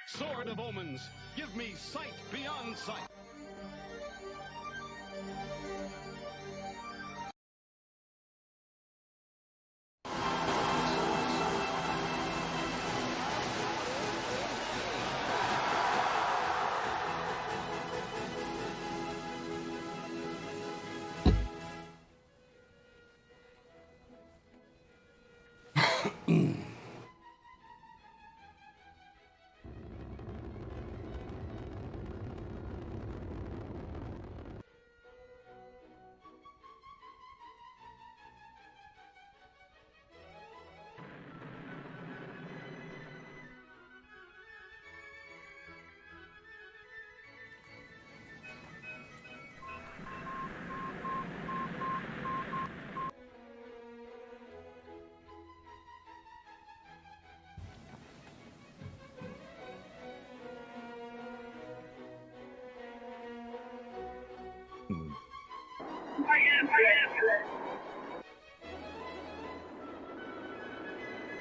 Sword of omens, give me sight beyond sight.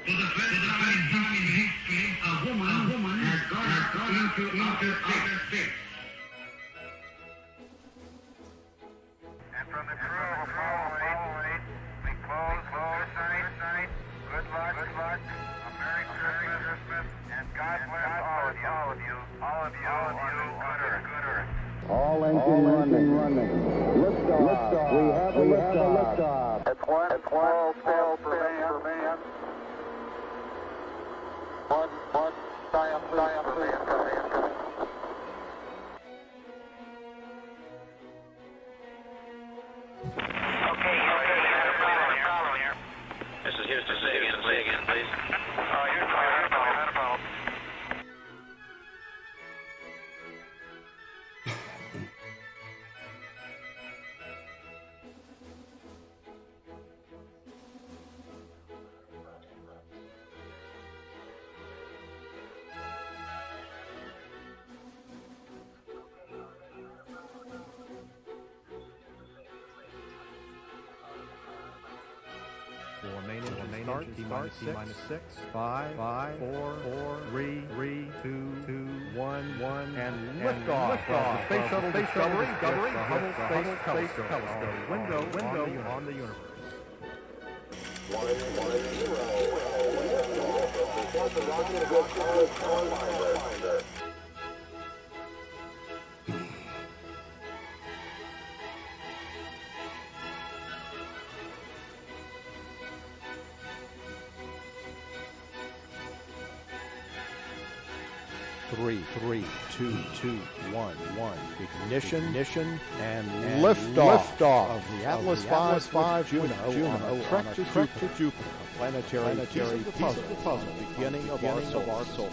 For the first time in history, a woman has gone into outer space. And from the crew of following, we close night. Good luck, a Merry Christmas, and God bless all of you on good earth. All engine running. Liftoff. We have a liftoff. It's one small step for man. One giant leap for mankind. Okay, you had a problem here. This is Houston. Say again, please. Here's had a problem. Start T-minus 6, 5, 4, 3, 2, 1, and liftoff. Space Shuttle Discovery, Hubble Space Telescope. Window on the universe. 3, 2, 1. Ignition, and liftoff of the Atlas V Juno on a trek to Jupiter, a planetary piece of the puzzle, beginning of our solar system.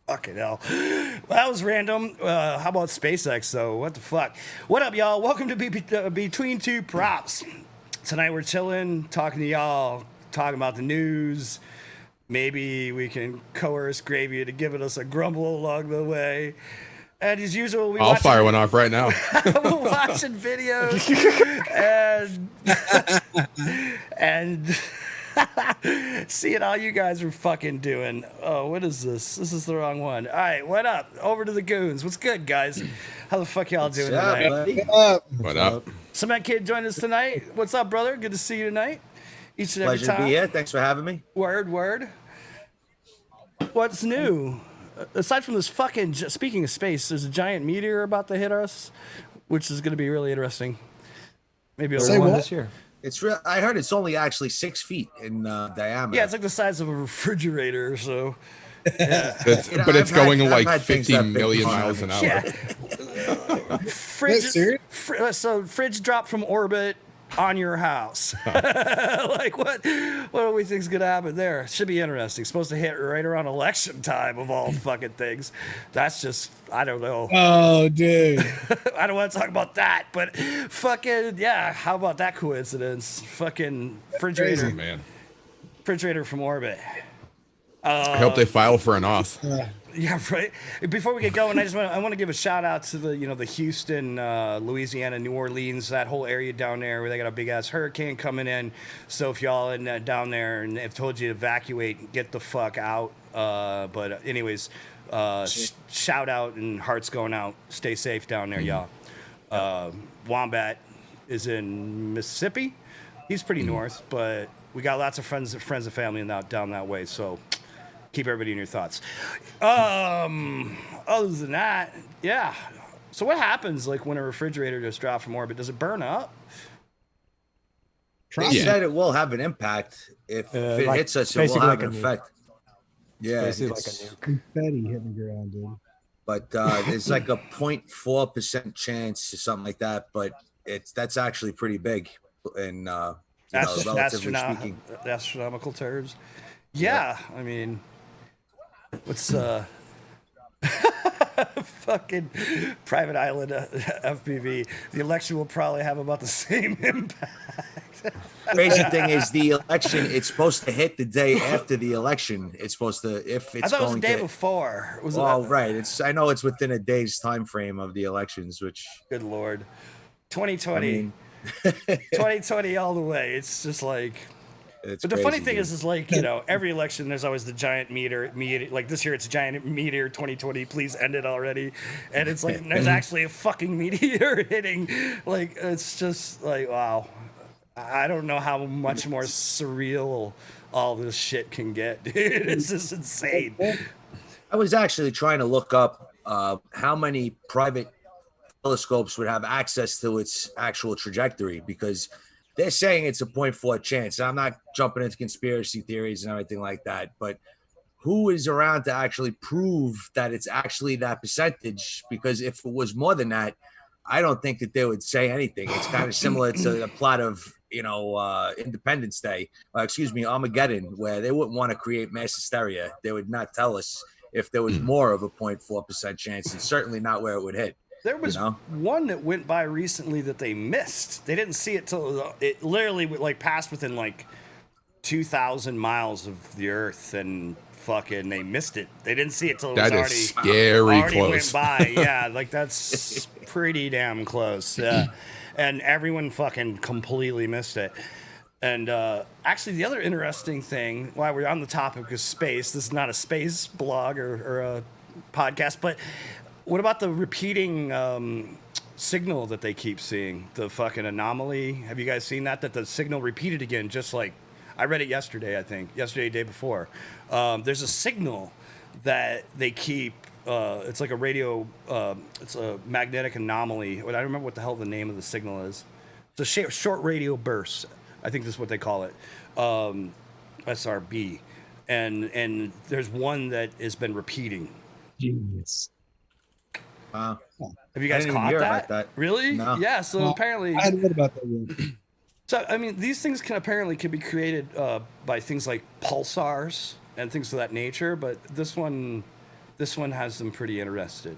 Fucking hell. Well, that was random. How about SpaceX, though? What the fuck? What up, y'all? Welcome to Between Two Props. Tonight we're chilling, talking to y'all, talking about the news. Maybe we can coerce Gravy to give us a grumble along the way. And as usual, I'll fire one off right now. We're watching videos and seeing all you guys are fucking doing. Oh, what is this? This is the wrong one. All right, what up? Over to the goons. What's good, guys? How the fuck y'all doing tonight? What up? Cementkidd joined us tonight. What's up, brother? Good to see you tonight. Each and every Pleasure to time. be here. Thanks for having me. Word. What's new? aside from this fucking, speaking of space, there's a giant meteor about to hit us, which is going to be really interesting. Maybe Say one what? this year. It's real. I heard it's only actually 6 feet in diameter. Yeah, it's like the size of a refrigerator. So, yeah. But it's going like 50 million miles an hour. Yeah. Fridge dropped from orbit on your house. Like what do we think's gonna happen there? Should be interesting. Supposed to hit right around election time of all fucking things. That's just, I don't know. Oh, dude. I don't want to talk about that, but fucking yeah. How about that coincidence? Fucking refrigerator, Crazy, man. Refrigerator from orbit. I hope they file for an auth. Yeah, right. Before we get going, I want to give a shout out to the Houston, Louisiana, New Orleans, that whole area down there where they got a big ass hurricane coming in. So if y'all in down there and they've told you to evacuate, get the fuck out. But anyways, shout out and hearts going out. Stay safe down there, y'all. Wombat is in Mississippi. He's pretty north, but we got lots of friends and family down that way. So. Keep everybody in your thoughts. Other than that, yeah. So what happens like when a refrigerator just drops from orbit? Does it burn up? They said it will have an impact if it hits us. It will have an effect. Yeah, it's like a nuke. Confetti hitting the ground, dude. But there's like a 0.4% chance or something like that. But that's actually pretty big in relatively speaking. Astronomical terms. Yeah, I mean. What's fucking private island FPV? The election will probably have about the same impact. Crazy thing is the election. It's supposed to hit the day after the election. It's supposed to I thought it was the day before. Right. I know it's within a day's time frame of the elections. Which good lord, 2020, 2020 all the way. It's just like. But the funny thing is like, every election, there's always the giant meteor. Like this year, it's a giant meteor 2020. Please end it already. And it's like, there's actually a fucking meteor hitting. Like, it's just like, wow. I don't know how much more surreal all this shit can get, dude. It's just insane. I was actually trying to look up how many private telescopes would have access to its actual trajectory because they're saying it's a 0.4 chance. I'm not jumping into conspiracy theories and everything like that, but who is around to actually prove that it's actually that percentage? Because if it was more than that, I don't think that they would say anything. It's kind of similar to the plot of, Independence Day, Armageddon, where they wouldn't want to create mass hysteria. They would not tell us if there was more of a 0.4% chance, and certainly not where it would hit. There was one that went by recently that they missed. They didn't see it till it literally passed within 2,000 miles of the Earth, and fucking they missed it. They didn't see it till it was already close. Went by. Yeah, that's pretty damn close. Yeah, and everyone fucking completely missed it. And actually, the other interesting thing, while we're on the topic of space, this is not a space blog or a podcast, but. What about the repeating signal that they keep seeing? The fucking anomaly. Have you guys seen that? That the signal repeated again, just like I read it yesterday, I think. Yesterday, day before. There's a signal that they keep. It's like a radio. It's a magnetic anomaly. I don't remember what the hell the name of the signal is. It's a short radio burst. I think that's what they call it. SRB. And there's one that has been repeating. Genius. Wow. Have you guys caught that? Really? No. Yeah. So apparently, I hadn't heard about that yet. So I mean, these things can be created by things like pulsars and things of that nature. But this one has them pretty interested.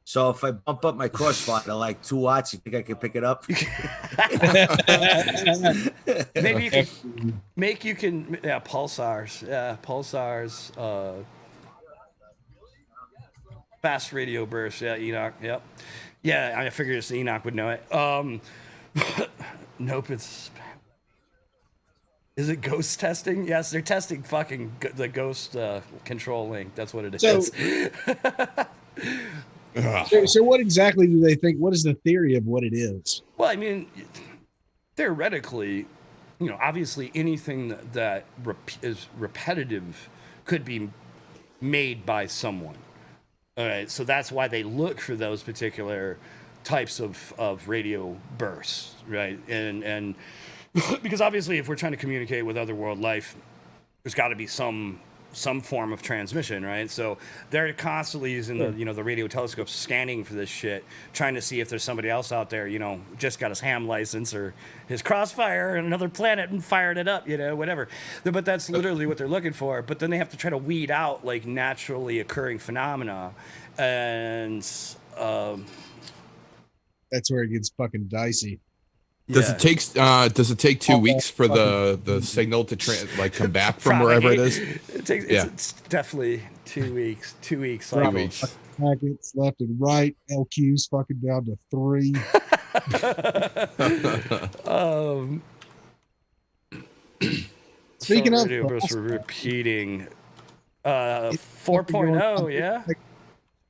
So if I bump up my crossbar to like 2 watts, you think I can pick it up? Maybe you can pulsars. Yeah, pulsars. Fast radio burst, yeah, Enoch, yep. Yeah, I figured Enoch would know it. Nope, is it ghost testing? Yes, they're testing fucking the ghost control link. That's what it is. So what exactly do they think? What is the theory of what it is? Well, I mean, theoretically, obviously anything that is repetitive could be made by someone. All right, so that's why they look for those particular types of radio bursts, right? And because obviously, if we're trying to communicate with other world life, there's got to be some form of transmission, right? So they're constantly using the radio telescopes, scanning for this shit, trying to see if there's somebody else out there, just got his ham license or his crossfire on another planet and fired it up, whatever. But that's literally what they're looking for. But then they have to try to weed out like naturally occurring phenomena, and that's where it gets fucking dicey. Does it take 2 weeks for the signal to come back from wherever it is? It's definitely 2 weeks. 2 weeks. 3 weeks. Packets left and right. LQ's fucking down to 3. Speaking of, we're repeating 4.0, yeah. Like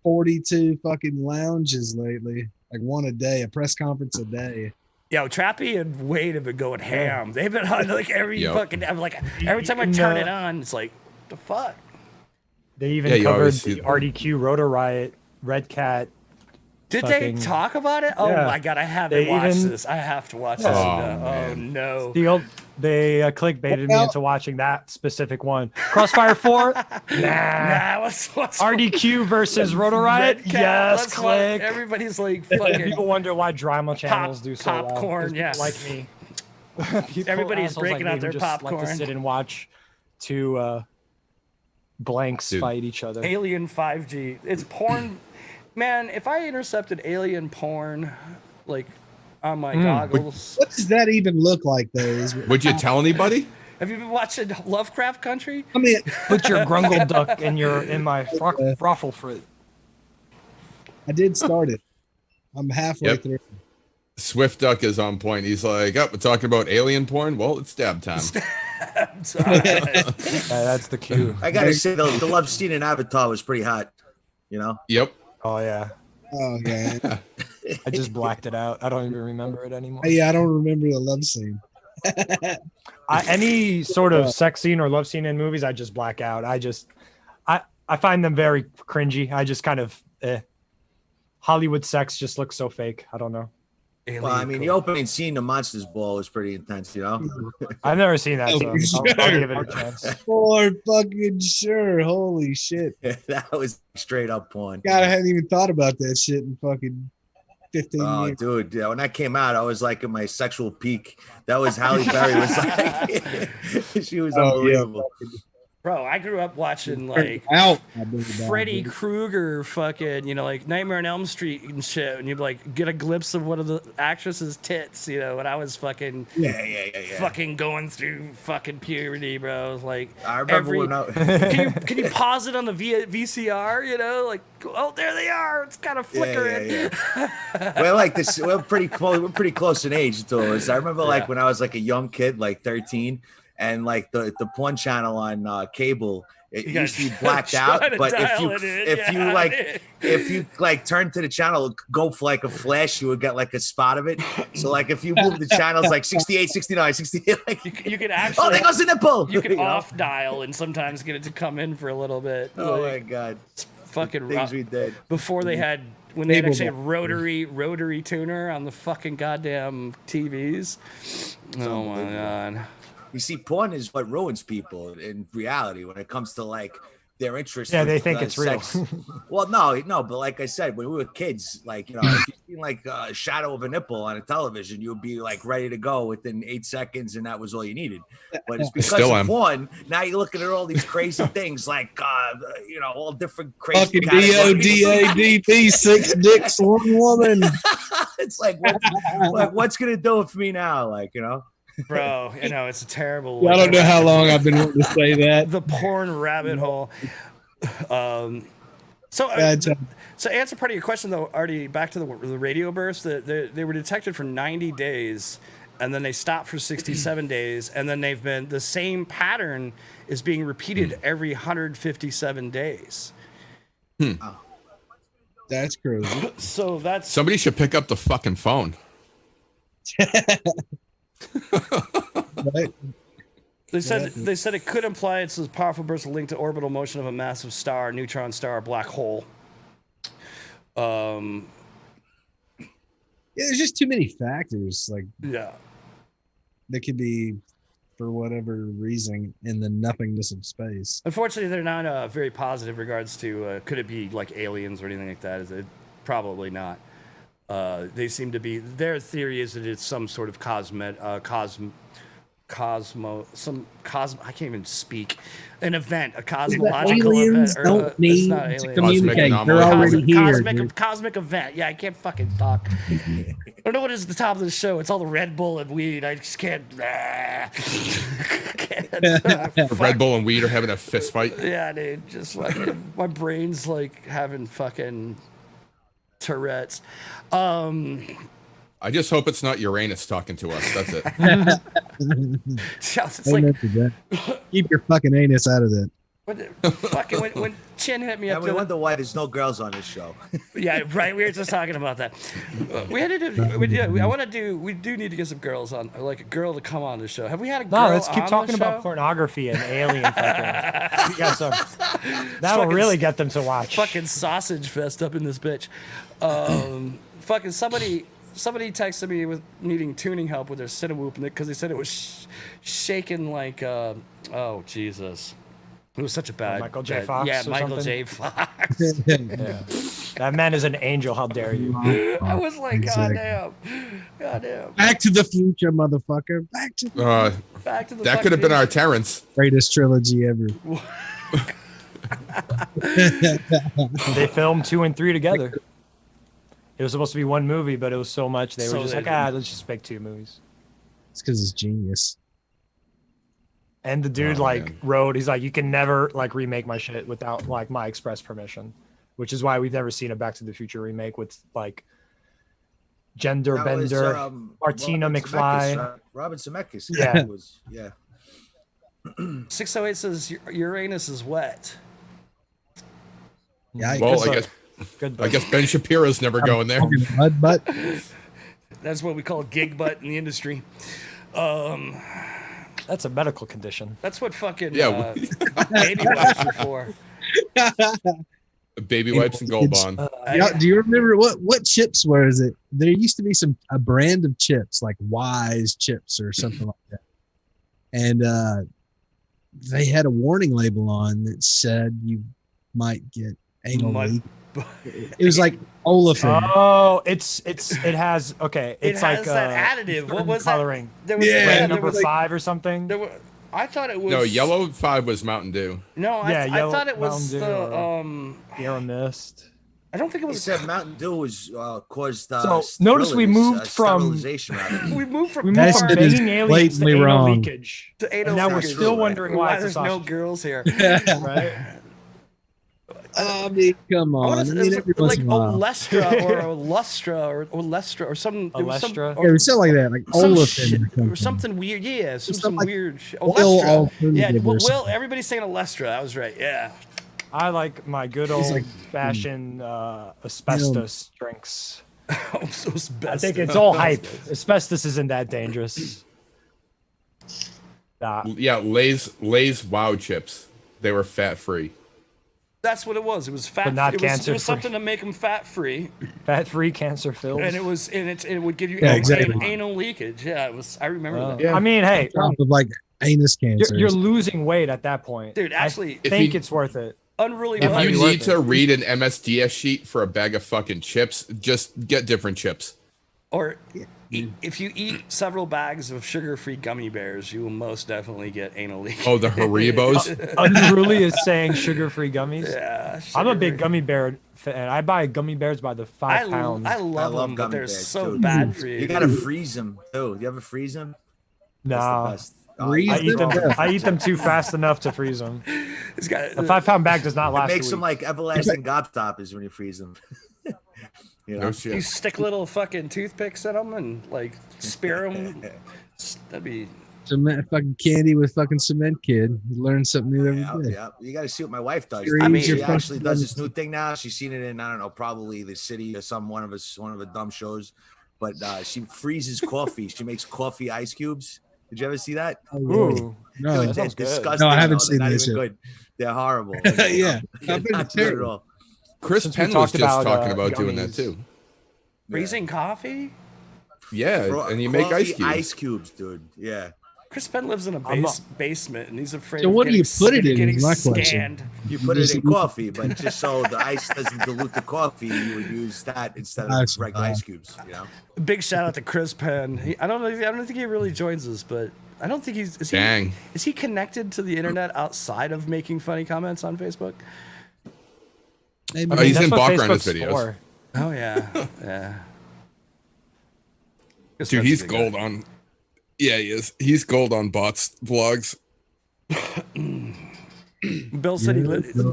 42 fucking lounges lately. Like one a day, a press conference a day. Yo, Trappy and Wade have been going ham. They've been on like every fucking. I'm like every time I turn it on, it's like the fuck. They even covered the RDQ Rotor Riot Red Cat. Did they talk about it? Oh my god, I haven't watched this. I have to watch this. Oh no. They clickbaited me into watching that specific one. Crossfire 4? Nah. What's RDQ versus Rotor Riot? Yes, click. Everybody's like fucking. People wonder why drama channels do so popcorn, well. Like me. Everybody's breaking out their popcorn. Like to sit and watch two blanks fight each other. Alien 5G. It's porn. Man, if I intercepted alien porn, like on my goggles. What does that even look like, though? Would you tell anybody? Have you been watching Lovecraft Country? I mean, put your grungle duck in my froffle frit. I did start it. I'm halfway through. Swift Duck is on point. He's like, we're talking about alien porn. Well, it's stab time. That's the cue. I gotta say, the love scene in Avatar was pretty hot. Yep. Oh yeah. Oh yeah. I just blacked it out. I don't even remember it anymore. Yeah, I don't remember the love scene. Any sort of sex scene or love scene in movies, I just black out. I find them very cringy. I just kind of Hollywood sex just looks so fake. I don't know. Well, I mean, the opening scene, the Monsters Ball, was pretty intense, I've never seen that, so I'll give it a chance. For fucking sure. Holy shit. That was straight up porn. God, I hadn't even thought about that shit in fucking 15 years. Oh, dude. Yeah, when that came out, I was like at my sexual peak. That was Halle Berry was like, she was unbelievable. Yeah. Bro, I grew up watching like Freddy Krueger, fucking, like Nightmare on Elm Street and shit, and you'd like get a glimpse of one of the actresses' tits, when I was fucking, fucking going through fucking puberty, bro. Like, I remember when can you pause it on the VCR? Like, oh, there they are. It's kind of flickering. We're like this. We're pretty close in age to us. I remember like when I was like a young kid, like 13. And like the porn channel on cable, it used to be blacked out. But if you turn to the channel, go for like a flash, you would get like a spot of it. So like if you move the channels like 68, 69, 68, like you could actually there goes the nipple. You can off dial and sometimes get it to come in for a little bit. Oh my god, it's fucking things we did before they had. When they had actually a rotary tuner on the fucking goddamn TVs. Oh my god. You see, porn is what ruins people in reality when it comes to like their interest. Yeah, they think it's sex. real. Well, no, but like I said, when we were kids, like if you seen like a shadow of a nipple on a television, you would be like ready to go within 8 seconds, and that was all you needed. But it's because of porn. Now you're looking at all these crazy things, like all different crazy. Fucking DODADP, 6 dicks, 1 woman. It's like what's gonna do it for me now? Like Bro, it's a terrible. I don't know how long I've been wanting to say that. The porn rabbit hole. So answer part of your question though, Artie. Back to the radio bursts. They were detected for 90 days, and then they stopped for 67 days, and then they've been the same pattern is being repeated every 157 days. That's crazy. So that's somebody should pick up the fucking phone. Right. They said it could imply it's a powerful burst linked to orbital motion of a massive star, neutron star, or black hole. Yeah, there's just too many factors. Like, yeah, that could be for whatever reason in the nothingness of space. Unfortunately, they're not very positive regards to could it be like aliens or anything like that. Is it probably not? They seem to be. Their theory is that it's some sort of I can't even speak. An event, a cosmological aliens event. Don't need not to aliens. communicate. They're already here. Cosmic event. Yeah, I can't fucking talk. I don't know what is the top of the show. It's all the Red Bull and weed. I just can't. Red Bull and weed are having a fist fight. Yeah, dude. Just fucking. My brain's like having fucking Tourette's. I just hope it's not Uranus talking to us. That's it. It's like, keep your fucking anus out of that. When Chin hit me up, we wonder why there's no girls on this show. Yeah, right. We were just talking about that. We had to do. We do need to get some girls on, like a girl to come on the show. Have we had a girl? No, let's keep on talking the show? about pornography and alien fucking. We got some. That'll really get them to watch. Fucking sausage fest up in this bitch. Fucking somebody texted me with needing tuning help with their Cinewhoop because they said it was shaking like oh Jesus. It was such a bad Michael J. Fox. Yeah, or Michael something? J. Fox. Yeah. That man is an angel. How dare you? I was like, goddamn. Back to the Future, motherfucker. Back to the that could have been our Terrence. Greatest trilogy ever. They filmed 2 and 3 together. It was supposed to be one movie, but it was so much they were just like, let's just make 2 movies. It's because it's genius. And the dude wrote, he's like, you can never like remake my shit without like my express permission, which is why we've never seen a Back to the Future remake with like gender bender, Martina McFly, Robin Zemeckis. Yeah. 608 says Uranus is wet. Yeah, well, I guess Ben Shapiro's never going there. Mud butt. That's what we call gig butt in the industry. That's a medical condition. That's what fucking baby wipes are for. Baby wipes and Gold Bond. Do you remember what chips was it? There used to be a brand of chips like Wise chips or something like that, and they had a warning label on that said you might get anal leak. It was like olefin. Oh, it has okay. It's it has like that additive. What was coloring? That? There was red number 5 or something. I thought it was. No, yellow 5 was Mountain Dew. No, I thought it was the Air Mist. I don't think it was. He said Mountain Dew was caused. So notice we moved from we moved from begging aliens to anal leakage. To anal and now leakage. we're still wondering why there's no girls here. Right. I mean, come on. Like Olestra or Lustra or Lestra or some. Olestra. Yeah, it was something like that, like olefin or something weird. Yeah, some like weird. oil Olestra. Yeah, well, everybody's saying Olestra. I was right. Yeah. I like my good old fashioned asbestos drinks. I think it's all hype. Asbestos isn't that dangerous. Yeah, Lay's Wow chips. They were fat free. That's what it was. It was fat. But not it cancer. It was something to make them fat free. Fat free, cancer filled. And it would give you anal leakage. Yeah, it was. I remember that. Yeah. I mean, hey, top of like anus cancer. You're losing weight at that point, dude. Actually, I think it's worth it. Unruly. If you need to read an MSDS sheet for a bag of fucking chips, just get different chips. Or if you eat several bags of sugar-free gummy bears, you will most definitely get anal leakage. Oh, the Haribos? Unruly is saying sugar-free gummies. Yeah, I'm a big gummy bear fan. I buy gummy bears by the 5 pounds. I love them, but they're bears, so too. bad for you. You gotta freeze them too. You ever freeze them? No. I I eat them too fast enough to freeze them. A 5-pound bag does not last. It makes them like everlasting gobstoppers when you freeze them. You know? No shit. You stick little fucking toothpicks in them and like spear them. That'd be cement fucking candy with fucking cementkidd. You learn something new every day. Yeah, you got to see what my wife does. I mean, she actually does this new thing now. She's seen it in probably the city or one of the dumb shows. But she freezes coffee. She makes coffee ice cubes Did you ever see that? Ooh, No, Dude, that they're sounds good. disgusting. No, I haven't though. seen They're not this even shit. good. They're horrible. Yeah, They're I've been not good at terrible. all. Chris Since we Penn was talked just about, talking about doing that gummies. too. Freezing coffee? Yeah, and you make Coffee, ice cubes. Ice cubes, dude. Yeah. Chris Penn lives in a I'm not- basement, and he's afraid So of what do you getting, put it in, getting is my question. scanned. You put it Just in use- coffee, but just so the ice doesn't dilute the coffee, you would use that instead of That's regular bad. ice cubes. You know. Big shout out to Chris Penn. I don't know. I don't think he really joins us, but I don't think he's. Dang. Is he connected to the internet outside of making funny comments on Facebook? Maybe. He's That's in what background Facebook's his videos. for. Oh yeah, yeah. Chris Dude, Penn's he's a good guy. gold on. Yeah, he is. He's gold on bots vlogs. Bill said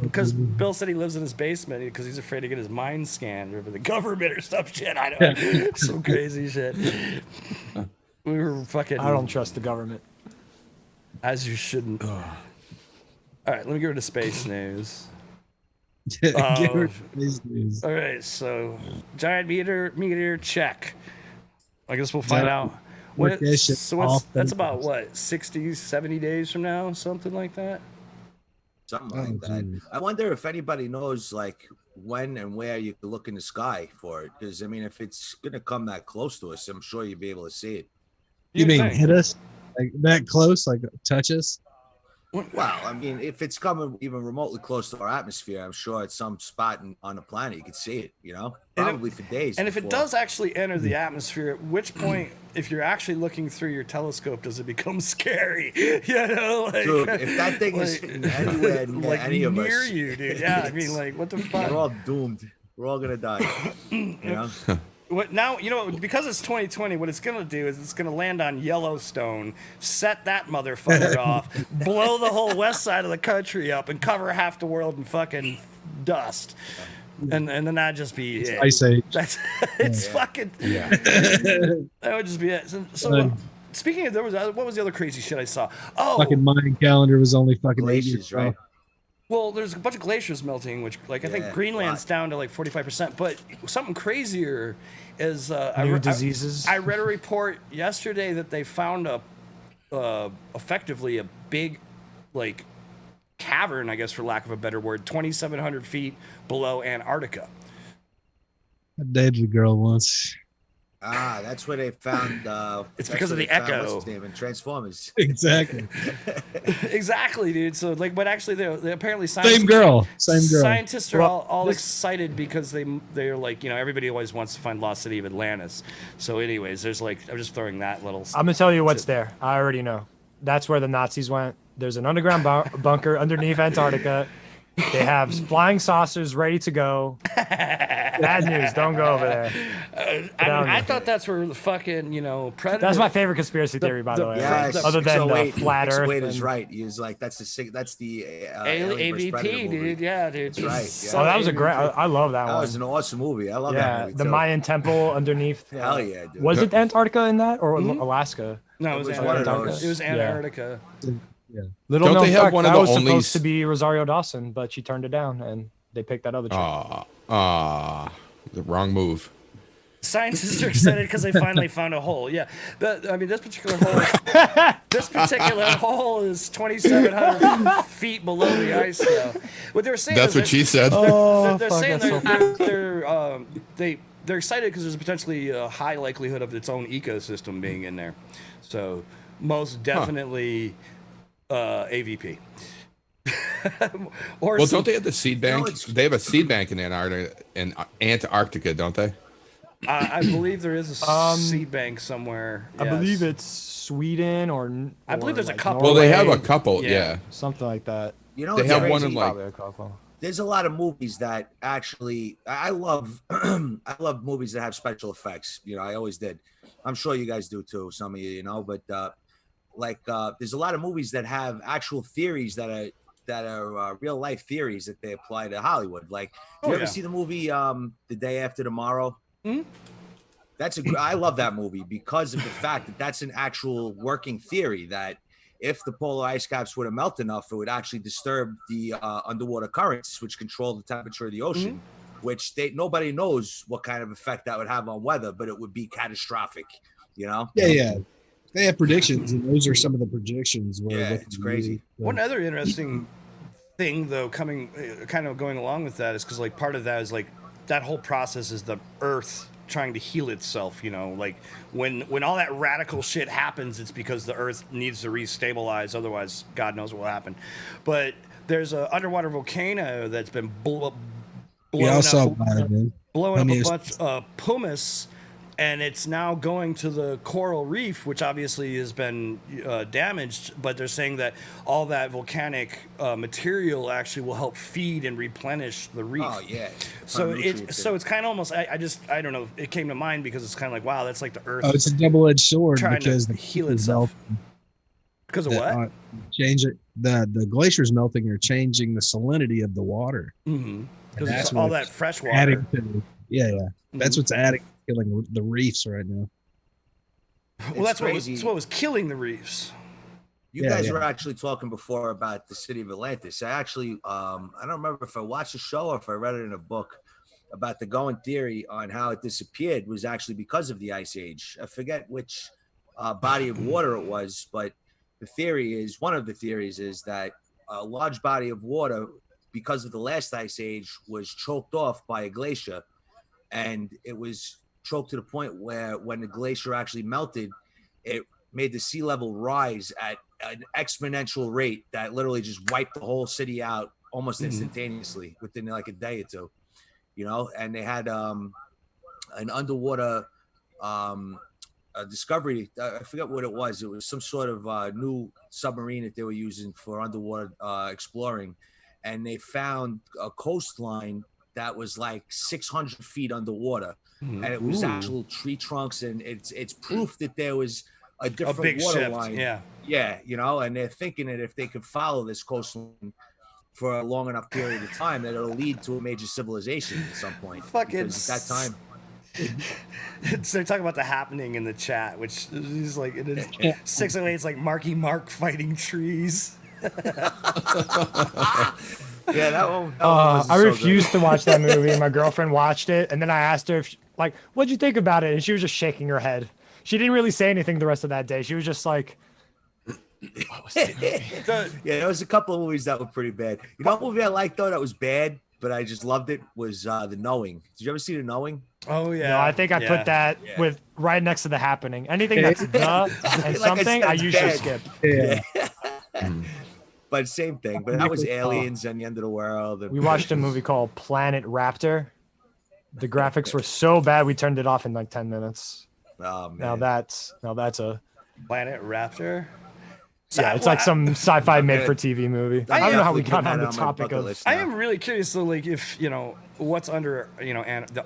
because Bill said he lives in his basement because he's afraid to get his mind scanned or by the government or some shit. I don't know. Some crazy shit. We were fucking. I don't trust the government. As you shouldn't. All right, let me get rid of space news. Get rid of these news. All right, so giant meteor check. I guess we'll find out. When Work that shit so off that's them. about what 60, 70 days from now, something like that. Something like that. geez. I wonder if anybody knows like when and where you can look in the sky for it. Because I mean, if it's gonna come that close to us, I'm sure you'll be able to see it. You mean think? hit us like that close, like touch us? Well, I mean, if it's coming even remotely close to our atmosphere, I'm sure at some spot on the planet you could see it. You know, And probably for days. And if it before. does actually enter the atmosphere, at which point, if you're actually looking through your telescope, does it become scary? You know, like, Dude, if that thing is hitting anywhere near like any of near us, you, dude. Yeah, I mean, like, what the fuck? we're all doomed. We're all gonna die. You know. What now? You know, because it's 2020, what it's gonna do is it's gonna land on Yellowstone, set that motherfucker off, blow the whole west side of the country up, and cover half the world in fucking dust, and then that'd just be it. Ice Age. That's it's fucking. Yeah. That would just be it. So speaking of, what was the other crazy shit I saw? Oh, Fucking Mayan calendar was only fucking 8 years Glaciers, right? well, there's a bunch of glaciers melting, which, like, I think Yeah, Greenland's lot. down to like 45%. But something crazier is New diseases. I read a report yesterday that they found effectively a big, like, cavern, I guess, for lack of a better word, 2,700 feet below Antarctica. I dated a girl once. Ah, that's where they found. It's that's because of where the they found, echo. What's his name in Transformers? Exactly. Exactly, dude. So, like, but actually, they apparently scientists, Same girl. Same girl. Scientists are Well, all excited because they're like, you know, everybody always wants to find lost city of Atlantis. So, anyways, there's like, I'm just throwing that little. I'm gonna tell you what's there. I already know. That's where the Nazis went. There's an underground bunker underneath Antarctica. They have flying saucers ready to go. Bad news. Don't go over there. I thought that's where the fucking, you know, Predator. That's my favorite conspiracy theory, by the way. Yes. Other than the flat Earth. Wade is and- right. He's like that's the AVP, Alien vs. Predator movie. dude. Yeah, dude. That's right, So yeah. Oh, that was a great. AVP. I love that That one. was an awesome movie. I love that Yeah, movie the too. Mayan temple underneath. Hell yeah, dude. Was it Antarctica in that or Alaska? No, it was It was one of Antarctica. those. It was Antarctica. Little Don't known they have fact, one of that the was only supposed to be Rosario Dawson, but she turned it down, and they picked that other chick. The wrong move. Scientists are excited because they finally found a hole. Yeah, but I mean, this particular hole is 2,700 feet below the ice now. What they were saying That's is what that she said. they're fuck, saying that's they're excited because there's potentially a high likelihood of its own ecosystem being in there. So most definitely AVP. Or Well, some- don't they have the seed bank? They have a seed bank in Antarctica, don't they? I believe there is a seed bank somewhere. I yes. believe it's Sweden I believe there's a couple. Well, they have a Norway, couple, Yeah. yeah. something like that. You know, They it's have crazy? one in like Probably a couple. There's a lot of movies that actually I love. I love movies that have special effects. You know, I always did. I'm sure you guys do too. Some of you, you know, but there's a lot of movies that have actual theories that are real life theories that they apply to Hollywood. Like, do you ever see the movie The Day After Tomorrow? Hmm? I love that movie because of the fact that that's an actual working theory that if the polar ice caps were to melt enough, it would actually disturb the underwater currents, which control the temperature of the ocean, which nobody knows what kind of effect that would have on weather, but it would be catastrophic, you know? Yeah, yeah. They have predictions, and those are some of the predictions. Yeah, it's crazy. One other interesting thing, though, kind of going along with that, is because like part of that is like that whole process is the Earth trying to heal itself. You know, like when all that radical shit happens, it's because the Earth needs to restabilize. Otherwise, God knows what will happen. But there's an underwater volcano that's been blowing up a bunch of pumice. And it's now going to the coral reef, which obviously has been damaged. But they're saying that all that volcanic material actually will help feed and replenish the reef. Oh yeah. So it's kind of almost. I don't know. It came to mind because it's kind of like, wow, that's like the Earth. Oh, it's a double-edged sword because to heal itself. Because of what? The glaciers melting are changing the salinity of the water. Mm-hmm. Because all that fresh water. That's what's adding. Killing the reefs right now. Well, that's what was killing the reefs. You guys were actually talking before about the city of Atlantis. I actually, I don't remember if I watched the show or if I read it in a book about the going theory on how it disappeared was actually because of the Ice Age. I forget which body of water it was, but one of the theories is that a large body of water, because of the last Ice Age, was choked off by a glacier, and it was choked to the point where when the glacier actually melted, it made the sea level rise at an exponential rate that literally just wiped the whole city out almost instantaneously within like a day or two, you know. And they had an underwater discovery. I forget what it was. It was some sort of new submarine that they were using for underwater exploring, and they found a coastline that was like 600 feet underwater, and it was actual tree trunks, and it's proof that there was a different water line. Yeah, you know, and they're thinking that if they could follow this coastline for a long enough period of time, that it'll lead to a major civilization at some point. Fucking at that time. So they're talking about the happening in the chat, which is like it is 608. It's like Marky Mark fighting trees. Yeah, that one. I refused to watch that movie. My girlfriend watched it, and then I asked her, what'd you think about it? And she was just shaking her head. She didn't really say anything the rest of that day. She was just like, what was it? Yeah, there was a couple of movies that were pretty bad. You know what movie I liked, though, that was bad, but I just loved it, was The Knowing. Did you ever see The Knowing? Oh, yeah. No, I think I put that with right next to The Happening. Anything that's and something, I usually skip. Yeah. But same thing. But that was aliens and the end of the world. We watched a movie called Planet Raptor. The graphics were so bad we turned it off in like 10 minutes. Oh man. Now that's a Planet Raptor. Yeah, it's like some sci-fi made-for-TV movie. I don't know how we got on the topic of. I am really curious, though, like if what's under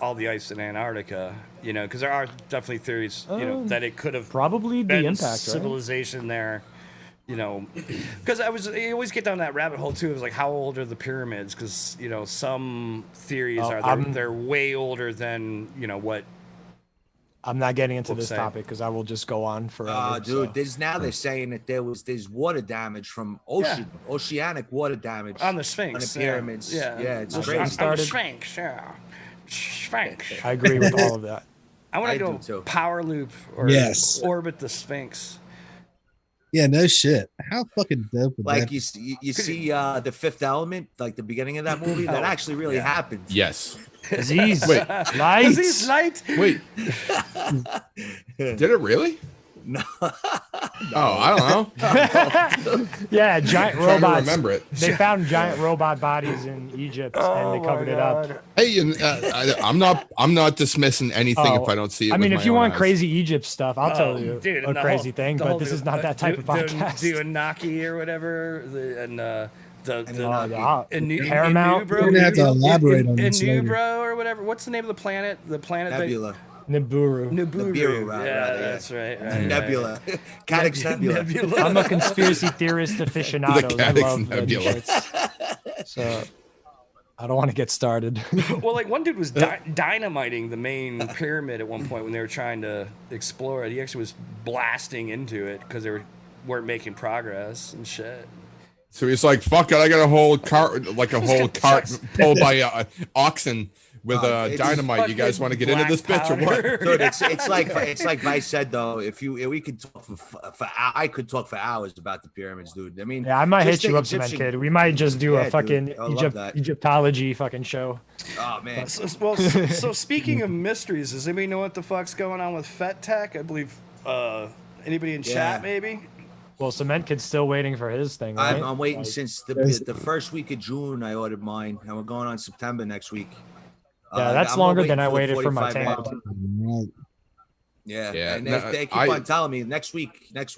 all the ice in Antarctica, because there are definitely theories, that it could have probably been the impact civilization there. Because I always get down that rabbit hole too. It was like, how old are the pyramids? Because some theories are they're way older than what. I'm not getting into this topic because I will just go on forever. Dude, they're saying that there's water damage from oceanic water damage on the Sphinx, on the pyramids. Yeah, it's crazy. On the Sphinx, Sphinx. I agree with all of that. I want to go power loop or orbit the Sphinx. Yeah, no shit. How fucking dope would like that you see The Fifth Element, like the beginning of that movie, that actually really happened. Yes. Aziz, wait, light. Aziz, light. Wait. Did it really? No. I don't know. Yeah, giant robots. Remember it. They found giant robot bodies in Egypt and they covered it up. Hey, I'm not dismissing anything if I don't see it. I mean, if you want eyes. crazy Egypt stuff, I'll tell you a crazy thing. But this is not that type of podcast. The Anunnaki or whatever, Paramount. We're gonna have to elaborate on this later. Nubro or whatever. What's the name of the planet? The planet Nebula. Nibiru. That's right. Nebula. Cadix Nebula. I'm a conspiracy theorist aficionado. I love Nebula. So I don't want to get started. Well, like one dude was dynamiting the main pyramid at one point when they were trying to explore it. He actually was blasting into it because they weren't making progress and shit. So he's like, "Fuck it, I got a whole cart, pulled by oxen with it's dynamite. You guys want to get into this bitch or what? Dude, it's like Vice said though. If we could talk I could talk for hours about the pyramids, dude. I mean, Yeah, I might just hit you the up, Egyptian- Cement Kid. We might just do a Yeah, fucking dude, I love that. Egyptology fucking show. Oh man. So speaking of mysteries, does anybody know what the fuck's going on with Fet Tech? I believe anybody in chat maybe. Well, Cement Kid's still waiting for his thing, right? I'm waiting since the first week of June. I ordered mine, and we're going on September next week. Yeah, that's I'm longer waiting than I the waited for my 45 tank. amp. Yeah, Yeah, and no, they keep I- on telling me next week, because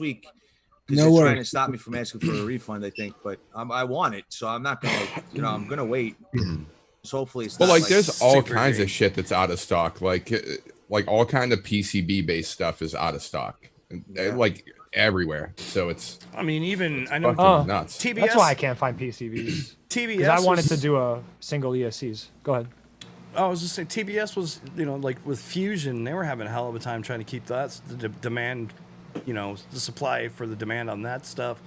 No they're trying worries. to stop me from asking for a refund. I think, but I want it, so I'm not gonna, I'm gonna wait. So hopefully, it's Well, not like there's all super kinds green. of shit that's out of stock. Like all kind of PCB based stuff is out of stock, like everywhere. So it's I mean, even I know fucking nuts. TBS. That's why I can't find PCBs. TBS. Because I wanted to was- do a single ESCs. Go ahead. I was just saying, TBS was, like with Fusion, they were having a hell of a time trying to keep that the demand, the supply for the demand on that stuff.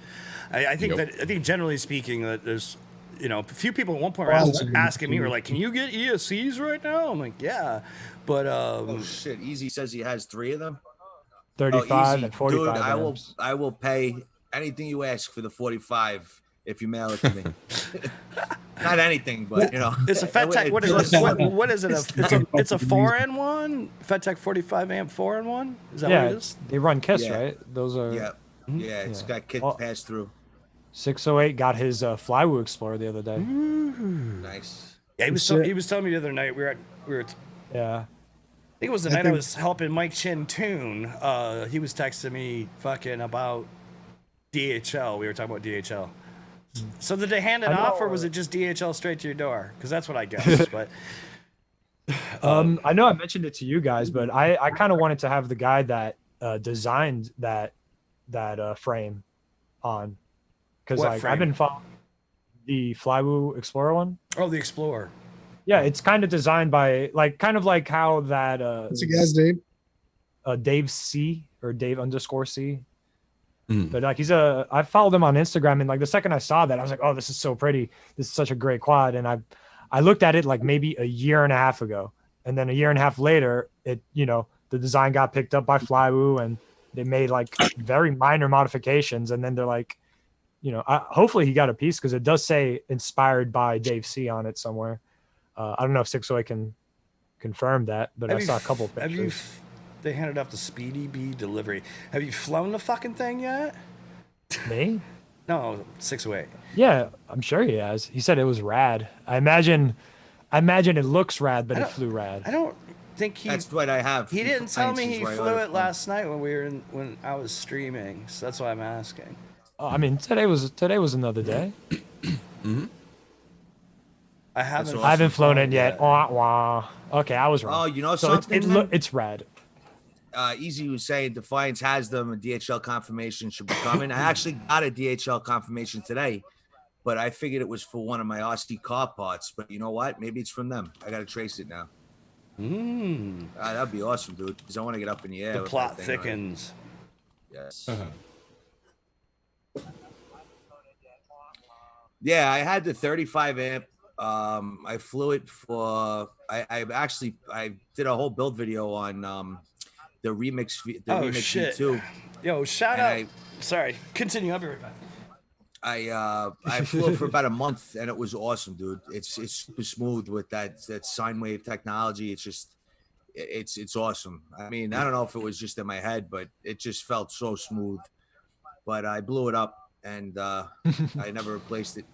I think Yep. I think generally speaking that there's, a few people at one point were asking me, were like, "Can you get ESCs right now?" I'm like, "Yeah," but Oh shit! Easy says he has 3 of them. 35 easy. and 45 Dude, amps. I will pay anything you ask for the 45 if you mail it to me. Not anything, but it's a FetTech. What is it? What is it? It's a 4N1 FetTech 45 amp 4N1. Is that Yeah, what it is? they run KISS, Yeah. right? Those are. Yeah, yeah, it's got kit Well- pass through. 608 got his Flywoo Explorer the other day. Nice. Yeah, he was telling me the other night we were. Yeah. I think it was the night I was helping Mike Chin tune. He was texting me fucking about DHL. We were talking about DHL. So did they hand it off, or was it just DHL straight to your door? Because that's what I guessed. But I know I mentioned it to you guys, but I kind of wanted to have the guy that designed that frame on, because What like frame? I've been following the Flywoo Explorer one. oh, the Explorer. Yeah, it's kind of designed by kind of like how that What's the guy's name? Dave C or Dave _C. Mm. But like I followed him on Instagram, and like the second I saw that, I was like, oh, this is so pretty. This is such a great quad. And I looked at it like maybe a year and a half ago, and then a year and a half later, the design got picked up by Flywoo, and they made like very minor modifications, and then they're like, hopefully he got a piece, because it does say inspired by Dave C on it somewhere. I don't know if 608 can confirm that, but I saw a couple of pictures. They handed off the Speedy B delivery. Have you flown the fucking thing yet? Me? No, 608. Yeah, I'm sure he has. He said it was rad. I imagine it looks rad, but it flew rad. I don't think he. That's what I have. He didn't tell me he Appliances where I flew order it from. last night when I was streaming. So that's why I'm asking. Oh, I mean, today was another day. Mm-hmm. I haven't. awesome. I haven't flown it yet. Wah, wah. Okay, I was wrong. Oh, you know so something, man? it's rad. Easy was saying Defiance has them, and DHL confirmation should be coming. I actually got a DHL confirmation today, but I figured it was for one of my RC car parts. But you know what? Maybe it's from them. I got to trace it now. That'd be awesome, dude, because I want to get up in the air. The with plot that thing on it. thickens. Yes. Yeah, I had the 35 amp. I flew it for. I did a whole build video on the remix. The Oh remix shit! V2. Yo, shout And out. Sorry, continue. I'll be right back. I flew it for about a month, and it was awesome, dude. It's super smooth with that sine wave technology. It's just it's awesome. I mean, I don't know if it was just in my head, but it just felt so smooth. But I blew it up, and I never replaced it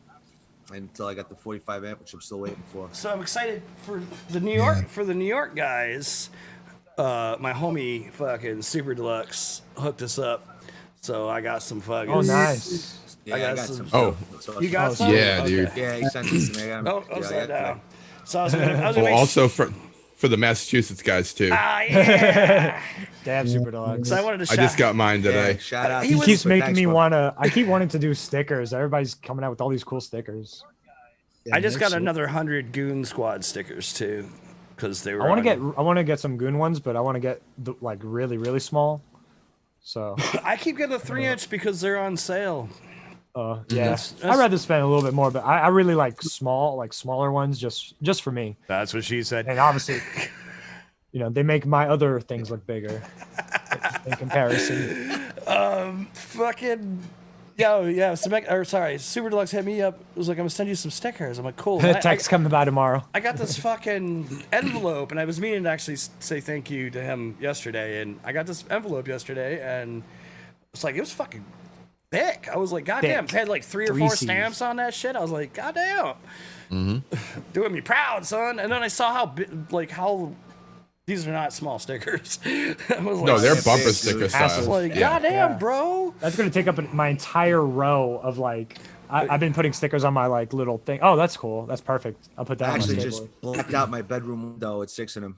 until I got the 45 amp, which I'm still waiting for. So I'm excited for the New York guys. My homie fucking Super Deluxe hooked us up, so I got some fucking. Oh, nice. Yeah, I got some. Oh. That's awesome. You got some? Yeah, Okay. dude. Yeah, he sent it to me. Oh, Yeah, upside I got down. So I was gonna Well, make also for the Massachusetts guys too. Ah, yeah. Damn, Super Deluxe. So I wanted to I shout. just got mine today. Yeah, shout out. He He was- keeps making Thanks, me bro. wanna. I keep wanting to do stickers. Everybody's coming out with all these cool stickers. I just got another 100 Goon Squad stickers too, because they were. I want on- to get some Goon ones, but I want to get like really really small. So I keep getting a 3-inch because they're on sale. Yeah, That's- I'd rather spend a little bit more, but I really like smaller ones just for me. That's what she said. And obviously, they make my other things look bigger in comparison. Fucking. Yeah, Super Deluxe hit me up. It was like, I'm gonna send you some stickers. I'm like, cool. Text coming by tomorrow. I got this fucking envelope, and I was meaning to actually say thank you to him yesterday, and I got this envelope yesterday, and it's like, it was fucking thick. I was like, goddamn, it had like three or four stamps on that shit. I was like, goddamn, doing me proud, son. And then I saw how these are not small stickers. I was like, No, they're bumper sticker style. I was like, goddamn, bro. That's gonna take up my entire row of like. I've been putting stickers on my like little thing. Oh, that's cool. That's perfect. I'll put that. I on my actually table. just blacked out my bedroom window with 6 of them.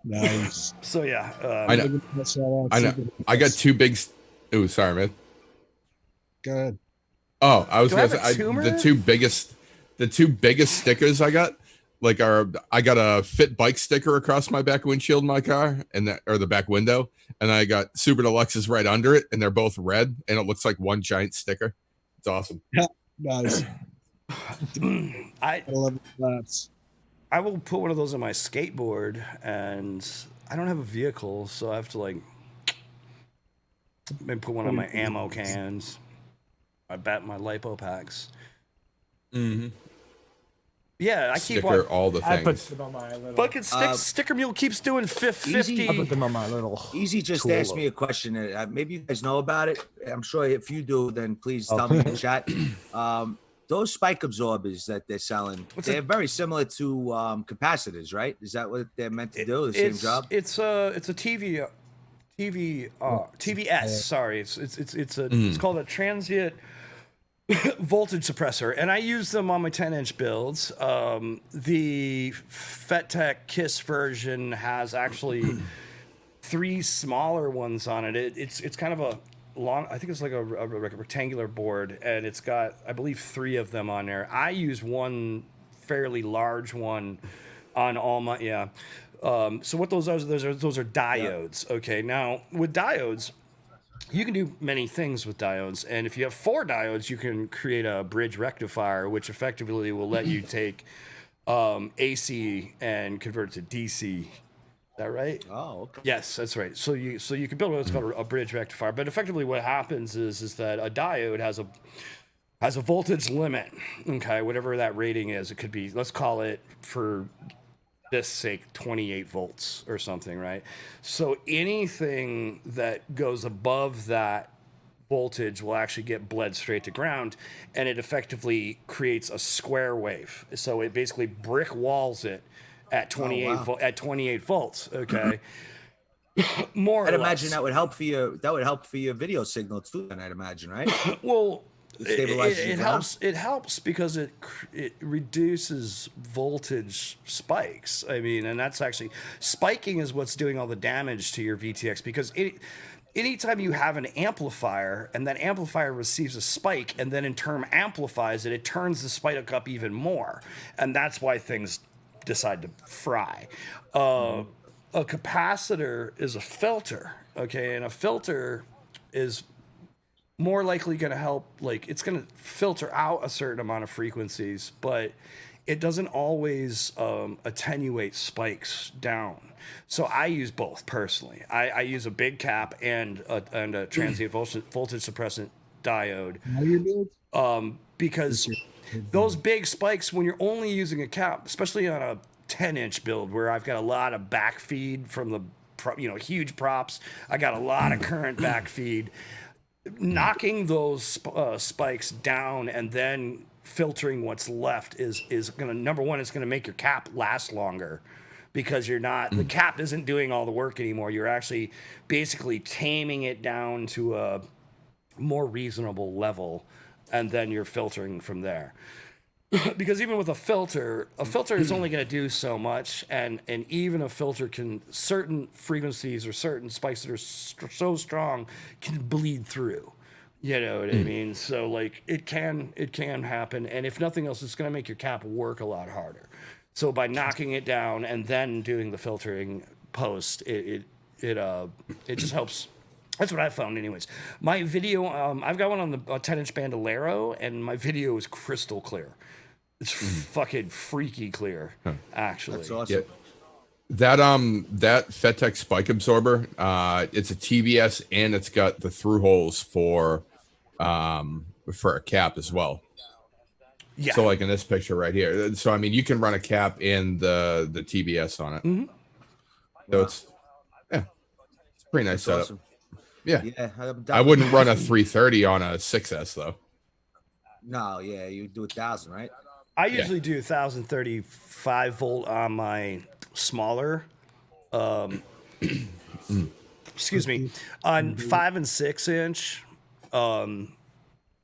Nice. So yeah, I know. I got two big. Oh, sorry, man. Go ahead. Oh, I was Do I gonna have a say tumor? the two biggest stickers I got. I got a Fit bike sticker across my back windshield in my car, or the back window, and I got Super Deluxes right under it, and they're both red, and it looks like one giant sticker. It's awesome. Yeah, nice. I love that. I will put one of those on my skateboard, and I don't have a vehicle, so I have to maybe put one on my ammo cans. My lipo packs. Mm-hmm. Yeah, I keep Sticker all the I put things. them on my little. Fucking sticker mule keeps doing 50. I put them on my little. Easy just tool. asked me a question. Maybe you guys know about it. I'm sure if you do, then please tell me in the chat. Those spike absorbers that they're selling, they're very similar to capacitors, right? Is that what they're meant to do? The same job? It's a TVS. Sorry, it's called a transient voltage suppressor, and I use them on my 10-inch builds. The FetTech KISS version has actually 3 smaller ones on it. It's kind of a long, I think it's like a rectangular board, and it's got, I believe, 3 of them on there. I use one fairly large one on all my so what those are diodes. Okay, now with diodes, you can do many things with diodes, and if you have 4 diodes, you can create a bridge rectifier, which effectively will let you take AC and convert it to DC. Is that right? Oh, okay. Yes, that's right. So you can build what's called a bridge rectifier, but effectively what happens is that a diode has a voltage limit. Okay, whatever that rating is, it could be. Let's call it, for this sake, 28 volts or something, right? So anything that goes above that voltage will actually get bled straight to ground, and it effectively creates a square wave. So it basically brick walls it at 28 volts. Okay. More. I'd or imagine less. that would help for your video signal too. Then I'd imagine, right? Well, Stabilizes the ground? it helps because it reduces voltage spikes. I mean, and that's actually, spiking is what's doing all the damage to your VTX, because anytime you have an amplifier and that amplifier receives a spike and then in turn amplifies it, it turns the spike up even more, and that's why things decide to fry. A capacitor is a filter, okay, and a filter is more likely going to help, like, it's going to filter out a certain amount of frequencies, but it doesn't always attenuate spikes down. So I use both personally. I use a big cap and a transient voltage suppressant diode. How you build? Because those big spikes, when you're only using a cap, especially on a 10-inch build where I've got a lot of backfeed from the huge props, I got a lot of current backfeed. Knocking those spikes down and then filtering what's left is going to, number one, it's going to make your cap last longer, because the cap isn't doing all the work anymore. You're actually basically taming it down to a more reasonable level, and then you're filtering from there. Because even with a filter is only going to do so much, and even a filter can, certain frequencies or certain spikes that are so strong can bleed through. You know what I mean? So like it can happen, and if nothing else, it's going to make your cap work a lot harder. So by knocking it down and then doing the filtering post, it it just helps. That's what I found, anyways. My video, I've got one on the 10-inch Bandolero, and my video is crystal clear. It's fucking freaky clear, actually. That's awesome. Yeah. That FETEC spike absorber, it's a TVS, and it's got the through holes for a cap as well. Yeah. So like in this picture right here. So I mean, you can run a cap and the TVS on it. Mm-hmm. So it's pretty nice setup. Awesome. Yeah. Yeah. I wouldn't run a 330 on a 6S though. No, yeah, you do 1,000, right? I usually do 1,035 volt on my smaller, excuse me, on 5 and 6 inch, and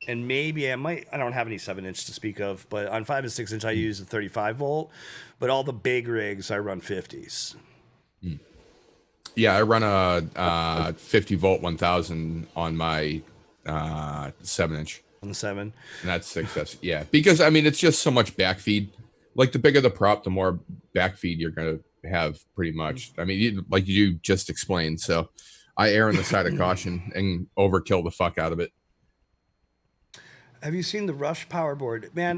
maybe I don't have any 7-inch to speak of, but on 5 and 6 inch I use a 35 volt, but all the big rigs I run 50s. Yeah, I run a 50 volt 1000 on my 7-inch. On the 7, and that's 6S. Yeah, because I mean it's just so much backfeed. Like the bigger the prop, the more backfeed you're gonna have, pretty much. I mean, like you just explained. So I err on the side of caution and overkill the fuck out of it. Have you seen the Rush Power Board? Man,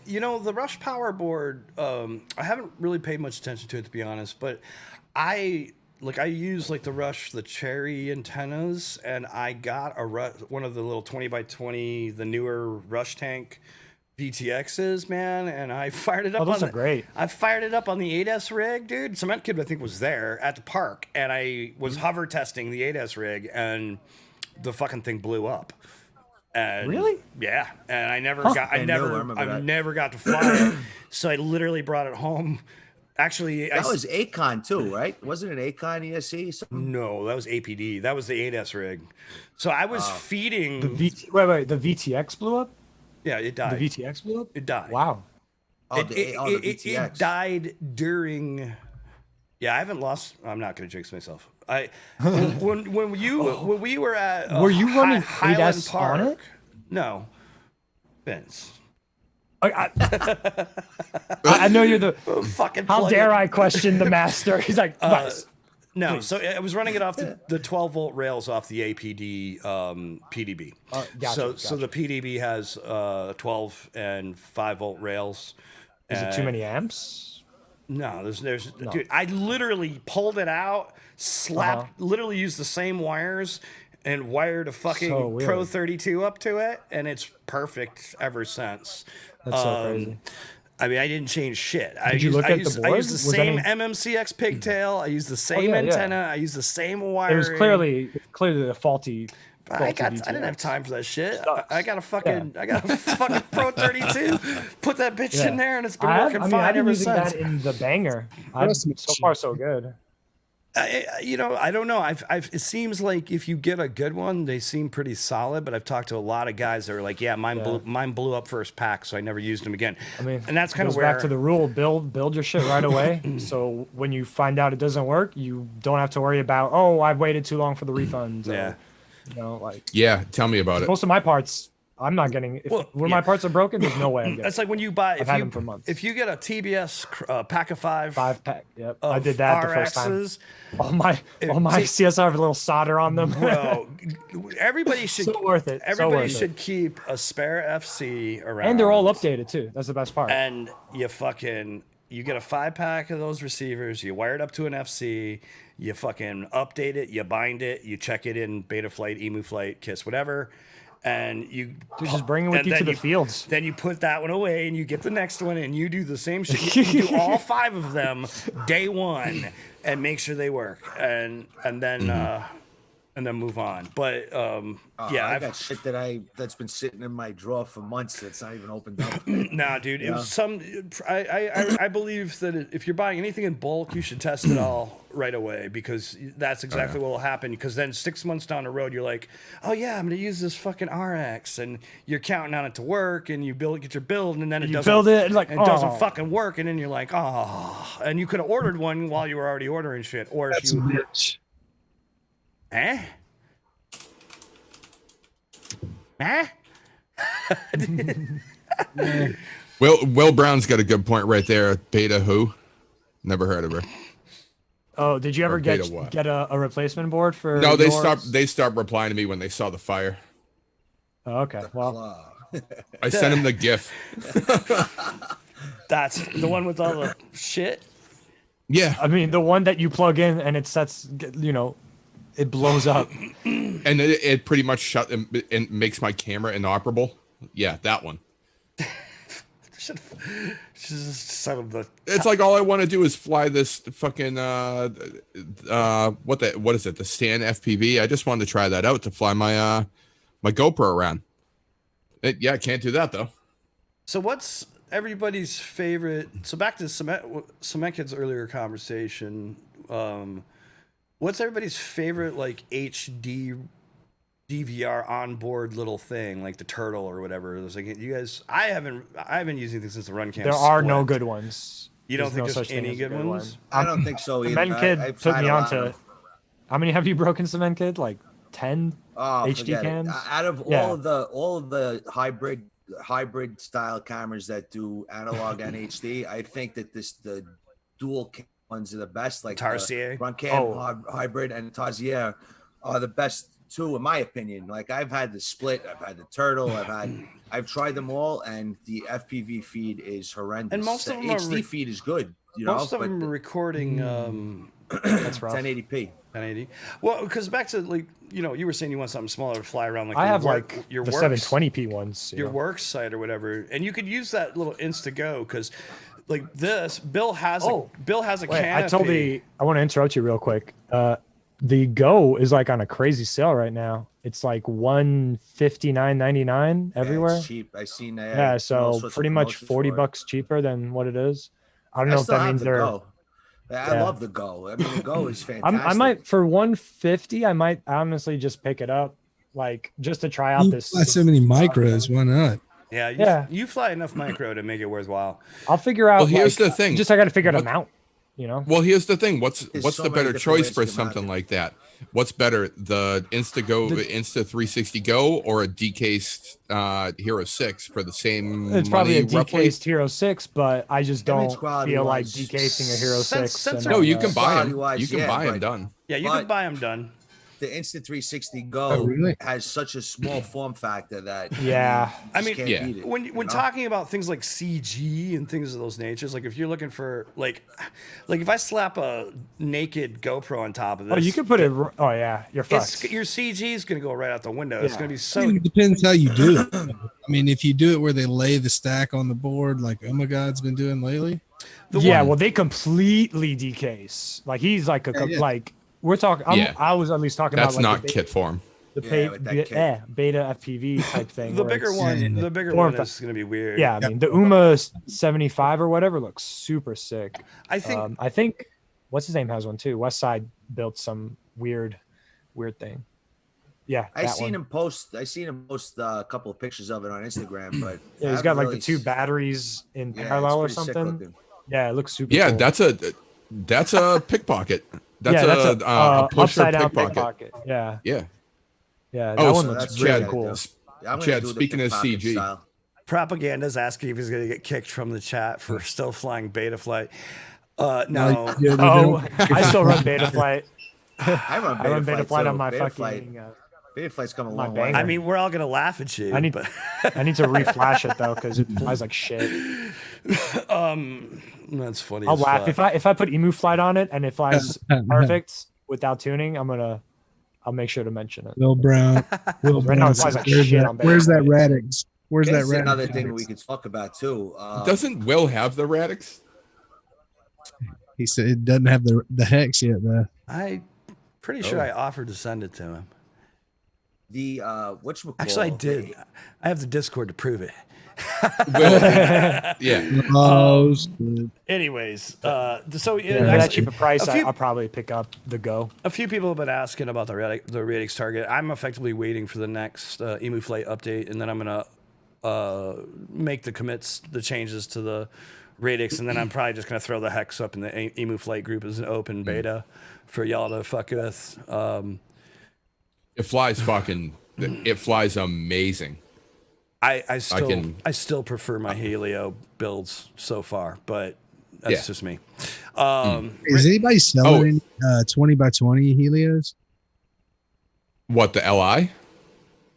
the Rush Power Board, I haven't really paid much attention to it, to be honest, but I use like the Cherry antennas, and I got one of the little 20x20, the newer Rush Tank VTXs, man, and I fired it up. Those are great. I fired it up on the 8S rig, dude. CementKidd, I think, was there at the park, and I was hover testing the 8S rig, and the fucking thing blew up. And really? Yeah, and I never got to fly it, so I literally brought it home. Actually, that was Acon too, right? Wasn't it Acon ESC? Something? No, that was APD. That was the 8S rig. So I was feeding. The VTX blew up. Yeah, it died. The VTX blew up. It died. Wow. It died during. Yeah, I haven't lost. I'm not going to jinx myself. When we were at. Were you running Highland 8S Park? on it? No, Vince. I know you're the fucking. How dare I question the master? He's like, nice. No, so I was running it off the 12 volt rails off the APD PDB. Gotcha. So the PDB has 12 and 5 volt rails. Is it too many amps? No, there's dude. I literally pulled it out, literally used the same wires, and wired a fucking Pro 32 up to it, and it's perfect ever since. That's so crazy. I mean, I didn't change shit. Did you look at the board? I used the same MMCX pigtail. I used the same antenna. I used the same wiring. It was clearly a faulty. I didn't have time for that shit. I got a fucking Pro 32. Put that bitch in there, and it's been working fine ever since. That in the banger. So far, so good. I don't know. It seems like if you get a good one, they seem pretty solid. But I've talked to a lot of guys that are like, mine blew up first pack, so I never used them again. I mean, and that's kind of where back to the rule: build your shit right away. So when you find out it doesn't work, you don't have to worry about I've waited too long for the refunds. Yeah, tell me about it. Most of my parts, I'm not getting. When my parts are broken, there's no way I'm getting. That's like when you buy. I've had them for months. If you get a TBS pack of 5 pack, yep, I did that the first time. RXs, all my CSR have a little solder on them. Bro, everybody should. So worth it. Everybody should keep a spare FC around. And they're all updated too. That's the best part. And you get a 5-pack of those receivers. You wire it up to an FC. You fucking update it. You bind it. You check it in Beta Flight, Emu Flight, KISS, whatever. And you just bring it with you to the fields. Then you put that one away and you get the next one and you do the same shit. You do all 5 of them day one and make sure they work and then move on. But I got shit that's been sitting in my drawer for months that's not even opened up. Nah, dude. It was I believe that if you're buying anything in bulk, you should test it all right away, because that's exactly what will happen. Because then 6 months down the road, you're like, oh yeah, I'm gonna use this fucking RX, and you're counting on it to work, and you get your build, and then it doesn't fucking work, and then you're like, oh, and you could have ordered one while you were already ordering shit, or That's if you. bitch. Will Brown's got a good point right there. Beta who? Never heard of her. Oh, did you ever Or beta what? get a replacement board for? No, they yours? stopped replying to me when they saw the fire. Oh, okay, well, I sent him the GIF. That's the one with all the shit. Yeah, I mean the one that you plug in and it sets, it blows up. And it pretty much shut and makes my camera inoperable. Yeah, that one. It's like all I want to do is fly this fucking what is it? The Stan FPV. I just wanted to try that out to fly my my GoPro around. I can't do that though. So what's everybody's favorite? So back to CementKidd's earlier conversation. What's everybody's favorite like HD DVR onboard little thing, like the Turtle or whatever? It's like you guys. I've been using things since the run cam. There are no good ones. You don't think no there's such thing any as good one. ones? I don't think so either. CementKidd put me onto. How many have you broken, CementKidd? Like 10 HD cams. Out of all of the hybrid style cameras that do analog and HD, I think that the dual cam ones are the best. Like Tarsier, run cam hybrid and Tarsier are the best two in my opinion. Like I've had the Split, I've had the Turtle, I've tried them all, and the FPV feed is horrendous. And most of them HD feed is good. Most of them are recording. That's rough. 1080p. 1080. Well, because back to like you were saying you want something smaller to fly around. Like I have like your the work, 720p ones. Your work site or whatever, and you could use that little Instago because, like this, Bill has a canopy. I want to interrupt you real quick. The Go is like on a crazy sale right now. It's like $159.99 everywhere. Yeah, it's cheap. I seen that. Yeah, so pretty much $40 cheaper than what it is. I don't know if that means they're. I love the Go. I mean, the Go is fantastic. I might for $150. I might honestly just pick it up, like just to try out this. Fly so many micros. Why not? Yeah, you fly enough micro to make it worthwhile. I'll figure out. Well, here's the thing. Just I got to figure out a mount. Well, here's the thing. What's the better choice for something like that? What's better, the Insta360 Go or a decased Hero 6 for the same? It's money, probably a roughly? decased Hero 6, but I just don't feel like decasing a Hero 6. No, you can buy them. You can buy them done. Yeah, you can buy them done. The Insta360 Go has such a small form factor that I mean, when talking about things like CG and things of those natures, like if you're looking for like if I slap a naked GoPro on top of this, you can put it. Oh yeah, you're fucked. Your CG is gonna go right out the window. It's gonna be so. I mean, it depends how you do it. I mean, if you do it where they lay the stack on the board, like Oh My God's been doing lately. Well, they completely decase. Like he's like like. We're talking. I was at least talking That's about. That's not kit form. The beta FPV type thing. The bigger one is going to be weird. Yeah, I mean the UMA 75 or whatever looks super sick. I think. What's his name has one too. Westside built some weird thing. Yeah, I seen him post a couple of pictures of it on Instagram, but yeah, he's got like the two batteries in parallel or something. Yeah, it looks super. Yeah, cool. that's a pickpocket. That's a pusher pickpocket. Yeah. Yeah. Yeah. That one looks really cool. Chad, speaking of CG, style. Propaganda's asking if he's going to get kicked from the chat for still flying beta flight. No. I still run beta flight. I run beta flight on my beta fucking. Beta flight's come a long way. I mean, we're all going to laugh at you. I need to reflash it though because it flies like shit. That's funny. I'll laugh if I put Emu Flight on it and it flies perfect without tuning. I'll make sure to mention it. Will Brown. Right now it flies like shit on beta. Where's that Radix? Where's that Radix? Another thing we could talk about too. Doesn't Will have the Radix? He said it doesn't have the hex yet though. I'm pretty sure I offered to send it to him. The Actually, I did. I have the Discord to prove it. Anyways, so at a cheaper price, I'll probably pick up the Go. A few people have been asking about the Radix target. I'm effectively waiting for the next Emu Flight update, and then I'm gonna make the changes to the Radix, and then I'm probably just gonna throw the hex up in the Emu Flight group as an open beta for y'all to fuck with. It flies amazing. I still prefer my Helio builds so far, but that's just me. Is anybody selling 20 by 20 Helios? What, the LI?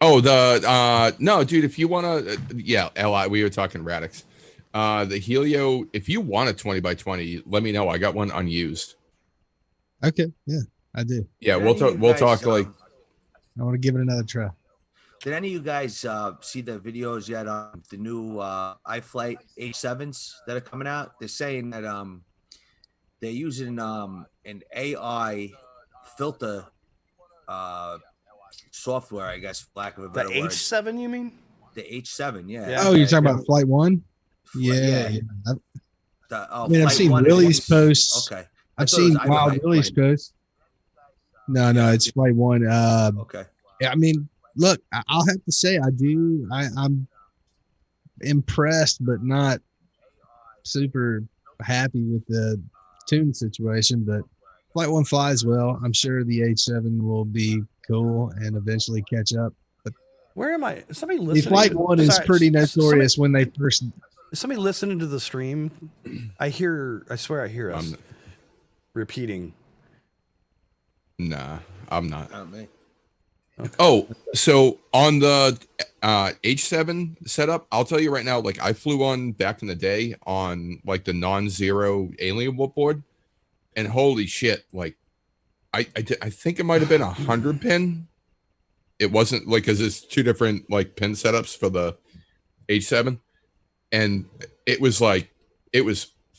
Oh, the no, dude. If you want to, yeah, LI. We were talking Radix. The Helio. If you want a 20 by 20, let me know. I got one unused. Okay, yeah, I do. Yeah, we'll talk. We'll talk like. I want to give it another try. Did any of you guys see the videos yet on the new iFlight H7s that are coming out? They're saying that they're using an AI filter software, I guess, for lack of a better The word. H7, you mean? The H7, yeah. Oh, you're talking about Flight 1? Yeah. I mean, I've seen Willie's posts. Okay. I've seen Wild Willie's posts. No, it's Flight 1. Okay. I mean, look, I'll have to say I'm impressed, but not super happy with the tune situation. But Flight 1 flies well. I'm sure the H7 will be cool and eventually catch up. But where am I? Somebody listening? The Flight 1 is pretty notorious when they first. Is somebody listening to the stream? I swear I hear us repeating. Nah, I'm not. Not me. Okay. Oh, so on the H7 setup, I'll tell you right now, like I flew one back in the day on like the non-zero alien board, and holy shit, like I think it might have been 100 pin. It wasn't like, because it's two different like pin setups for the H7, and it was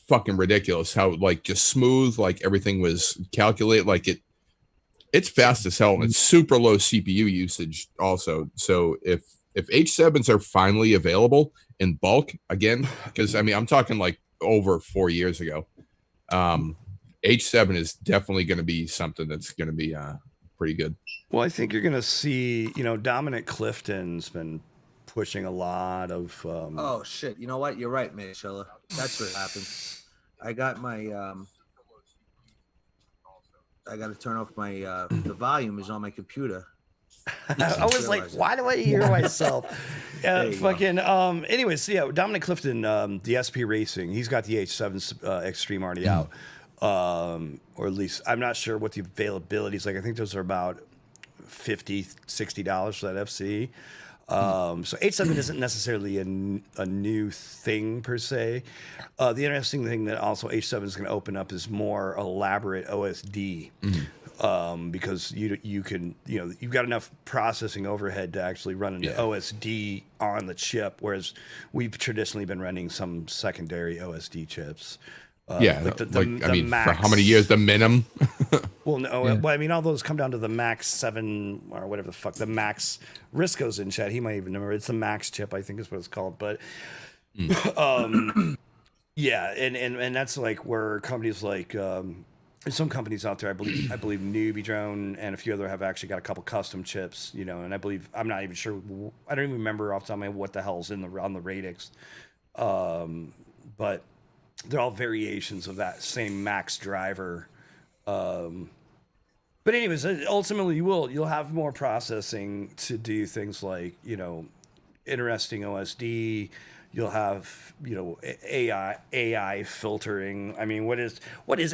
fucking ridiculous how like just smooth, like everything was calculated, like it's fast as hell, and it's super low CPU usage also. So if H7s are finally available in bulk again, because I mean I'm talking like over 4 years ago, H7 is definitely going to be something that's going to be pretty good. Well, I think you're going to see, Dominic Clifton's been pushing a lot of. Oh shit! You know what? You're right, man, Shella. That's what happened. I got my. I got to turn off my. The volume is on my computer. I was like, why do I hear myself? Fucking. Anyways, so yeah, Dominic Clifton, the SP Racing, he's got the H7 Extreme already out, or at least I'm not sure what the availability is like. I think those are about $50, $60 for that FC. So H7 isn't necessarily a new thing per se. The interesting thing that also H7 is going to open up is more elaborate OSD, because you can you've got enough processing overhead to actually run an OSD on the chip, whereas we've traditionally been running some secondary OSD chips. The Max, for how many years the minimum? Well, no, well, I mean, all those come down to the Max 7 or whatever the fuck, the Max. Risco's in chat. He might even remember. It's the Max chip, I think is what it's called. But yeah, and that's like where companies like some companies out there, I believe Newbie Drone and a few other have actually got a couple custom chips, and I believe, I'm not even sure, I don't even remember off the top of my head what the hell's on the Radix, but they're all variations of that same Max driver. But anyways, ultimately you'll have more processing to do things like, interesting OSD. You'll have, AI filtering. I mean, what is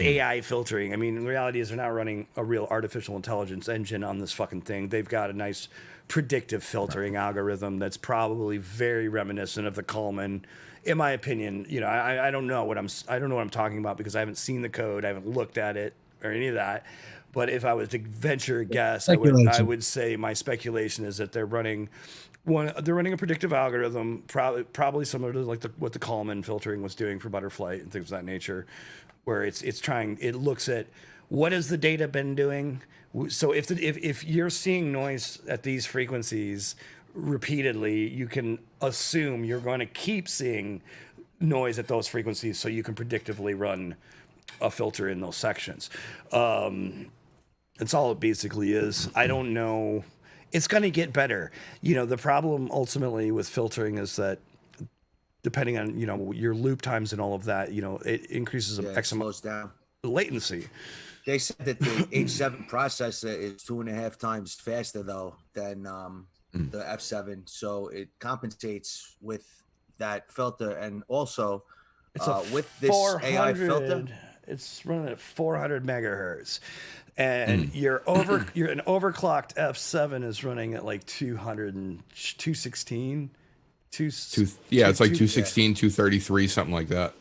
AI filtering? I mean, the reality is they're not running a real artificial intelligence engine on this fucking thing. They've got a nice predictive filtering algorithm that's probably very reminiscent of the Coleman. In my opinion, I don't know what I'm talking about because I haven't seen the code, I haven't looked at it or any of that. But if I was to venture a guess, I would say my speculation is that they're running a predictive algorithm, probably similar to like what the Coleman filtering was doing for Butterflight and things of that nature, where it looks at what has the data been doing. So if you're seeing noise at these frequencies repeatedly, you can assume you're going to keep seeing noise at those frequencies, so you can predictively run a filter in those sections. That's all it basically is. I don't know. It's going to get better. The problem ultimately with filtering is that depending on, your loop times and all of that, it increases it slows down latency. They said that the H7 processor is 2.5 times faster though than the F7, so it compensates with that filter, and also with this AI filter. It's running at 400 megahertz, and you're an overclocked F7 is running at like 216. Yeah, it's like 216, 233, something like that.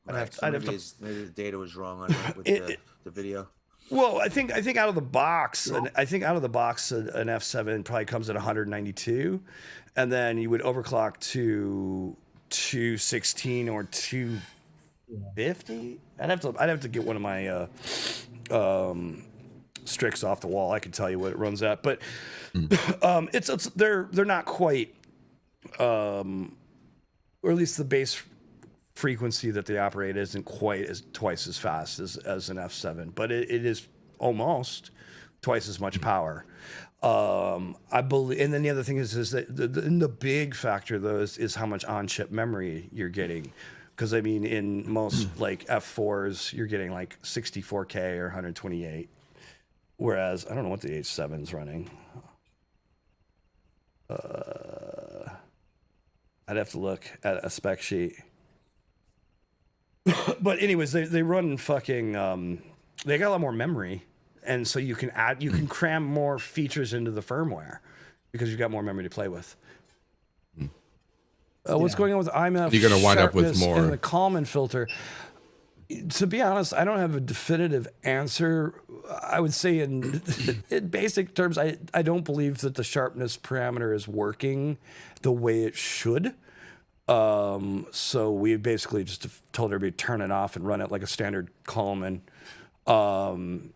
Right, so maybe the data was wrong on it with the video. Well, I think out of the box, an F7 probably comes at 192, and then you would overclock to 216 or 250. I'd have to get one of my Strix off the wall. I can tell you what it runs at, but they're not quite, or at least the base frequency that they operate isn't quite twice as fast as an F7, but it is almost twice as much power. I believe, and then the other thing is that the big factor though is how much on-chip memory you're getting, because I mean in most like F4s you're getting like 64K or 128, whereas I don't know what the H7's running. I'd have to look at a spec sheet. But anyways, they run fucking. They got a lot more memory, and so you can cram more features into the firmware because you've got more memory to play with. What's going on with IMF? You're going to wind up with more. And the Kalman filter. To be honest, I don't have a definitive answer. I would say in basic terms, I don't believe that the sharpness parameter is working the way it should. So we basically just told everybody to turn it off and run it like a standard Kalman. In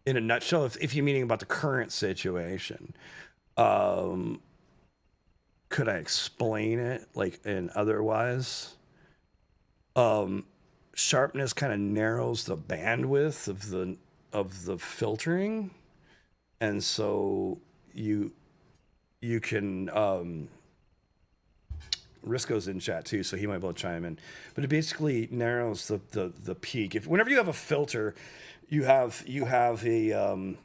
a nutshell, if you're meaning about the current situation, could I explain it like in otherwise? Sharpness kind of narrows the bandwidth of the filtering, and so you can. Risco's in chat too, so he might be able to chime in. But it basically narrows the peak. Whenever you have a filter, you have a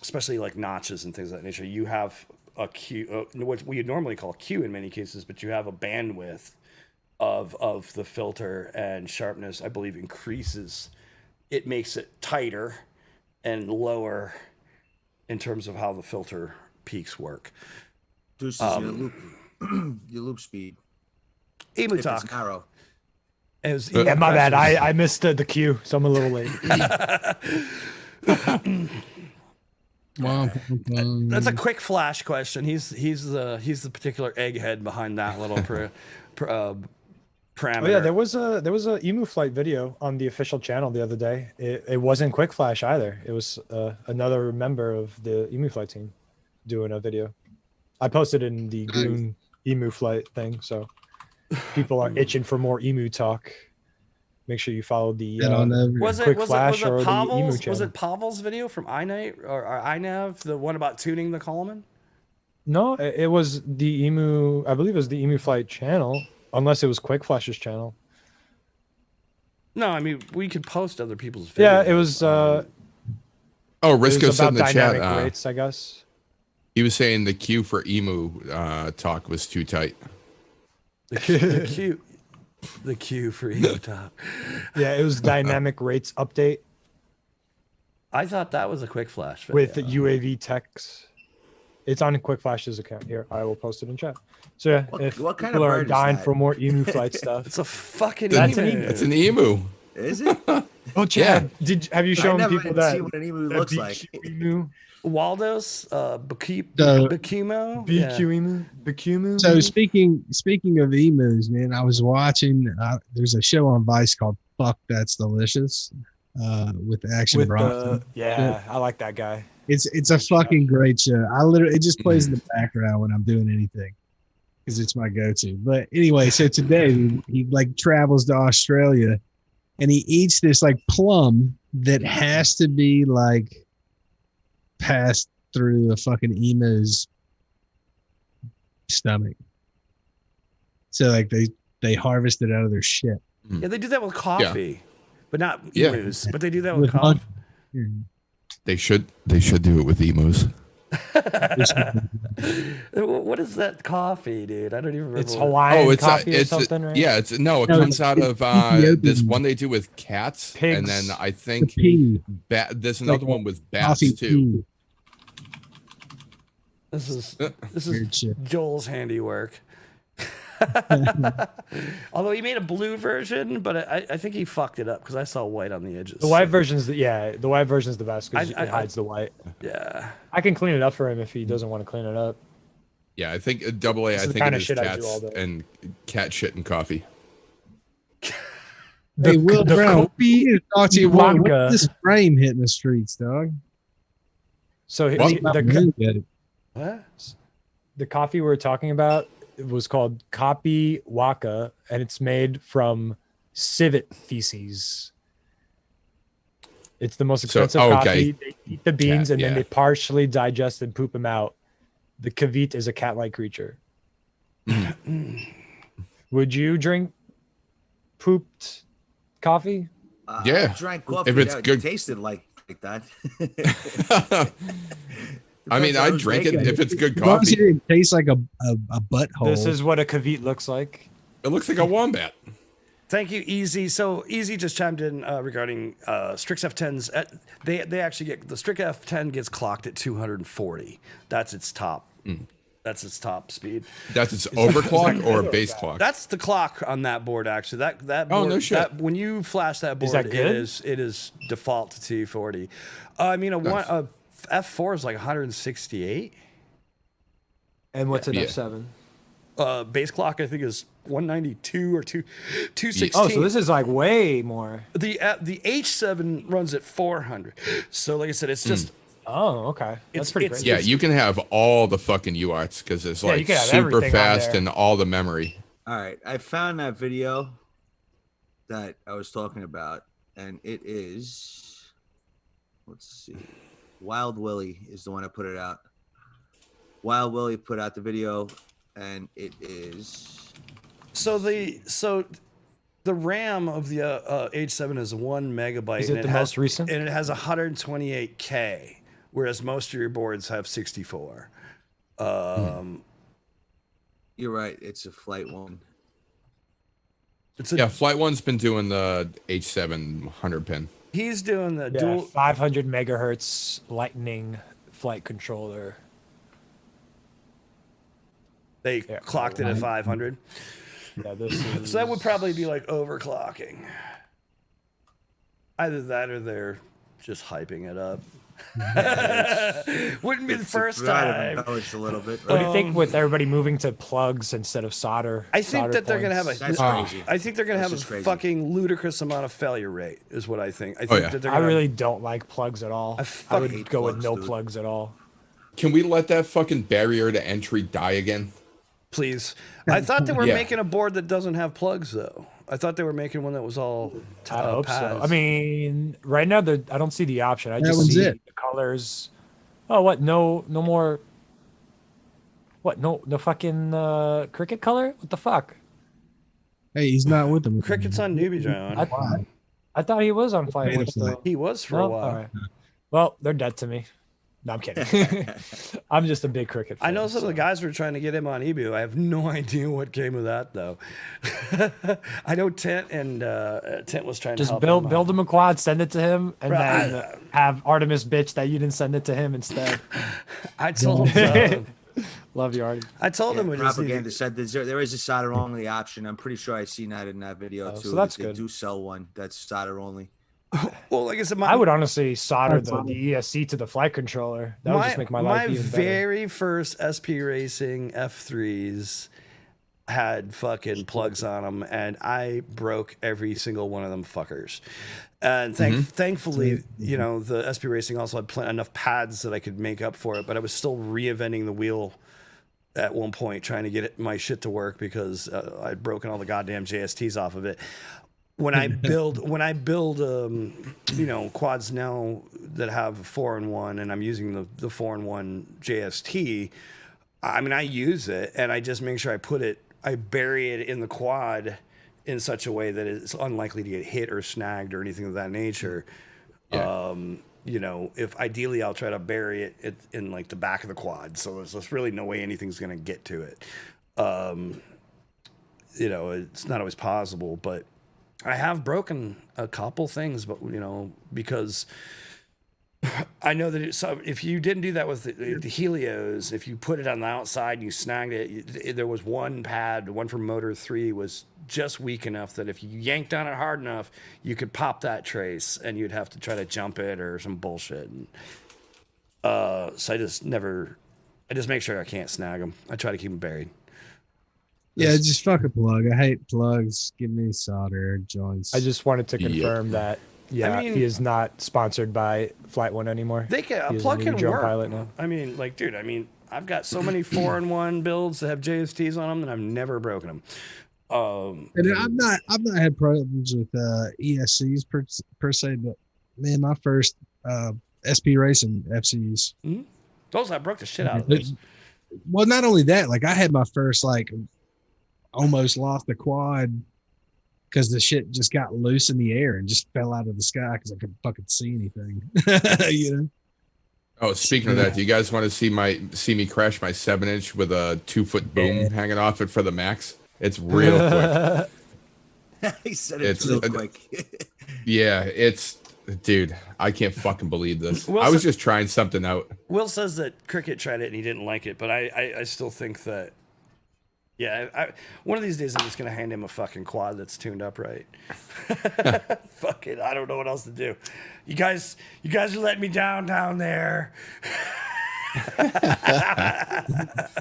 especially like notches and things of that nature. You have a Q, what we normally call Q in many cases, but you have a bandwidth of the filter, and sharpness, I believe, increases. It makes it tighter and lower in terms of how the filter peaks work. Deuces, your loop speed. Emu if talk. It's narrow. Yeah, my bad. I missed the queue, so I'm a little late. That's a quick flash question. He's the particular egghead behind that little parameter. Oh yeah, there was a Emu flight video on the official channel the other day. It wasn't quick flash either. It was another member of the Emu flight team doing a video. I posted in the Goon Emu flight thing, so people are itching for more Emu talk. Make sure you follow the quick flash or the Emu channel. Was it Pavel's video from iNight or iNav, the one about tuning the Kalman? No, it was the Emu. I believe it was the Emu flight channel, unless it was Quick Flash's channel. No, I mean we could post other people's videos. Yeah, it was. Risco said in the chat. Rates, I guess. He was saying the queue for Emu talk was too tight. The queue for Emu talk. Yeah, it was dynamic rates update. I thought that was a quick flash video. With the UAV techs. It's on Quick Flash's account here. I will post it in chat. So yeah, if what kind people of are bird is dying that? for more Emu flight stuff. It's a fucking That's emu. an emu. It's an emu. Is it? Oh, Chad, have you shown never people that? see what an emu looks like. Emu? Waldo's Bikumo. BQ emu. Bikumu. So speaking of emus, man, I was watching. There's a show on Vice called "Fuck That's Delicious" with Action Bronson. I like that guy. It's a fucking great show. It just plays in the background when I'm doing anything because it's my go-to. But anyway, so today he like travels to Australia and he eats this like plum that has to be like passed through a fucking emu's stomach. So like they harvest it out of their shit. Yeah, they do that with coffee, but not Yeah. emus. But they do that with coffee. They should do it with emus. What is that coffee, dude? I don't even remember. It's Hawaiian it's coffee or it's something, right? yeah, it No, comes out it's of Ethiopian. this one they do with cats, Pigs. and then I think Pea. there's another one with bats Coffee too. pea. This is Weird shit. Joel's handiwork. Although he made a blue version, but I think he fucked it up because I saw white on the edges. The white version's the white version's the best because I- it hides the white. Yeah. I can clean it up for him if he doesn't want to clean it up. Yeah, I think double A. This I is the think kind it of is shit I do cats all day. and cat shit and coffee. Hey, Will the Brown, Kopi we need to talk to you more. Iwanka. What's this frame hitting the streets, dog? So What? the coffee we're talking about was called Kopi Waka, and it's made from civet feces. It's the most expensive coffee. They eat the beans and then they partially digest and poop them out. The kavit is a cat-like creature. Would you drink pooped coffee? Yeah. I drank coffee. If it's that good. tasted like that. I mean, I drink it if it's good As long as coffee. it didn't taste like a butthole. This is what a kavit looks like. It looks like a wombat. Thank you, Easy. So Easy just chimed in regarding Strix F10s. They actually get the Strix F10 gets clocked at 240. That's its top. That's its top speed. That's its overclock or a base clock. That's the clock on that board. Actually, that Oh, board, no shit. that, when you flash that board, that good? it is default to 240. I mean, a F4 is like 168. And what's an Yeah. F7? Base clock I think is 192 or 216. Oh, so this is like way more. The H7 runs at 400. So like I said, it's just Oh, okay. That's pretty great. Yeah, you can have all the fucking UARTs because it's Yeah, you like can have super everything on fast there. and all the memory. All right, I found that video that I was talking about, and it is. Let's see, Wild Willie is the one that put it out. Wild Willie put out the video, and it is. so the RAM of the H7 is 1 megabyte. Is it and the has, most recent? And it has 128K, whereas most of your boards have 64. You're right. It's a Flight One. Yeah, Flight One's been doing the H7 100 pin. He's doing the Yeah, dual. 500 megahertz lightning flight controller. They clocked it at 500. Yeah, this is. So that would probably be like overclocking. Either that or they're just hyping it up. Wouldn't be the first time. Embellished a little bit. What do Right? you think with everybody moving to plugs instead of solder? I think solder that they're gonna have points? a. That's crazy. I think they're gonna That's have a just crazy. fucking ludicrous amount of failure rate. Is what I think. I think yeah. that they're I gonna. really don't like plugs at all. I would hate go with plugs, no dude. plugs at all. Can we let that fucking barrier to entry die again? Please. I thought they were Yeah. making a board that doesn't have plugs though. I thought they were making one that was all. I hope so. pads. I mean, right now I don't see the option. I That just one's see it. the colors. Oh, what? No more. What? No fucking cricket color? What the fuck? Hey, he's not with them. Cricket's on newbie John. I thought he was on flight. Wait a One still. second. He was for a Well, while. all right. Well, they're dead to me. No, I'm kidding. I'm just a big cricket fan. I know some of the guys were trying to get him on eBay. I have no idea what came of that though. I know Tent and Tent was trying to Just help build him a quad, send it to him, and Right. then have Artemis bitch that you didn't send it to him instead. I told Love you, Artie. I told him we just Propaganda needed, said there is a solder only option. I'm pretty sure I seen that in that video Oh, too. so that's they good. do sell one that's solder only. well, like I said, I would honestly solder the ESC to the flight controller. That would just make my life even better. very first SP Racing F3s had fucking plugs on them, and I broke every single one of them fuckers. And thankfully, you know, the SP Racing also had enough pads that I could make up for it, but I was still reinventing the wheel at one point trying to get my shit to work because I'd broken all the goddamn JSTs off of it. When I build, you know, quads now that have a 4-in-1, and I'm using the 4-in-1 JST. I mean, I use it, and I just make sure I bury it in the quad in such a way that it's unlikely to get hit or snagged or anything of that nature. Yeah. you know, if ideally I'll try to bury it in like the back of the quad, so there's really no way anything's gonna get to it. You know, it's not always possible, but I have broken a couple things, but you know, because I know that so if you didn't do that with the Helios, if you put it on the outside and you snagged it, there was one pad, one from Motor 3 was just weak enough that if you yanked on it hard enough, you could pop that trace and you'd have to try to jump it or some bullshit. And, so I just make sure I can't snag them. I try to keep them buried. Yeah, just fuck a plug. I hate plugs. Give me solder joints. I just wanted to confirm that. Yeah, I mean, he is not sponsored by Flight One anymore. A plug can work. Pilot now. I mean, like, dude. I mean, I've got so many 4-in-1 builds that have JSTs on them that I've never broken them. And I've not had problems with ESCs per se, but man, my first SP Racing FCs. Mm-hmm. Those I broke the shit out of those. Well, not only that, like I had my first like almost lost the quad because the shit just got loose in the air and just fell out of the sky because I couldn't fucking see anything. You know. Oh, speaking of that, do you guys want to see me crash my 7-inch with a 2-foot boom hanging off it for the max? It's real quick. He said it's real quick. Yeah, dude, I can't fucking believe this. Will I was just trying something out. Will says that Cricket tried it and he didn't like it, but I still think that, yeah, one of these days I'm just going to hand him a fucking quad that's tuned up right. Fuck it. I don't know what else to do. You guys are letting me down there.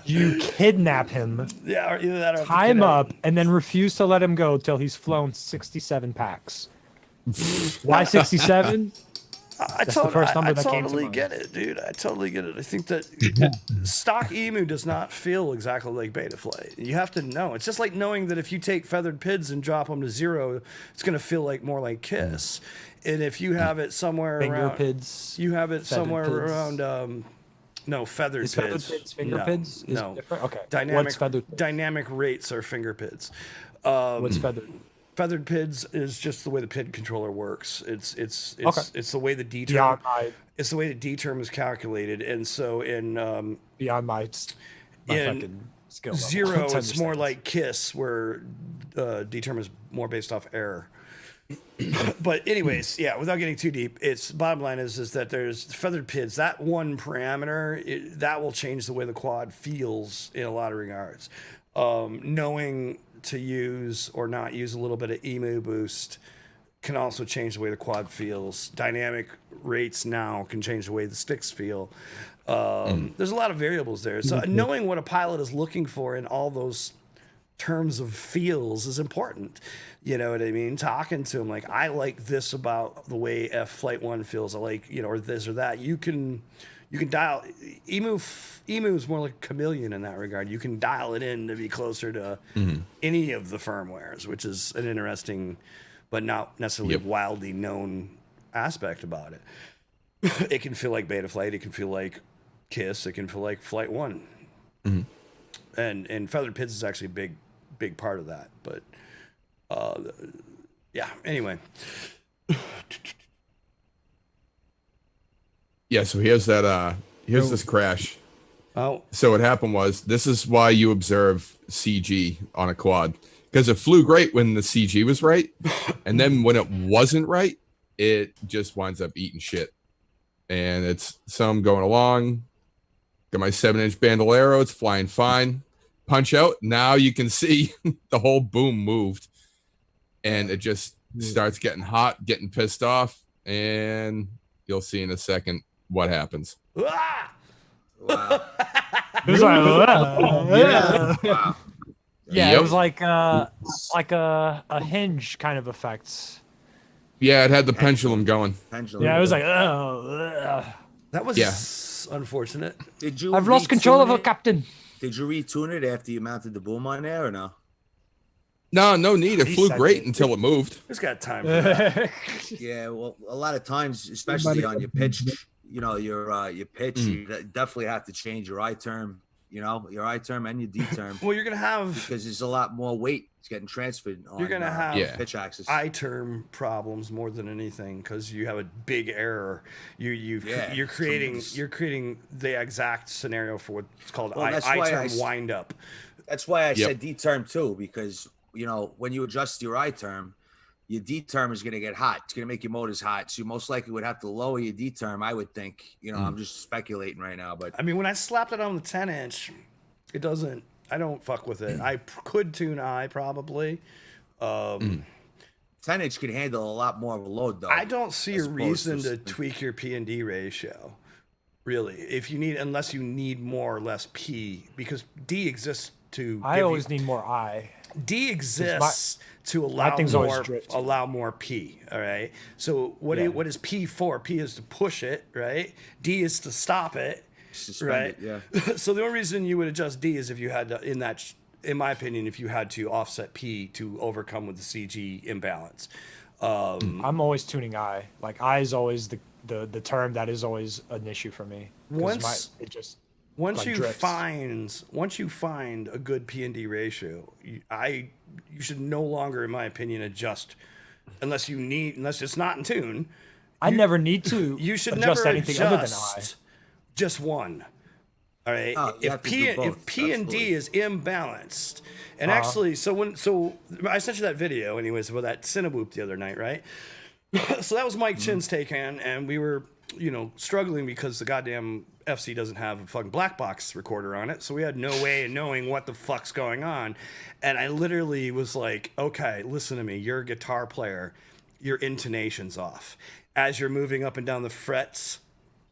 You kidnap him, yeah, or either that or tie him up, and then refuse to let him go till he's flown 67 packs. Why 67? I totally get it, dude. I totally get it. I think that stock emu does not feel exactly like beta flight. You have to know. It's just like knowing that if you take feathered PIDs and drop them to 0, it's going to feel like more like KISS. And if you have it somewhere around PIDs, you have it somewhere PIDs. Around no, feathered PIDs. Feathered PIDs finger PIDs? No. Different? Okay. Dynamic rates are finger PIDs. What's feathered? Feathered PIDs is just the way the PID controller works. It's the way the D term. It's the way the D term is calculated, and so in beyond my fucking skill level. 0, it's more like KISS, where D term is more based off error. But anyways, yeah, without getting too deep, it's bottom line is that there's feathered PIDs. That one parameter that will change the way the quad feels in a lot of regards. Knowing to use or not use a little bit of emu boost can also change the way the quad feels. Dynamic rates now can change the way the sticks feel. There's a lot of variables there. So knowing what a pilot is looking for in all those terms of feels is important. You know what I mean? Talking to him like, I like this about the way F Flight 1 feels. I like, or this or that. You can dial emu is more like a chameleon in that regard. You can dial it in to be closer to any of the firmwares, which is an interesting but not necessarily wildly known aspect about it. It can feel like beta flight, it can feel like KISS, it can feel like Flight 1. And feathered PIDs is actually a big part of that. But yeah, anyway. Yeah, so here's this crash. Oh. So what happened was, this is why you observe CG on a quad, because it flew great when the CG was right, and then when it wasn't right, it just winds up eating shit. And it's some going along. Got my 7-inch bandolero, it's flying fine. Punch out, now you can see the whole boom moved, and it just starts getting hot, getting pissed off, and you'll see in a second what happens. Ah! Wow. It was like, Wow. Yeah, it was like a hinge kind of effect. Yeah, it had the pendulum going. Yeah, it was like, oh. That was unfortunate. I've lost control of it, Captain. Did you retune it after you mounted the boom on there or no? No need. It flew great until it moved. Who's got time for that? Yeah, well, a lot of times, especially on your pitch, your pitch, you definitely have to change your I term, You know, your I term and your D term. Well, you're gonna have because there's a lot more weight it's getting transferred on. You're gonna have pitch axis. I term problems more than anything because you have a big error. You're creating the exact scenario for what's called I term wind up. That's why I said D term too, because you know when you adjust your I term, your D term is going to get hot. It's going to make your motors hot. So you most likely would have to lower your D term, I would think. You know, I'm just speculating right now. But I mean, when I slapped it on the 10-inch, it doesn't, I don't fuck with it. I could tune I probably. 10-inch could handle a lot more of a load, though. I don't see a reason to tweak your P and D ratio, really. If you need, unless you need more or less P, because D exists to. I always need more I. D exists to allow more P. All right. So what is P for? P is to push it, right? D is to stop it, right? Yeah. So the only reason you would adjust D is if you had to, in my opinion, if you had to offset P to overcome with the CG imbalance. I'm always tuning I. Like I is always the term that is always an issue for me. Once you find a good P and D ratio, you should no longer, in my opinion, adjust unless it's not in tune. I never need to. You should adjust never anything adjust other than I. Just one. All right. If P and D is imbalanced, and actually, so I sent you that video, anyways, about that Cinewoop the other night, right? So that was Mike Chin's take on, and we were, struggling because the goddamn FC doesn't have a fucking black box recorder on it, so we had no way of knowing what the fuck's going on. And I literally was like, okay, listen to me, you're a guitar player, your intonation's off. As you're moving up and down the frets,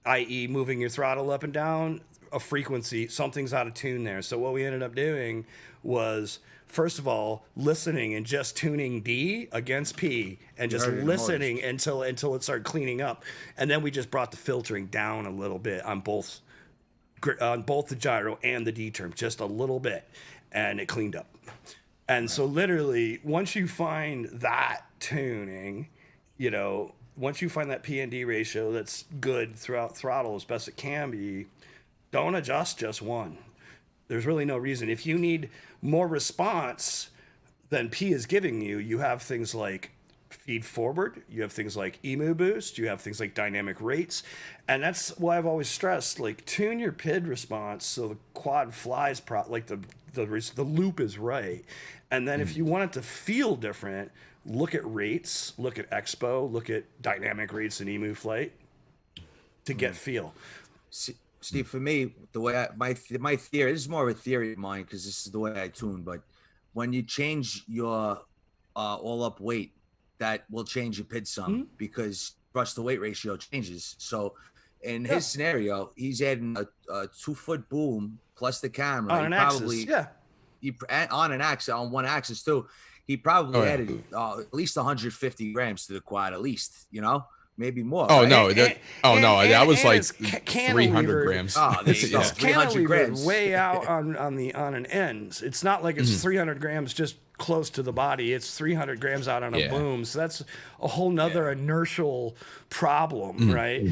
i.e. moving your throttle up and down, a frequency, something's out of tune there. So what we ended up doing was, first of all, listening and just tuning D against P and just listening until it started cleaning up. And then we just brought the filtering down a little bit on both the gyro and the D term, just a little bit, and it cleaned up. And so literally, once you find that tuning, once you find that P and D ratio that's good throughout throttle as best it can be, don't adjust just one. There's really no reason. If you need more response than P is giving you, you have things like feed forward, you have things like emu boost, you have things like dynamic rates. And that's why I've always stressed, like, tune your PID response so the quad flies, the loop is right. And then if you want it to feel different, look at rates, look at expo, look at dynamic rates and emu flight to get feel. Steve, for me, the way my theory, this is more of a theory of mine because this is the way I tune. But when you change your all up weight, that will change your PID some because thrust to weight ratio changes. So in his scenario, he's adding a 2-foot boom plus the camera. On an axis, on an axis, on one axis too. He probably added at least 150 grams to the quad, at least, maybe more. Oh, right? no. That was like 300 grams. Oh, there you go. 300 grams. Way out on an end. It's not like it's 300 grams just close to the body. It's 300 grams out on a boom. So that's a whole nother inertial problem, right?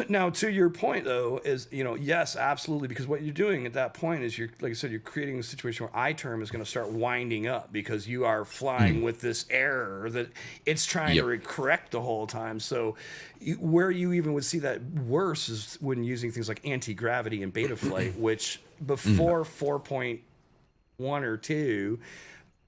Now, to your point, though, is, yes, absolutely, because what you're doing at that point is like I said, you're creating a situation where I term is going to start winding up because you are flying with this error that it's trying to correct the whole time. So where you even would see that worse is when using things like anti-gravity and beta flight, which before 4.1 or 2,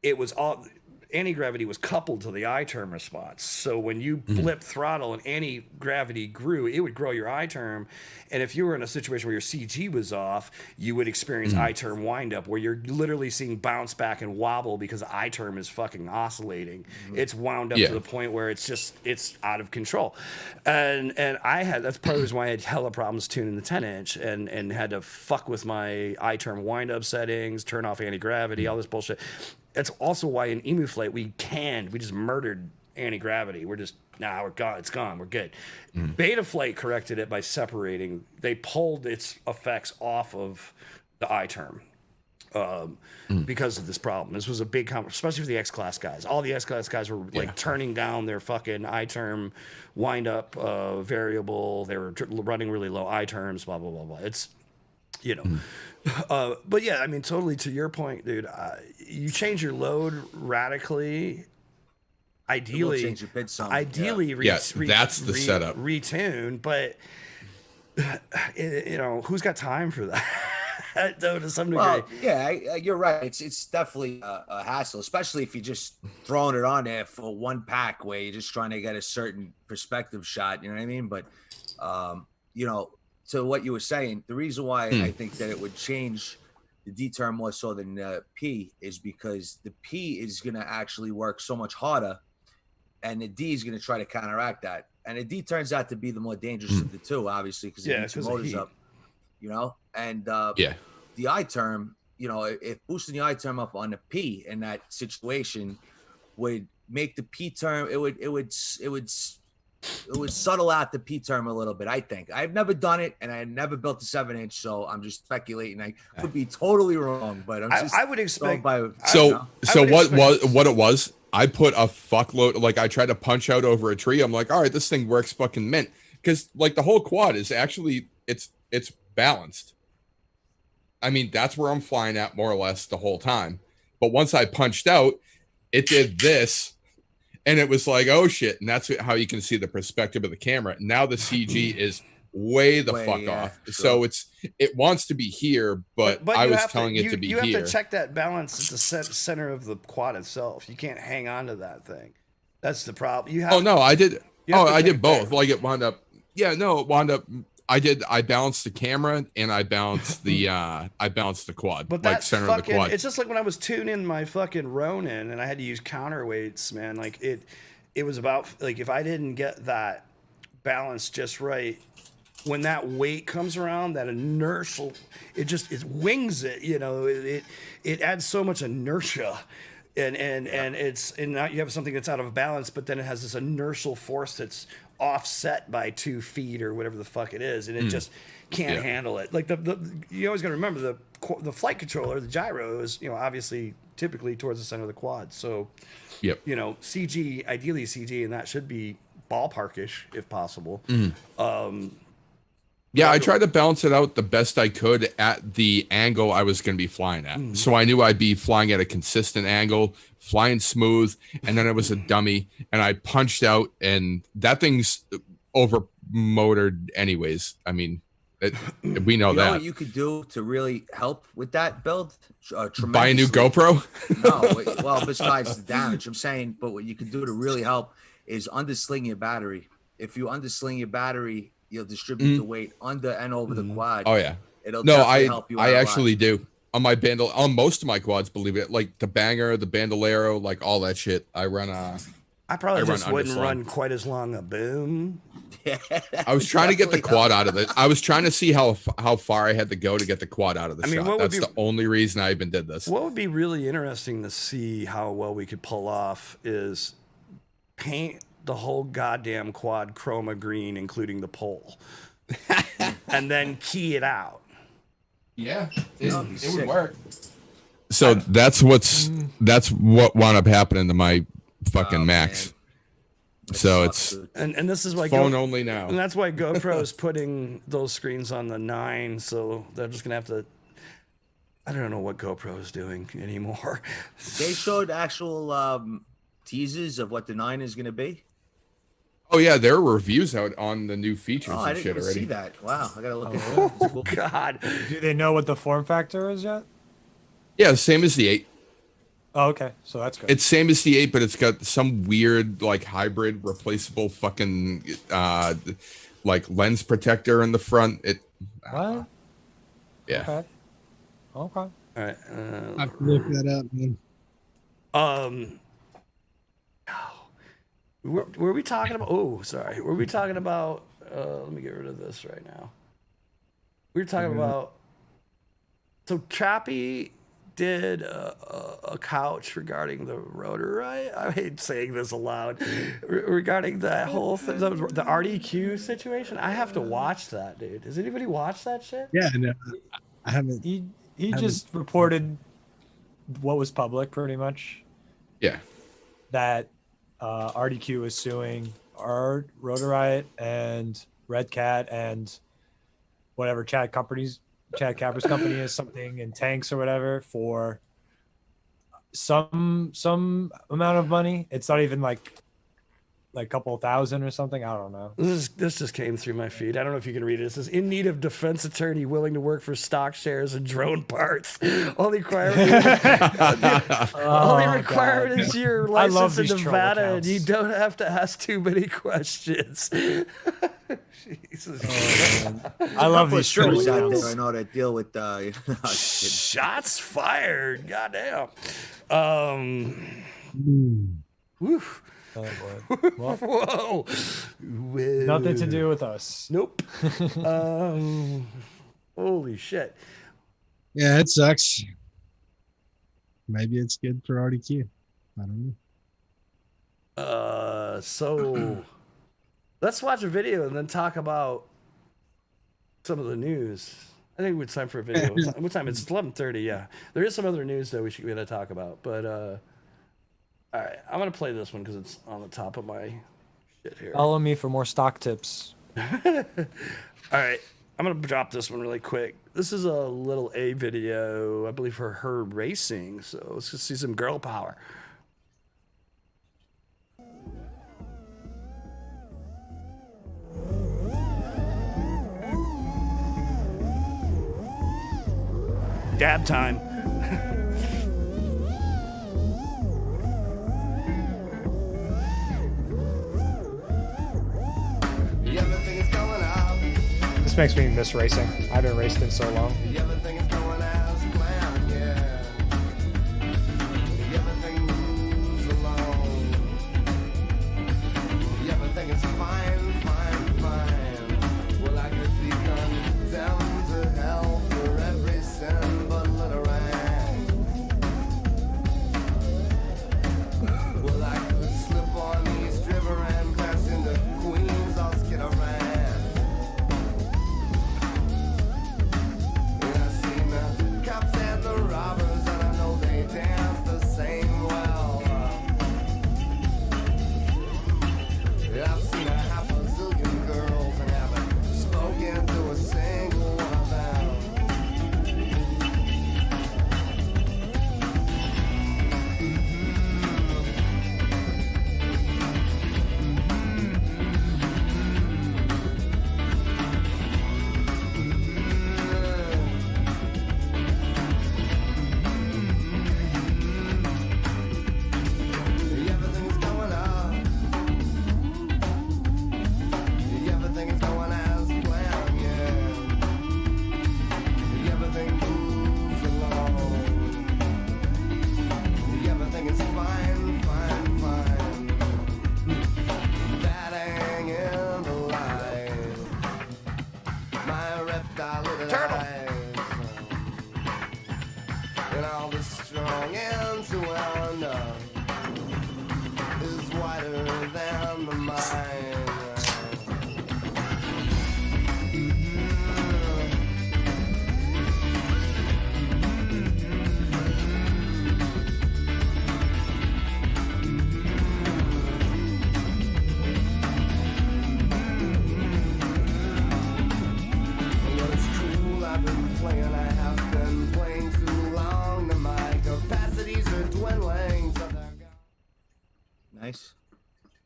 it was all... Anti-gravity was coupled to the I-term response. So when you blip throttle and anti-gravity grew, it would grow your I-term. And if you were in a situation where your CG was off, you would experience I-term wind-up, where you're literally seeing bounce back and wobble because I-term is fucking oscillating. It's wound up to the point where it's out of control. And that's part of the reason why I had hella problems tuning the 10-inch and had to fuck with my I-term wind-up settings, turn off anti-gravity, all this bullshit. That's also why in emu flight we just murdered anti-gravity. We're just we're gone. It's gone. We're good. Beta flight corrected it by separating. They pulled its effects off of the I-term because of this problem. This was a big especially for the X-class guys. All the X-class guys were like turning down their fucking I-term wind-up variable. They were running really low I-terms. Blah blah blah blah. you know. But yeah, I mean, totally to your point, dude. You change your load radically. Ideally, change your bid some. ideally, that's the setup. Retune, but you know, who's got time for that? Though, to some degree. Well, yeah, you're right. It's definitely a hassle, especially if you're just throwing it on there for one pack where you're just trying to get a certain perspective shot. You know what I mean? But you know, to what you were saying, the reason why I think that it would change the D term more so than P is because the P is going to actually work so much harder, and the D is going to try to counteract that. And the D turns out to be the more dangerous of the two, obviously, because it heats the motors up. You know, and the I term, you know, if boosting the I term up on the P in that situation would make the P term, it would subtle out the P term a little bit. I think I've never done it, and I never built a 7-inch, so I'm just speculating. I could be totally wrong, but I'm just I would expect. What it was? I put a fuckload. Like I tried to punch out over a tree. I'm like, all right, this thing works fucking mint, because like the whole quad is actually it's balanced. I mean, that's where I'm flying at more or less the whole time. But once I punched out, it did this, and it was like, oh shit. And that's how you can see the perspective of the camera. Now the CG is way fuck off. Sure. So it wants to be here, but I was telling it to be here. You have to check that balance at the center of the quad itself. You can't hang on to that thing. That's the problem. I did. I did both. Like it wound up. Yeah, no, it wound up. I balanced the camera and I balanced the quad, but like center of the quad. It's just like when I was tuning my fucking Ronin and I had to use counterweights, man. Like it was about like if I didn't get that balance just right, when that weight comes around, that inertial, it wings it. You know, it adds so much inertia. And now you have something that's out of balance, but then it has this inertial force that's offset by 2 feet or whatever the fuck it is, and it just can't handle it. Like you always got to remember the flight controller, the gyro is, you know, obviously typically towards the center of the quad. So, you know, CG, ideally CG, and that should be ballparkish if possible. Yeah, I tried to balance it out the best I could at the angle I was going to be flying at. So I knew I'd be flying at a consistent angle, flying smooth, and then it was a dummy, and I punched out, and that thing's over motored anyways. I mean, we know that. You know what you could do to really help with that build? Buy a new GoPro? No, well, besides the damage, I'm saying, but what you could do to really help is undersling your battery. If you undersling your battery, you'll distribute the weight under and over the quad. Oh yeah, it'll definitely help you out I actually do on my on most of my quads. Believe it, like the Banger, the Bandolero, like all that shit. I run. I probably just wouldn't run quite as long a boom. I was trying to get the quad out of it. I was trying to see how far I had to go to get the quad out of the shot. That's the only reason I even did this. What would be really interesting to see how well we could pull off is paint the whole goddamn quad chroma green, including the pole, and then key it out. Yeah, it would work. So that's what wound up happening to my fucking Max. So it's and this is why phone only now, and that's why GoPro is putting those screens on the 9. So they're just gonna have to. I don't know what GoPro is doing anymore. They showed actual teasers of what the 9 is gonna be. Oh yeah, there are reviews out on the new features and shit already. I didn't see that. Wow, I gotta look at that. Oh cool. God, do they know what the form factor is yet? Yeah, same as the 8. Oh, okay, so that's good. It's same as the 8, but it's got some weird like hybrid replaceable fucking like lens protector in the front. What? Yeah. Okay. All right. I have to look that up, man. Were we talking about? Oh, sorry. Were we talking about? Let me get rid of this right now. We were talking about. So Chappie did a couch regarding the rotor, right? I hate saying this aloud. Regarding that whole thing, the RDQ situation. I have to watch that, dude. Has anybody watched that shit? Yeah, no, I haven't. He just reported what was public, pretty much. Yeah. That RDQ is suing Rotor Riot and Red Cat and whatever Chad companies Chad Capper's company is something in tanks or whatever for some amount of money. It's not even like a couple thousand or something. I don't know. This just came through my feed. I don't know if you can read it. It says, in need of defense attorney willing to work for stock shares and drone parts. Only requirement is your license in Nevada, and you don't have to ask too many questions. Jesus. I love these trolls out there. I know that deal with shots fired. Goddamn. Whew. Oh boy. Well, Whoa. Nothing to do with us. Nope. Holy shit. Yeah, it sucks. Maybe it's good for RDQ. I don't know. So let's watch a video and then talk about some of the news. I think it's time for a video. What time? It's 11:30. Yeah, there is some other news that we should be able to talk about. But all right, I'm gonna play this one because it's on the top of my shit here. Follow me for more stock tips. All right, I'm gonna drop this one really quick. This is a little A video, I believe, for her racing. So let's just see some girl power. Dab time. This makes me miss racing. I haven't raced in so long.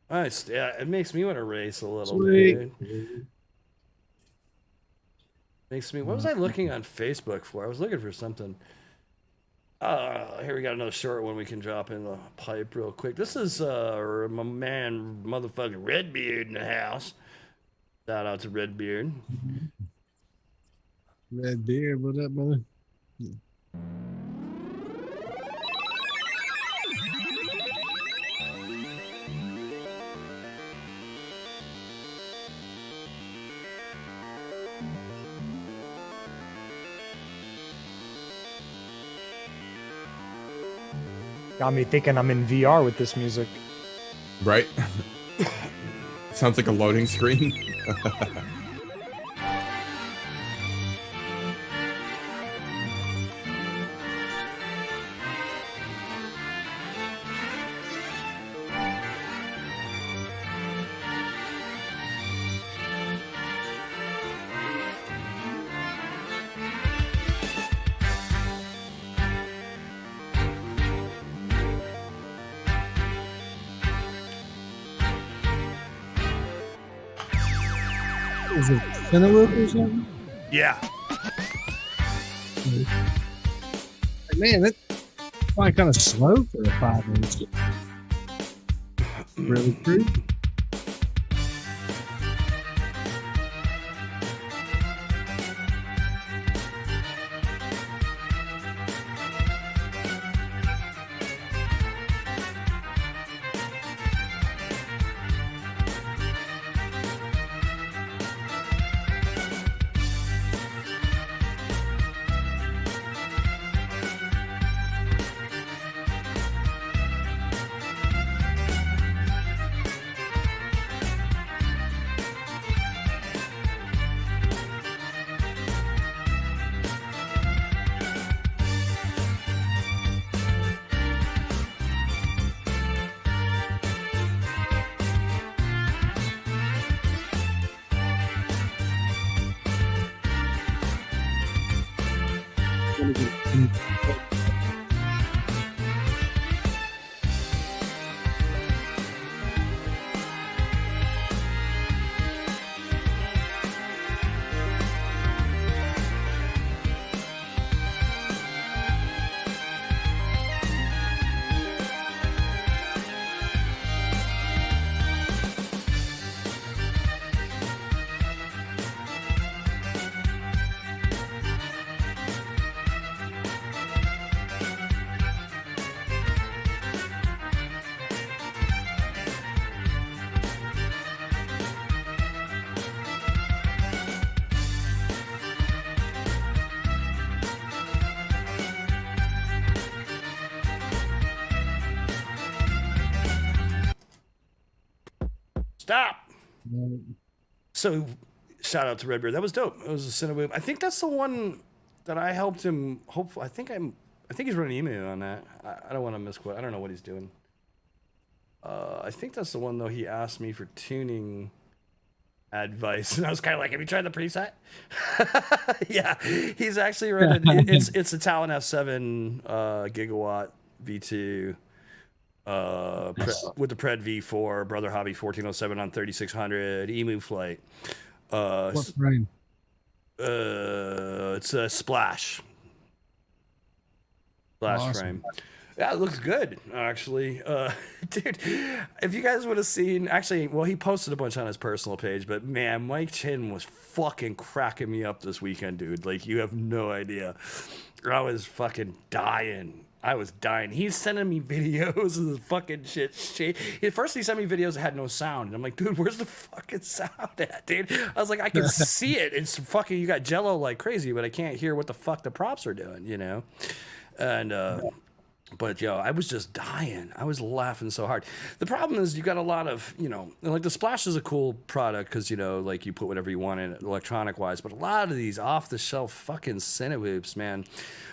Nice. Yeah, it makes me want to race a little Sweet. bit. Makes me. What was I looking on Facebook for? I was looking for something. Here we got another short one we can drop in the pipe real quick. This is my man, motherfucking Redbeard in the house. Shout out to Redbeard. Redbeard, what up, brother? Got me thinking I'm in VR with this music. Right? Sounds like a loading screen. Is it Cineloop or something? Yeah. Man, that's probably kind of slow for a 5-inch. Really true. Stop. So, shout out to Redbeard. That was dope. It was a Cineloop. I think that's the one that I helped him. Hopefully, I think he's running email on that. I don't want to misquote. I don't know what he's doing. I think that's the one though. He asked me for tuning advice, and I was kind of like, "Have you tried the preset?" Yeah, he's actually running. It's a Talon F7 gigawatt V2. With the Pred V4, Brother Hobby 1407 on 3600, Emu Flight. What frame? It's a Splash Awesome. frame. Yeah, it looks good, actually. Dude, if you guys would have seen, actually, well, he posted a bunch on his personal page, but man, Mike Chin was fucking cracking me up this weekend, dude. Like, you have no idea. I was fucking dying. I was dying. He's sending me videos of the fucking shit. At first, he sent me videos that had no sound. And I'm like, dude, where's the fucking sound at, dude? I was like, I can see it. It's fucking, you got jello like crazy, but I can't hear what the fuck the props are doing, you know? And, but yo, I was just dying. I was laughing so hard. The problem is you got a lot of, you know, like the Splash is a cool product because, you know, like you put whatever you want in it electronic wise, but a lot of these off the shelf fucking Cinewoops, man,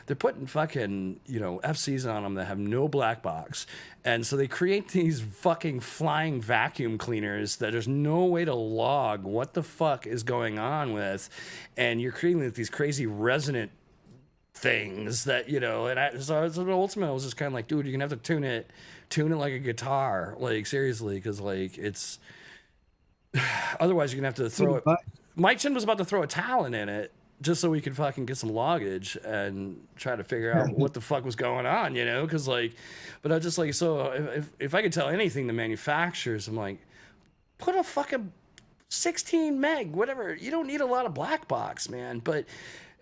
they're putting fucking, you know, FCs on them that have no black box. And so they create these fucking flying vacuum cleaners that there's no way to log what the fuck is going on with. And you're creating like these crazy resonant things that, you know, and so ultimately I was just kind of like, dude, you're gonna have to tune it like a guitar, like seriously, because like it's otherwise you're gonna have to throw it. Mike Chin was about to throw a Talon in it just so we could fucking get some loggage and try to figure out what the fuck was going on, you know, because like, but I was just like, so if I could tell anything to manufacturers, I'm like, put a fucking 16 meg, whatever. You don't need a lot of black box, man. But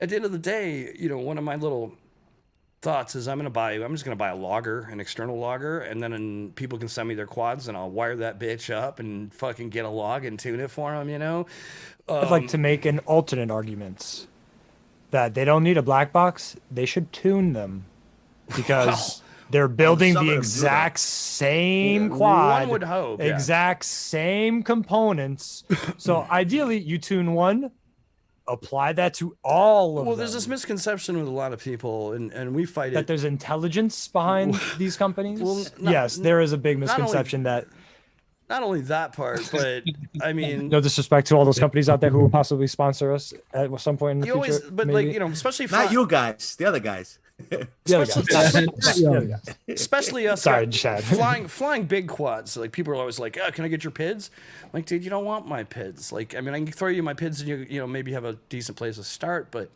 at the end of the day, you know, one of my little thoughts is I'm just going to buy a logger, an external logger, and then people can send me their quads and I'll wire that bitch up and fucking get a log and tune it for them, you know? I'd like to make an alternate argument that they don't need a black box. They should tune them because they're building the exact same quad. One would hope. Exact same components. So ideally, you tune one, apply that to all of them. Well, there's this misconception with a lot of people, and we fight that it. there's intelligence behind these companies. Well, yes, there is a big misconception that. Not only that part, but I mean, no disrespect to all those companies out there who will possibly sponsor us at some point in the future. But maybe. Like, you know, especially not you guys, the other guys. Especially us. Sorry, Chad. flying big quads. Like people are always like, "Oh, can I get your PIDs?" I'm like, dude, you don't want my PIDs. Like, I mean, I can throw you my PIDs and you maybe have a decent place to start, but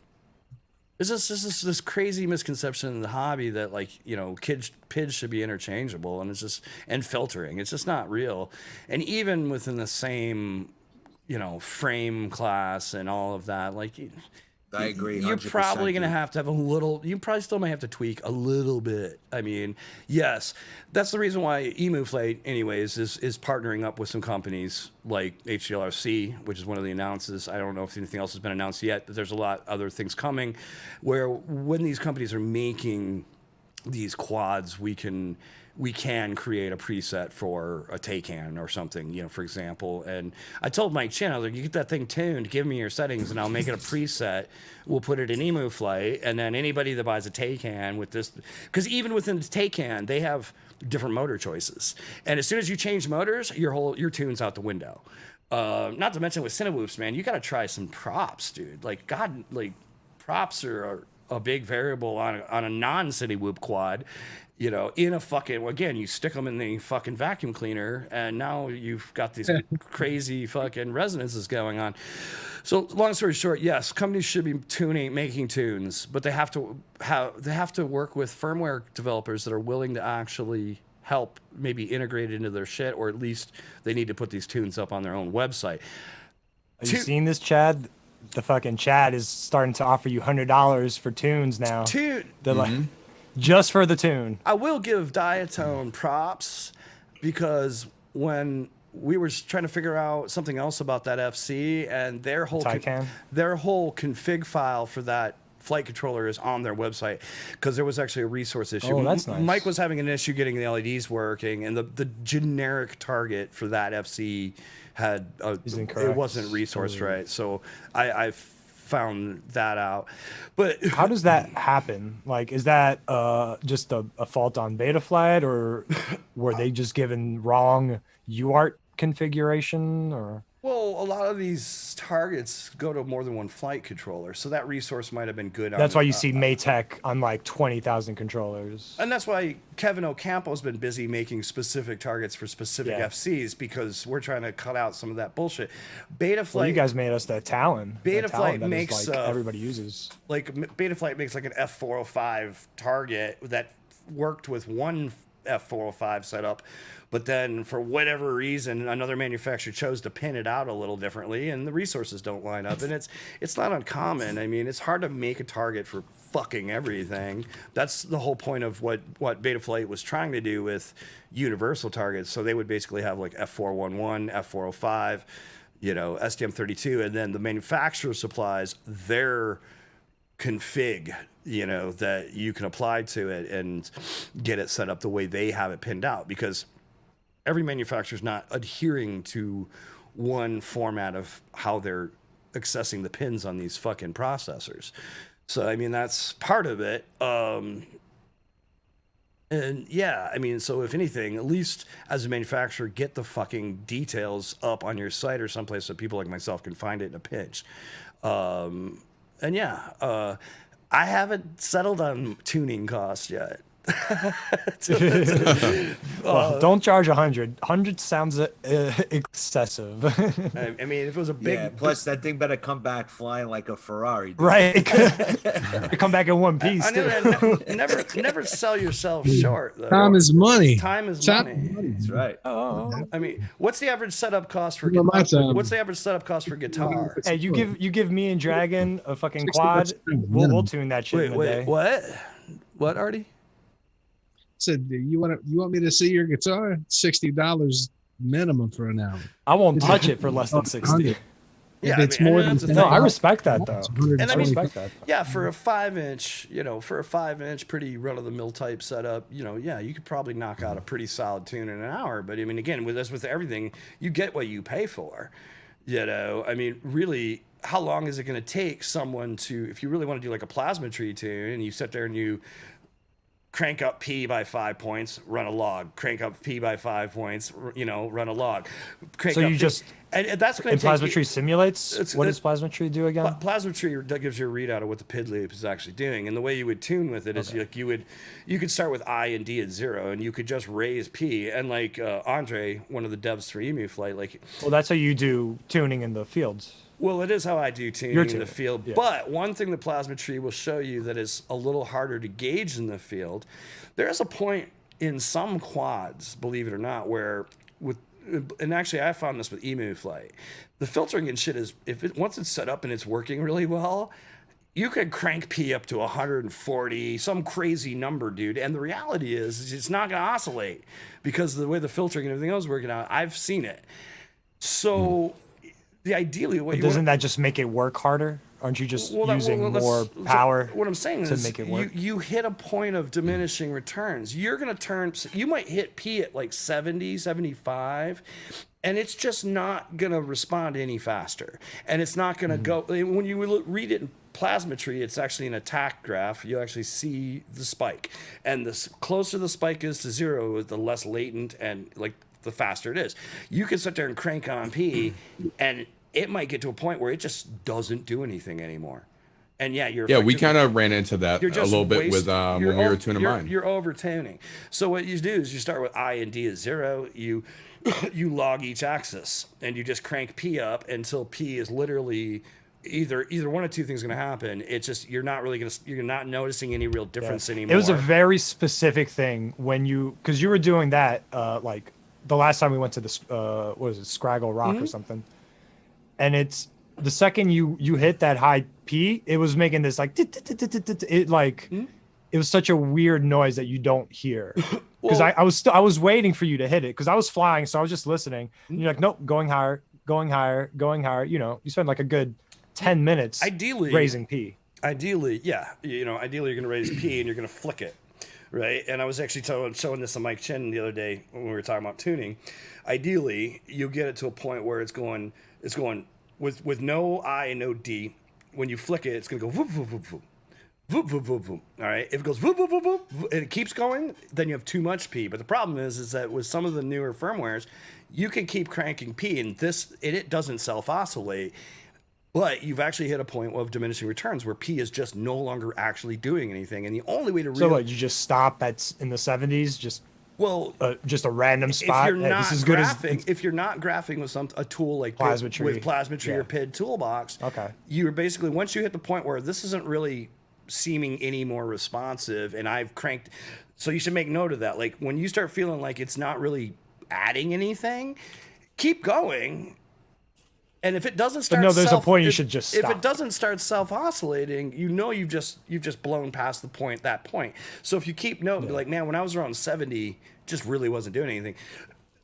there's this crazy misconception in the hobby that like PIDs should be interchangeable, and and filtering. It's just not real. And even within the same frame class and all of that, like. I agree. You're probably going to have a little, you probably still may have to tweak a little bit. I mean, yes, that's the reason why EmuFlate, anyways, is partnering up with some companies like HDLRC, which is one of the announces. I don't know if anything else has been announced yet, but there's a lot other things coming where when these companies are making these quads, we can create a preset for a Taycan or something, for example. And I told Mike Chin, I was like, you get that thing tuned, give me your settings, and I'll make it a preset. We'll put it in EmuFlight, and then anybody that buys a Taycan with this, because even within the Taycan, they have different motor choices. And as soon as you change motors, your tune's out the window. Not to mention with Cinewhoops, man, you got to try some props, dude. Like, God, like, props are a big variable on a non-Cinewhoop quad. In a fucking, again, you stick them in the fucking vacuum cleaner, and now you've got these crazy fucking resonances going on. So, long story short, yes, companies should be making tunes, but they have to work with firmware developers that are willing to actually help maybe integrate it into their shit, or at least they need to put these tunes up on their own website. Have you seen this, Chad? The fucking Chad is starting to offer you $100 for tunes now. They're like, just for the tune. I will give Diatone props, because when we were trying to figure out something else about that FC, and their whole config file for that flight controller is on their website, because there was actually a resource issue. Oh, that's nice. Mike was having an issue getting the LEDs working, and the generic target for that FC it wasn't resourced right. So I found that out. But how does that happen? Like, is that just a fault on Betaflight, or were they just given wrong UART configuration, or? Well, a lot of these targets go to more than one flight controller, so that resource might have been good. That's why you see Maytech on like 20,000 controllers. And that's why Kevin Ocampo's been busy making specific targets for specific FCs, because we're trying to cut out some of that bullshit. Betaflight. Well, you guys made us the Talon. Betaflight makes like everybody uses. Like Betaflight makes like an F405 target that worked with one F405 setup, but then for whatever reason another manufacturer chose to pin it out a little differently, and the resources don't line up. And it's not uncommon. I mean, it's hard to make a target for fucking everything. That's the whole point of what Betaflight was trying to do with universal targets. So they would basically have like F411, F405, STM32, and then the manufacturer supplies their config, that you can apply to it and get it set up the way they have it pinned out, because every manufacturer is not adhering to one format of how they're accessing the pins on these fucking processors. So, I mean, that's part of it. And yeah, I mean, so if anything, at least as a manufacturer, get the fucking details up on your site or someplace so people like myself can find it in a pinch. And yeah, I haven't settled on tuning costs yet. Well, don't charge 100. 100 sounds excessive. I mean, if it was a big, plus that thing better come back flying like a Ferrari, dude. Right? Come back in one piece. Never sell yourself short. Though. Time is money. Time is money. That's right. Oh, I mean, what's the average setup cost for guitar? What's the average setup cost for guitar? Hey, you give me and Dragon a fucking quad. We'll tune that shit in a day. What, Artie? Said, you want me to see your guitar? $60 minimum for an hour. I won't touch it for less than 60. Yeah, it's more than no, I respect that though. And I respect that. Yeah, for a 5-inch, pretty run-of-the-mill type setup, yeah, you could probably knock out a pretty solid tune in an hour. But I mean, again, with everything, you get what you pay for. I mean, really, how long is it going to take someone to, if you really want to do like a plasma tree tune, and you sit there and you crank up P by 5 points, run a log. Crank up P by 5 points, run a log. Crank So up you P. just And that's going and to take plasma tree simulates. What does plasma tree do again? Plasma tree that gives you a readout of what the PID loop is actually doing, and the way you would tune with it is like you could start with I and D at 0, and you could just raise P. And like Andre, one of the devs for Emu Flight, well, that's how you do tuning in the fields. Well, it is how I do tuning in the field. Yeah. But one thing the plasma tree will show you that is a little harder to gauge in the field, there's a point in some quads, believe it or not, where and actually I found this with Emu Flight, the filtering and shit is, once it's set up and it's working really well, you could crank P up to 140, some crazy number, dude. And the reality is it's not going to oscillate because of the way the filtering and everything else is working out. I've seen it. So... Ideally, doesn't that just make it work harder? Aren't you just using more power? What I'm saying is, make it work? You hit a point of diminishing returns. You're going to you might hit P at like 70, 75, and it's just not going to respond any faster. And it's not going to go. When you read it in plasma tree, it's actually an attack graph. You actually see the spike. And the closer the spike is to 0, the less latent and like the faster it is. You can sit there and crank on P, and it might get to a point where it just doesn't do anything anymore. And we kind of ran into that a little bit with when we were tuning mine. You're over tuning. So what you do is you start with I and D at 0. You log each axis, and you just crank P up until P is literally either one of two things going to happen. It's just you're not noticing any real difference anymore. It was a very specific thing because you were doing that like the last time we went to this what was it, Scraggle Rock or something, and it's the second you hit that high P, it was making this like it like it was such a weird noise that you don't hear because I was waiting for you to hit it because I was flying, so I was just listening, and you're like, nope, going higher, you spend like a good 10 minutes ideally raising P. Ideally you're going to raise P and you're going to flick it. Right, and I was actually showing this to Mike Chin the other day when we were talking about tuning. Ideally, you get it to a point where it's going with no I and no D. When you flick it, it's going to go voop, voop, voop, voop. Voop, voop, voop, voop. All right, if it goes voop, voop, voop, voop, and it keeps going, then you have too much P. But the problem is that with some of the newer firmwares, you can keep cranking P, and it doesn't self-oscillate. But you've actually hit a point of diminishing returns where P is just no longer actually doing anything. And the only way to So what, you just stop in the 70s? Just a random spot? If you're not graphing with a tool like Plasma Tree or PID Toolbox, you're basically, once you hit the point where this isn't really seeming any more responsive, and I've cranked, so you should make note of that. Like when you start feeling like it's not really adding anything, keep going. And if it doesn't start, there's a point you should just stop. If it doesn't start self-oscillating, you've just blown past that point. So if you keep noting, like, man, when I was around 70, just really wasn't doing anything.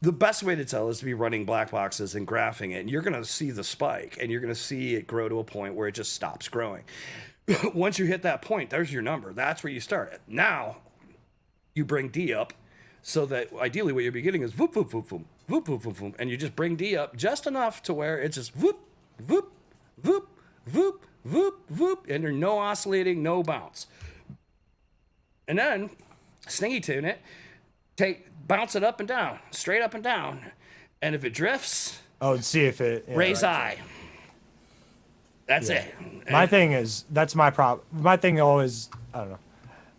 The best way to tell is to be running black boxes and graphing it, and you're going to see the spike, and you're going to see it grow to a point where it just stops growing. Once you hit that point, there's your number. That's where you start. Now you bring D up, so that ideally what you're beginning is voop, voop, voop, voop. Voop, voop, voop, voop, and you just bring D up just enough to where it's just voop, voop, voop, voop, voop, voop, and there's no oscillating, no bounce. And then stingy tune it, bounce it up and down, straight up and down, and if it drifts, see if it raise I. That's it. My thing is my problem. My thing always, I don't know.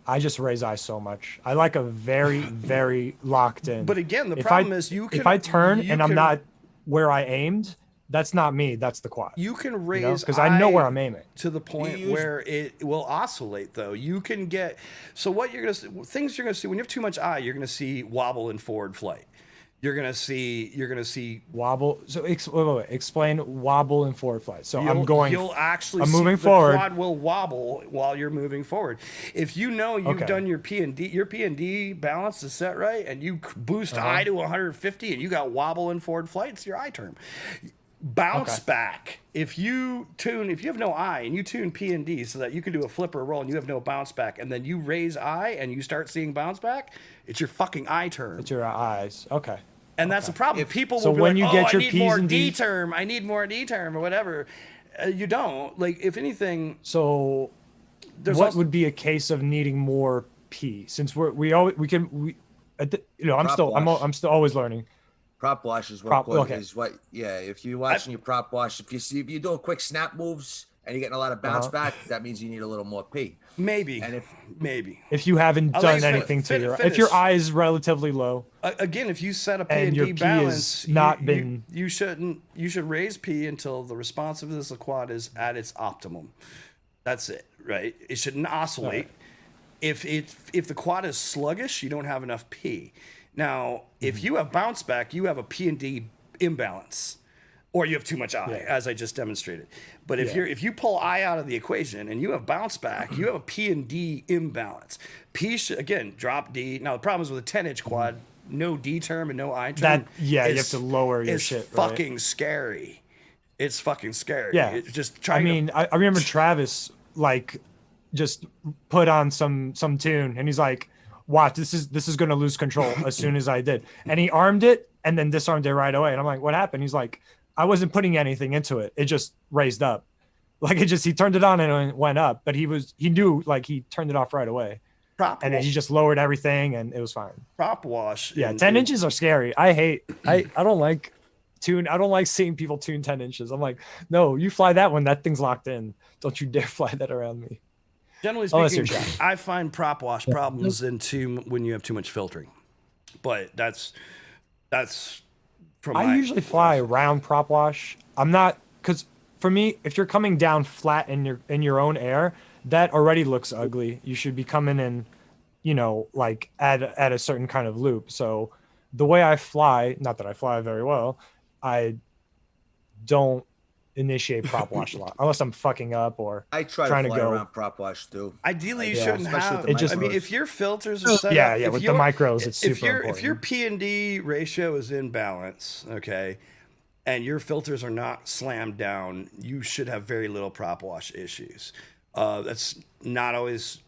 I just raise I so much. I like a very, very locked in. But again, the problem is if I turn and I'm not where I aimed, that's not me. That's the quad. You can raise because I know where I'm aiming to the point where it will oscillate. Though you can get things you're gonna see when you have too much I, you're gonna see wobble in forward flight. You're gonna see wobble. So explain wobble and forward flight. So I'm moving forward. The quad will wobble while you're moving forward. If you know you've done your P and D balance is set right, and you boost I to 150, and you got wobble and forward flight, it's your I term. Bounce back. If you have no I and you tune P and D so that you can do a flip or a roll and you have no bounce back, and then you raise I and you start seeing bounce back, it's your fucking I term. It's your I's. Okay. And that's the problem. People will be like, I need more D term. I need more D term or whatever. You don't. Like, if anything. So what would be a case of needing more P, since I'm still always learning. Prop wash is if you're watching your prop wash, if you're doing quick snap moves and you're getting a lot of bounce back, that means you need a little more P. Maybe. And if you haven't done anything to if your eye is relatively low. Again, if you set a P and and your D P balance, you should raise P until the responsiveness of the quad is at its optimum. That's it, right? It shouldn't oscillate. Right. If the quad is sluggish, you don't have enough P. Now, if you have bounce back, you have a P and D imbalance, or you have too much I, as I just demonstrated. But if you pull I out of the equation and you have bounce back, you have a P and D imbalance. P should, again, drop D. Now the problem is with a 10-inch quad, no D term and no I term. You have to lower your shit. It's fucking scary. It's fucking scary. Yeah, it's just I remember Travis just put on some tune and he's like, watch, this is gonna lose control as soon as I did. And he armed it and then disarmed it right away. And I'm like, what happened? He's like, I wasn't putting anything into it. It just raised up. He turned it on and it went up, but he knew he turned it off right away. And then he just lowered everything and it was fine. Prop wash. Yeah, 10 inches are scary. I don't like seeing people tune 10 inches. I'm like, no, you fly that one, that thing's locked in. Don't you dare fly that around me. Generally speaking, I find prop wash problems when you have too much filtering, but that's from. I usually fly around prop wash. I'm not, because for me, if you're coming down flat in your own air, that already looks ugly. You should be coming in, at a certain kind of loop. So the way I fly, not that I fly very well, I don't initiate prop wash a lot unless I'm fucking up or I trying to go around prop wash too. Ideally, you shouldn't have. If your filters are set up, with the micros, it's super important. If your P and D ratio is in balance, okay, and your filters are not slammed down, you should have very little prop wash issues. That's not always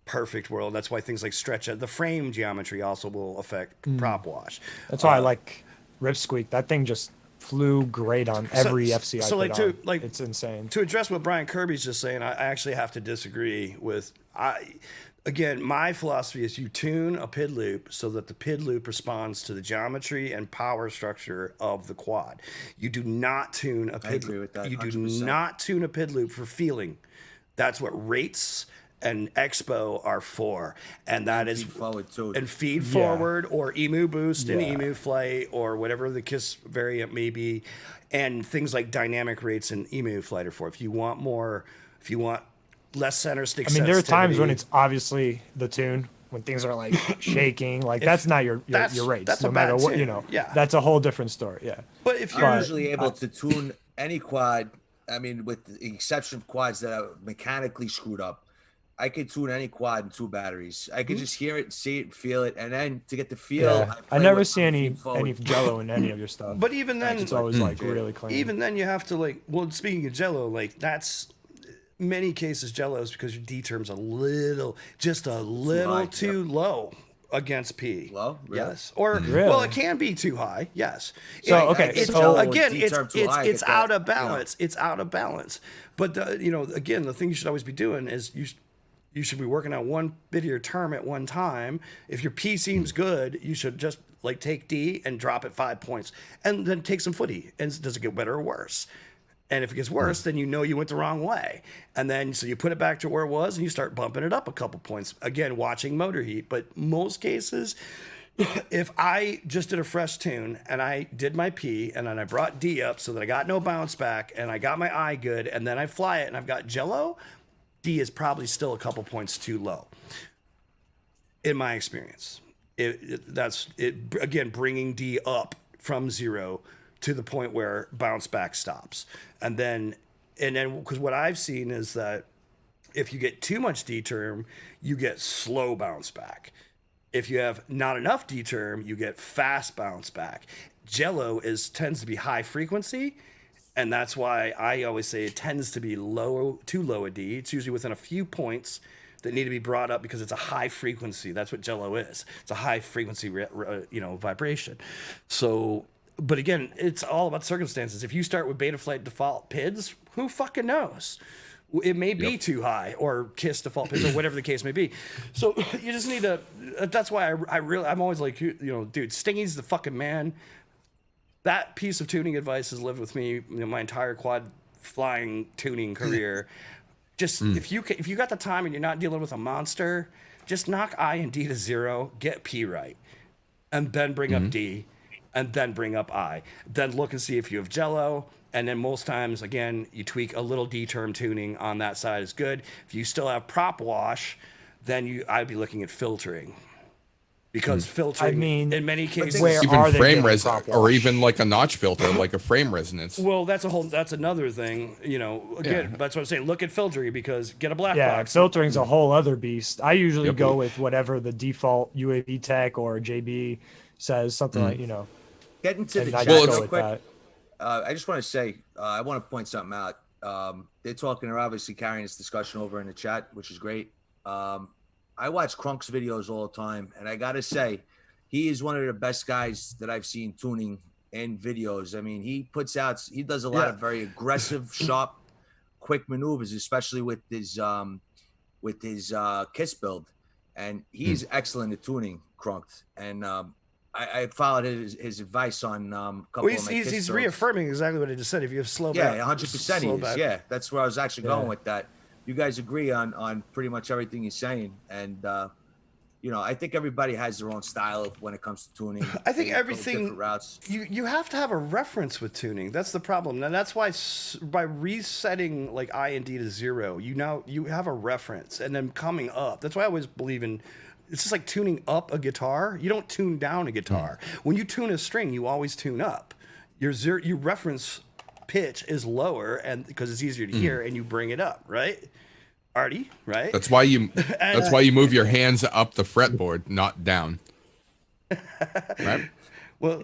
perfect world. That's why things like stretch the frame geometry also will affect prop wash. That's why I like Rip Squeak. That thing just flew great on every FCI. It's insane. To address what Brian Kirby's just saying, I actually have to disagree with. Again, my philosophy is you tune a PID loop so that the PID loop responds to the geometry and power structure of the quad. You do not tune a PID loop. You do not tune a PID loop for feeling. That's what rates and expo are for, and that is feed forward or emu boost and emu flight or whatever the KISS variant may be, and things like dynamic rates and emu flight are for. If you want less center stick sensitivity. There are times when it's obviously the tune when things are shaking, that's not your rates. That's no matter what, that's a whole different story. Yeah. But if you're usually able to tune any quad, with the exception of quads that are mechanically screwed up, I could tune any quad in 2 batteries. I could just hear it, see it, feel it, and then to get the feel. I never see any jello in any of your stuff. But even then, it's always really clean. Even then, you have to speaking of jello, that's many cases jello is because your D term's a little too low against P. Low? Really? Yes. Or well, it can be too high. Yes. So it's out of balance. It's out of balance. But again, the thing you should always be doing is you should be working on one bit of your term at one time. If your P seems good, you should just take D and drop it 5 points, and then take some footy. And does it get better or worse? And if it gets worse, then you went the wrong way. And then so you put it back to where it was, and you start bumping it up a couple points. Again, watching motor heat. But most cases, if I just did a fresh tune and I did my P and then I brought D up so that I got no bounce back and I got my I good, and then I fly it and I've got jello, D is probably still a couple points too low, in my experience. That's again, bringing D up from 0 to the point where bounce back stops. And then because what I've seen is that if you get too much D term, you get slow bounce back. If you have not enough D term, you get fast bounce back. Jello tends to be high frequency. And that's why I always say it tends to be too low a D. It's usually within a few points that need to be brought up because it's a high frequency. That's what jello is. It's a high frequency, vibration. So, but again, it's all about circumstances. If you start with Betaflight default PIDs, who fucking knows? it may be too high, or kiss default pitch, or whatever the case may be. So you just need to. That's why I'm always like, dude, Stingy's the fucking man. That piece of tuning advice has lived with me my entire quad flying tuning career. Just if you got the time and you're not dealing with a monster, just knock I and D to 0, get P right, and then bring up D, and then bring up I. Then look and see if you have jello. And then most times, again, you tweak a little D-term tuning on that side is good. If you still have prop wash, then I'd be looking at filtering. Because filtering, in many cases, even frame resonance, or even like a notch filter, like a frame resonance. Well, that's another thing. Again, that's what I'm saying. Look at filtering, because get a black box. Filtering's a whole other beast. I usually go with whatever the default UAV tech or JB says, something like, Get into the chat real quick. I just want to say, I want to point something out. They're obviously carrying this discussion over in the chat, which is great. I watch Crunk's videos all the time, and I got to say, he is one of the best guys that I've seen tuning in videos. I mean, he does a lot of very aggressive, sharp, quick maneuvers, especially with his Kiss build. And he's excellent at tuning, Crunk. And I followed his advice on a couple of my he's reaffirming exactly what I just said. If you have slow back, 100% he is. Yeah, that's where I was actually going with that. You guys agree on pretty much everything he's saying, and I think everybody has their own style when it comes to tuning. I think everything routes. You have to have a reference with tuning. That's the problem, and that's why by resetting like I and D to 0, you have a reference, and then coming up. That's why I always believe in. It's just like tuning up a guitar. You don't tune down a guitar. When you tune a string, you always tune up. Your reference pitch is lower, and because it's easier to hear, and you bring it up, right? Artie, right? That's why you move your hands up the fretboard, not down. Right? Well,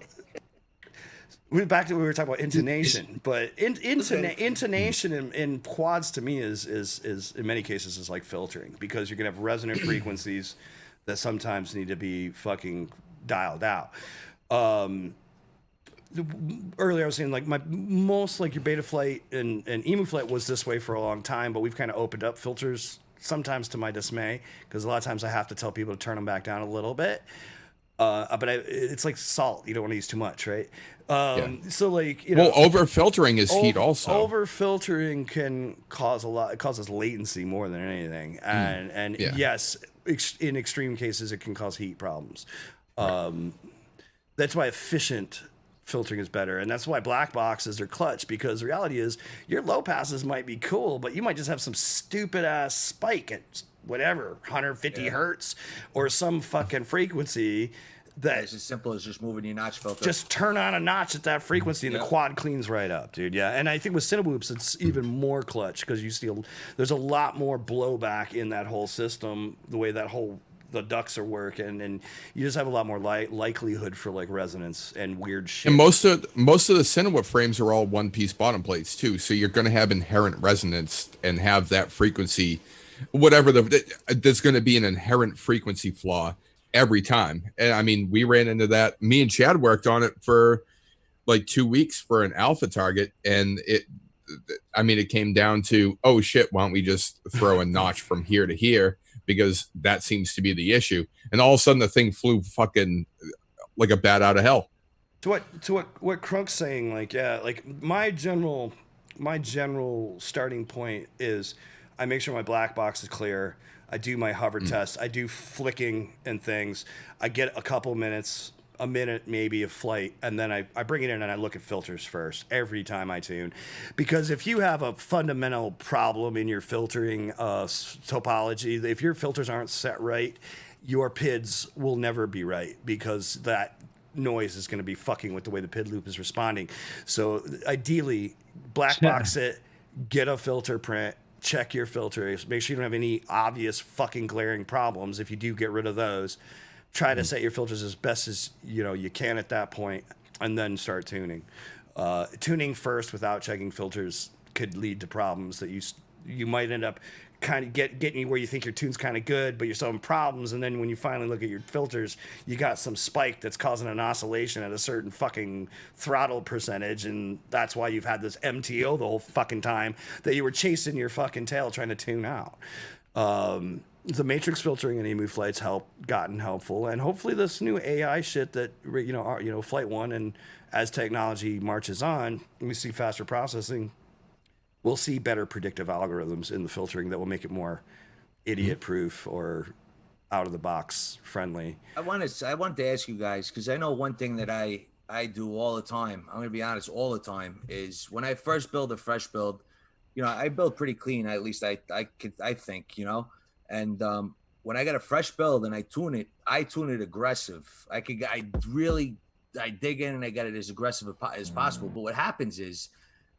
we're back to what we were talking about intonation, but intonation in quads to me is in many cases is like filtering, because you're gonna have resonant frequencies that sometimes need to be fucking dialed out. Earlier I was saying like your Beta Flight and Emu Flight was this way for a long time, but we've kind of opened up filters, sometimes to my dismay, because a lot of times I have to tell people to turn them back down a little bit. But it's like salt. You don't want to use too much, right? So like, over filtering is heat also. Over filtering can cause a lot. It causes latency more than anything. And yes, in extreme cases, it can cause heat problems. That's why efficient filtering is better, and that's why black boxes are clutch, because the reality is your low passes might be cool, but you might just have some stupid ass spike at whatever 150 hertz or some fucking frequency that it's as simple as just moving your notch filter. Just turn on a notch at that frequency and the quad cleans right up, dude. Yeah, and I think with Cinewhoops it's even more clutch, because there's a lot more blowback in that whole system, the way the ducts are working, and you just have a lot more likelihood for like resonance and weird shit. And most of the Cinewood frames are all one-piece bottom plates too, so you're going to have inherent resonance and have that frequency, whatever there's going to be an inherent frequency flaw every time. And I mean, we ran into that. Me and Chad worked on it for like 2 weeks for an alpha target, and it came down to, oh shit, why don't we just throw a notch from here to here, because that seems to be the issue. And all of a sudden the thing flew fucking like a bat out of hell. To what Crunk's saying, like, my general starting point is I make sure my black box is clear. I do my hover test. I do flicking and things. I get a couple minutes, a minute maybe of flight, and then I bring it in and I look at filters first every time I tune. Because if you have a fundamental problem in your filtering topology, if your filters aren't set right, your PIDs will never be right, because that noise is going to be fucking with the way the PID loop is responding. So ideally, black box it, get a filter print, check your filters, make sure you don't have any obvious fucking glaring problems. If you do, get rid of those. Try to set your filters as best as you can at that point, and then start tuning. Tuning first without checking filters could lead to problems that you might end up kind of getting you where you think your tune's kind of good, but you're still having problems. And then when you finally look at your filters, you got some spike that's causing an oscillation at a certain fucking throttle percentage. And that's why you've had this MTO the whole fucking time that you were chasing your fucking tail trying to tune out. The matrix filtering in emu flight's gotten helpful. And hopefully this new AI shit that, Flight 1, and as technology marches on, we see faster processing. We'll see better predictive algorithms in the filtering that will make it more idiot-proof or out-of-the-box friendly. I wanted to ask you guys, because I know one thing that I do all the time, I'm going to be honest, all the time, is when I first build a fresh build, I build pretty clean, at least I think, and when I get a fresh build and I tune it aggressive. I dig in and I get it as aggressive as possible. But what happens is,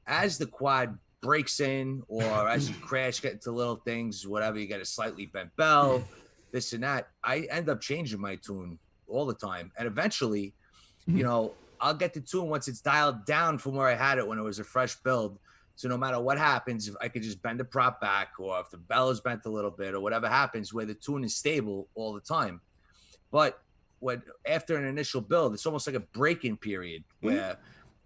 as the quad breaks in, or as you crash, get into little things, whatever, you get a slightly bent bell, this and that, I end up changing my tune all the time. And eventually, I'll get the tune once it's dialed down from where I had it when it was a fresh build. So no matter what happens, if I could just bend the prop back, or if the bell is bent a little bit, or whatever happens, where the tune is stable all the time. But after an initial build, it's almost like a break-in period where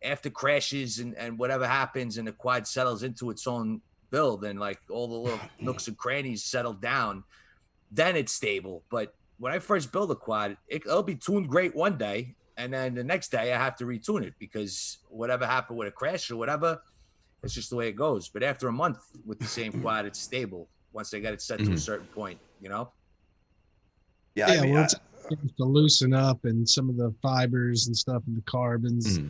after crashes and whatever happens and the quad settles into its own build and like all the little nooks and crannies settle down, then it's stable. But when I first build a quad, it'll be tuned great one day, and then the next day I have to retune it because whatever happened with a crash or whatever, it's just the way it goes. But after a month with the same quad, it's stable once they got it set to a certain point, Yeah, once it starts to loosen up and some of the fibers and stuff and the carbons,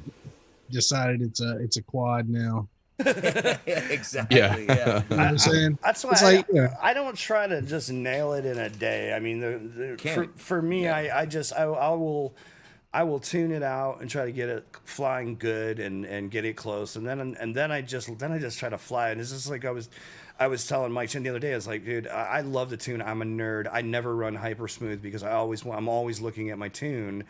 decided it's a quad now. Exactly. You know what I'm saying? That's why It's like, I don't try to just nail it in a day. I mean, for me, I will tune it out and try to get it flying good and get it close, and then I just try to fly. And it's just like I was telling Mike Chen the other day, I was like, dude, I love the tune. I'm a nerd. I never run hyper smooth because I'm always looking at my tune,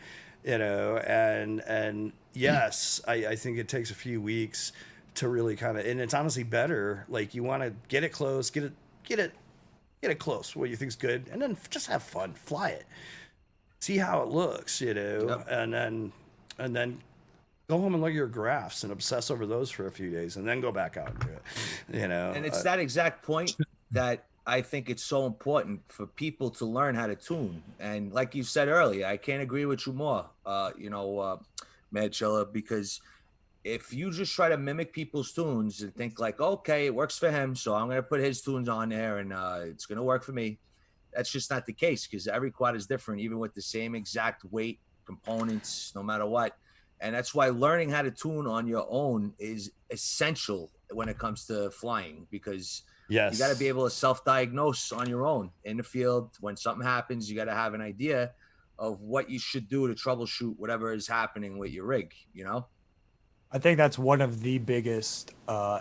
and yes, I think it takes a few weeks to really kind of, and it's honestly better. Like, you want to get it close, get it close, what you think's good, and then just have fun, fly it, see how it looks, Yep. and then go home and look at your graphs and obsess over those for a few days, and then go back out and do it, And it's that exact point that I think it's so important for people to learn how to tune. And like you said earlier, I can't agree with you more, Mad Chilla, because if you just try to mimic people's tunes and think like, okay, it works for him, so I'm going to put his tunes on there and it's going to work for me. That's just not the case, because every quad is different, even with the same exact weight, components, no matter what. And that's why learning how to tune on your own is essential when it comes to flying, because you got to be able to self-diagnose on your own in the field. When something happens, you got to have an idea of what you should do to troubleshoot whatever is happening with your rig, I think that's one of the biggest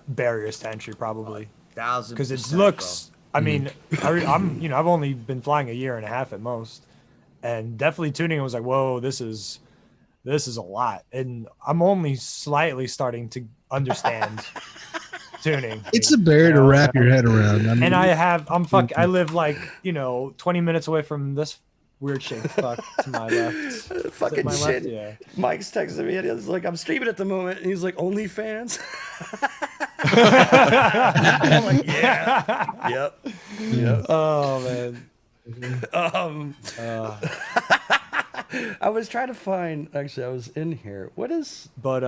barriers to entry, probably. 1000%. Because it looks, I mean, I've only been flying a year and a half at most, and definitely tuning, I was like, whoa, this is a lot. And I'm only slightly starting to understand tuning. It's a bear to wrap your head around. I mean, and I live like, 20 minutes away from this weird shaped fuck to my left. Fucking my shit. left, yeah. Mike's texting me and he's like, I'm streaming at the moment, and he's like, OnlyFans. I'm like, yeah. Yep. Oh man. I was trying to find, actually I was in here. What is But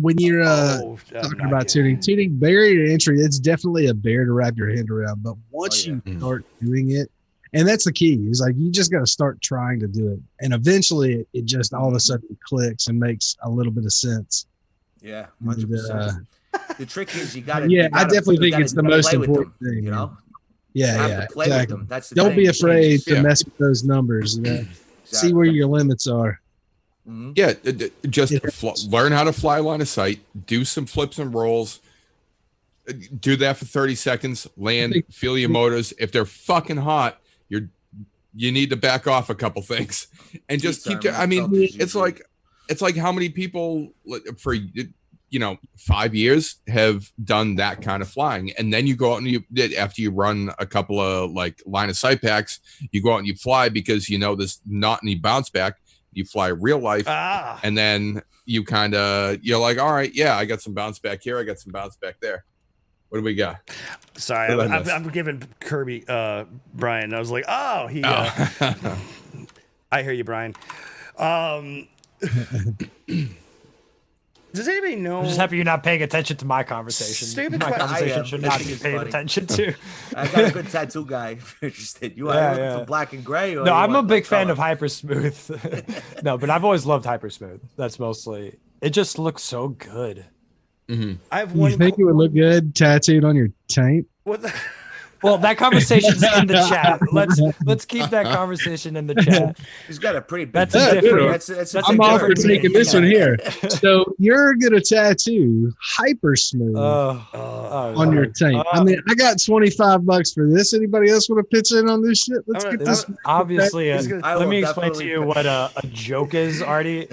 when you're talking about tuning barrier to entry, it's definitely a bear to wrap your head around. But once you start doing it, and that's the key, is like, you just got to start trying to do it, and eventually it just all of a sudden clicks and makes a little bit of sense. Yeah, 100%. The trick is you got to. Yeah, I definitely think it's the most important thing. Yeah, exactly. Don't be afraid to mess with those numbers. See where your limits are. Yeah, just learn how to fly line of sight, do some flips and rolls, do that for 30 seconds, land, feel your motors. If they're fucking hot, you need to back off a couple things and just keep. I mean, it's like how many people for 5 years have done that kind of flying. And then you go out and after you run a couple of like line of sight packs, you go out and you fly because there's not any bounce back. You fly real life, and then you're like, all right, yeah, I got some bounce back here, I got some bounce back there. What do we got? Sorry, I'm giving Kirby Brian. I was like, I hear you, Brian. Does anybody know? I'm just happy you're not paying attention to my conversation. My conversation should not be paid attention to. I got a good tattoo guy if you're interested. You are looking for black and gray? Or no, I'm a big fan of Hyper Smooth. No, but I've always loved Hyper Smooth. That's mostly. It just looks so good. Mm-hmm. I have one. You think it would look good tattooed on your taint? What the? Well, that conversation's in the chat. Let's keep that conversation in the chat. He's got a pretty big. That's a different. I'm all for taking this one here. So you're gonna tattoo Hyper Smooth on your taint. I mean, I got $25 for this. Anybody else want to pitch in on this shit? Let's get this. Obviously, let me explain to you what a joke is, Artie,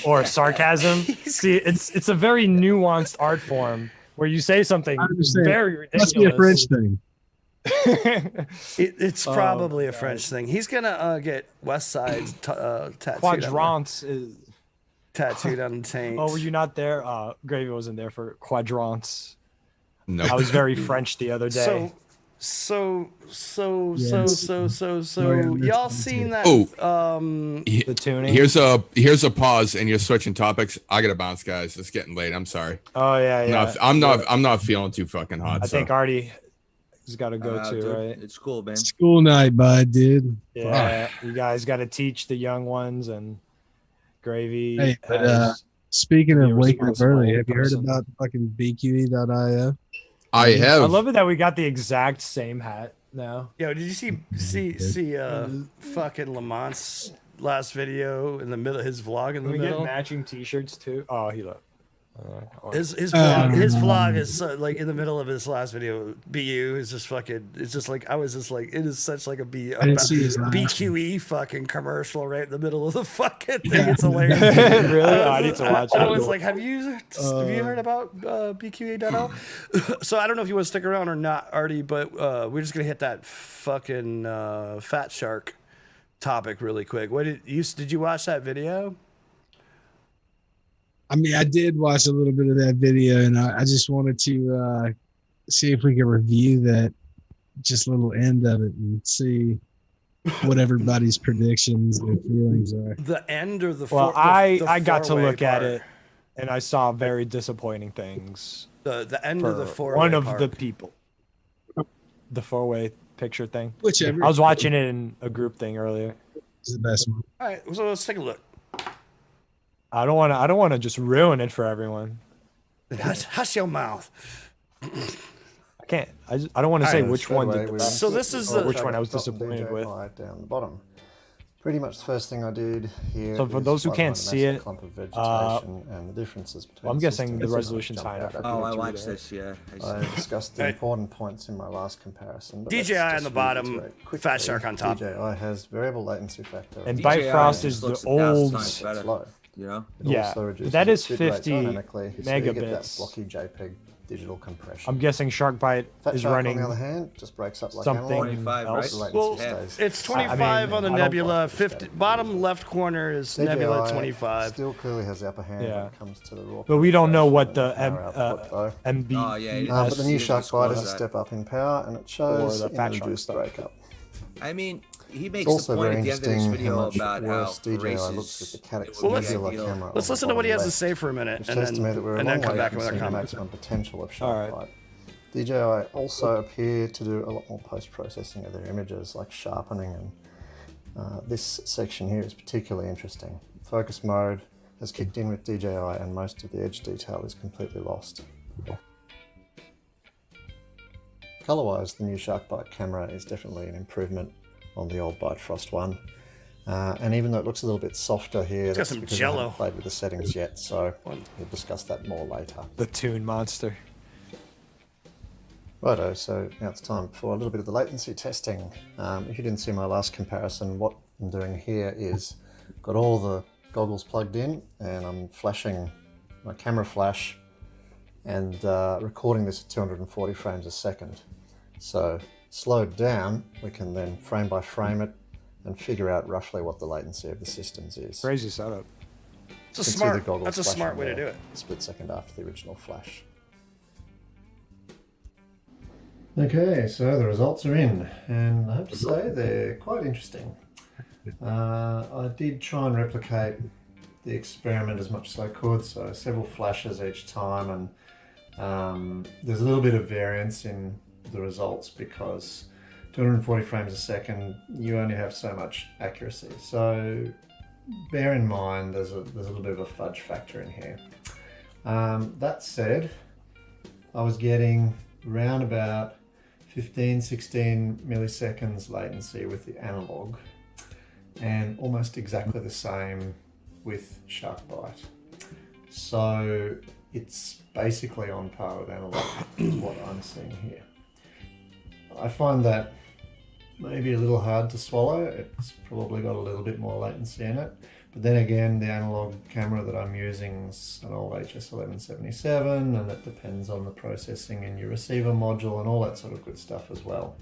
or sarcasm. See, it's a very nuanced art form where you say something very ridiculous. Must be a French thing. It's probably a French thing. He's gonna get West Side's tattooed. Quadrants is tattooed on the taint. Oh, were you not there? Gravy wasn't there for quadrants. No, I was very French the other day. So y'all seen that? The tuning. Here's a pause, and you're switching topics. I gotta bounce, guys. It's getting late. I'm sorry. Oh yeah. I'm not feeling too fucking hot. I think Artie. He's got to go too, dude, right? It's cool, man. School night, bud, dude. Yeah, you guys got to teach the young ones and Gravy. Hey, but speaking of waking up early, have you heard about fucking BQE.io? I have. I love it that we got the exact same hat now. Yo, did you see fucking Lamont's last video in the middle, his vlog in the Can we middle? get matching T-shirts too? Oh, he looked. His vlog is like in the middle of his last video. BU is just fucking. It's just like I was just like it is such like a BQE fucking commercial right in the middle of the fucking thing. It's hilarious. Really? I need to watch it. I was like, have you heard about BQE.L? So I don't know if you want to stick around or not, Artie, but we're just gonna hit that fucking fat shark topic really quick. What did you watch that video? I mean, I did watch a little bit of that video, and I just wanted to see if we could review that just little end of it and see what everybody's predictions and feelings are. The end or the I got to look at it, and I saw very disappointing things. The end of the four-way one of part. the people. The four-way picture thing. Whichever. I was watching it in a group thing earlier. It's the best one. All right, so let's take a look. I don't want to just ruin it for everyone. Hush your mouth. I can't. I don't want to say which one did the best. So this is which one I was disappointed with. Down the bottom. Pretty much the first thing I did here. So for those who can't see it, clump of vegetation and the differences between. I'm guessing the resolution's high enough. Oh, I watched this. Yeah, I discussed the important points in my last comparison. DJI on the bottom, Fat Shark on top. DJI has variable latency factor. And Bifrost is the old. Slow. Yeah. Yeah, that is 50 megabits. So you get that blocky JPEG digital compression. I'm guessing SharkBite is running. On the other hand, just breaks up like something else. Right? Well, it's 25 on the Nebula. 50 bottom left corner is Nebula 25. Still clearly has the upper hand when it comes to the raw. But we don't know what the MB. Oh yeah. But the new SharkBite is a step up in power, and it shows in a reduced breakup. I mean, he makes It's also the point very at the end of this interesting video how much about how worse DJI races, looks with the Caddx Well, Nebula camera. let's listen to what he has to say for a minute, and then come back with our the comments. maximum potential of SharkBite. DJI also appear to do a lot more post-processing of their images, like sharpening, and this section here is particularly interesting. Focus mode has kicked in with DJI, and most of the edge detail is completely lost. Color-wise, the new SharkBite camera is definitely an improvement on the old Bifrost one. And even though it looks a little bit softer here, that's because I haven't played with the settings yet, so we'll discuss that more later. The Toon Monster. Righto, so now it's time for a little bit of the latency testing. If you didn't see my last comparison, what I'm doing here is got all the goggles plugged in, and I'm flashing my camera flash and recording this at 240 frames a second. So slowed down, we can then frame by frame it and figure out roughly what the latency of the systems is. Crazy setup. That's a smart way to do it. A split second after the original flash. Okay, so the results are in, and I have to say they're quite interesting. I did try and replicate the experiment as much as I could, so several flashes each time, and there's a little bit of variance in the results because 240 frames a second, you only have so much accuracy. So bear in mind there's a little bit of a fudge factor in here. That said, I was getting around about 15-16 milliseconds latency with the analog, and almost exactly the same with SharkBite. So it's basically on par with analog is what I'm seeing here. I find that maybe a little hard to swallow. It's probably got a little bit more latency in it. But then again, the analog camera that I'm using is an old HS1177, and it depends on the processing in your receiver module and all that sort of good stuff as well.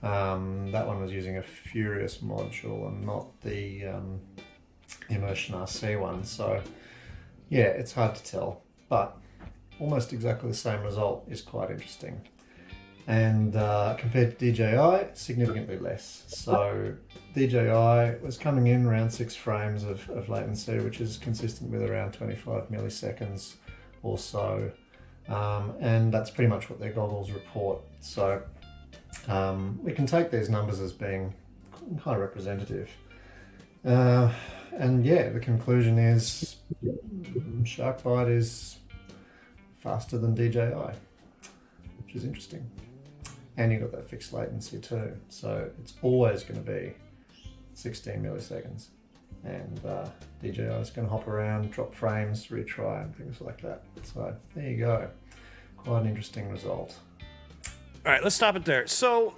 That one was using a Furious module and not the Immersion RC one. So yeah, it's hard to tell, but almost exactly the same result is quite interesting. And compared to DJI, significantly less. So DJI was coming in around 6 frames of latency, which is consistent with around 25 milliseconds or so. And that's pretty much what their goggles report. So we can take these numbers as being kind of representative. And yeah, the conclusion is SharkBite is faster than DJI, which is interesting. And you've got that fixed latency too. So it's always going to be 16 milliseconds. And DJI is going to hop around, drop frames, retry, and things like that. So there you go. Quite an interesting result. All right, let's stop it there. So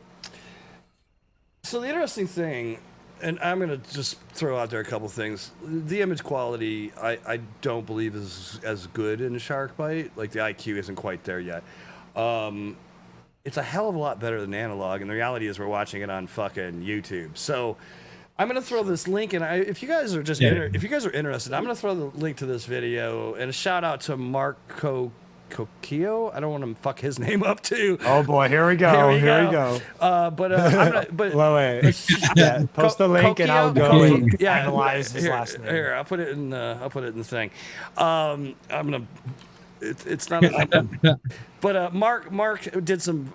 the interesting thing, and I'm going to just throw out there a couple things. The image quality, I don't believe is as good in SharkBite. Like the IQ isn't quite there yet. It's a hell of a lot better than analog, and the reality is we're watching it on fucking YouTube. So I'm going to throw this link, and if you guys are just if you guys are interested, I'm going to throw the link to this video, and a shout out to Marco Coquillo. I don't want to fuck his name up too. Oh boy, here we go. Here we go. I'm gonna, well, wait. Yeah, post the link and I'll go and analyze his last name. Here, I'll put it in the thing. I'm gonna. It's not. But Mark did some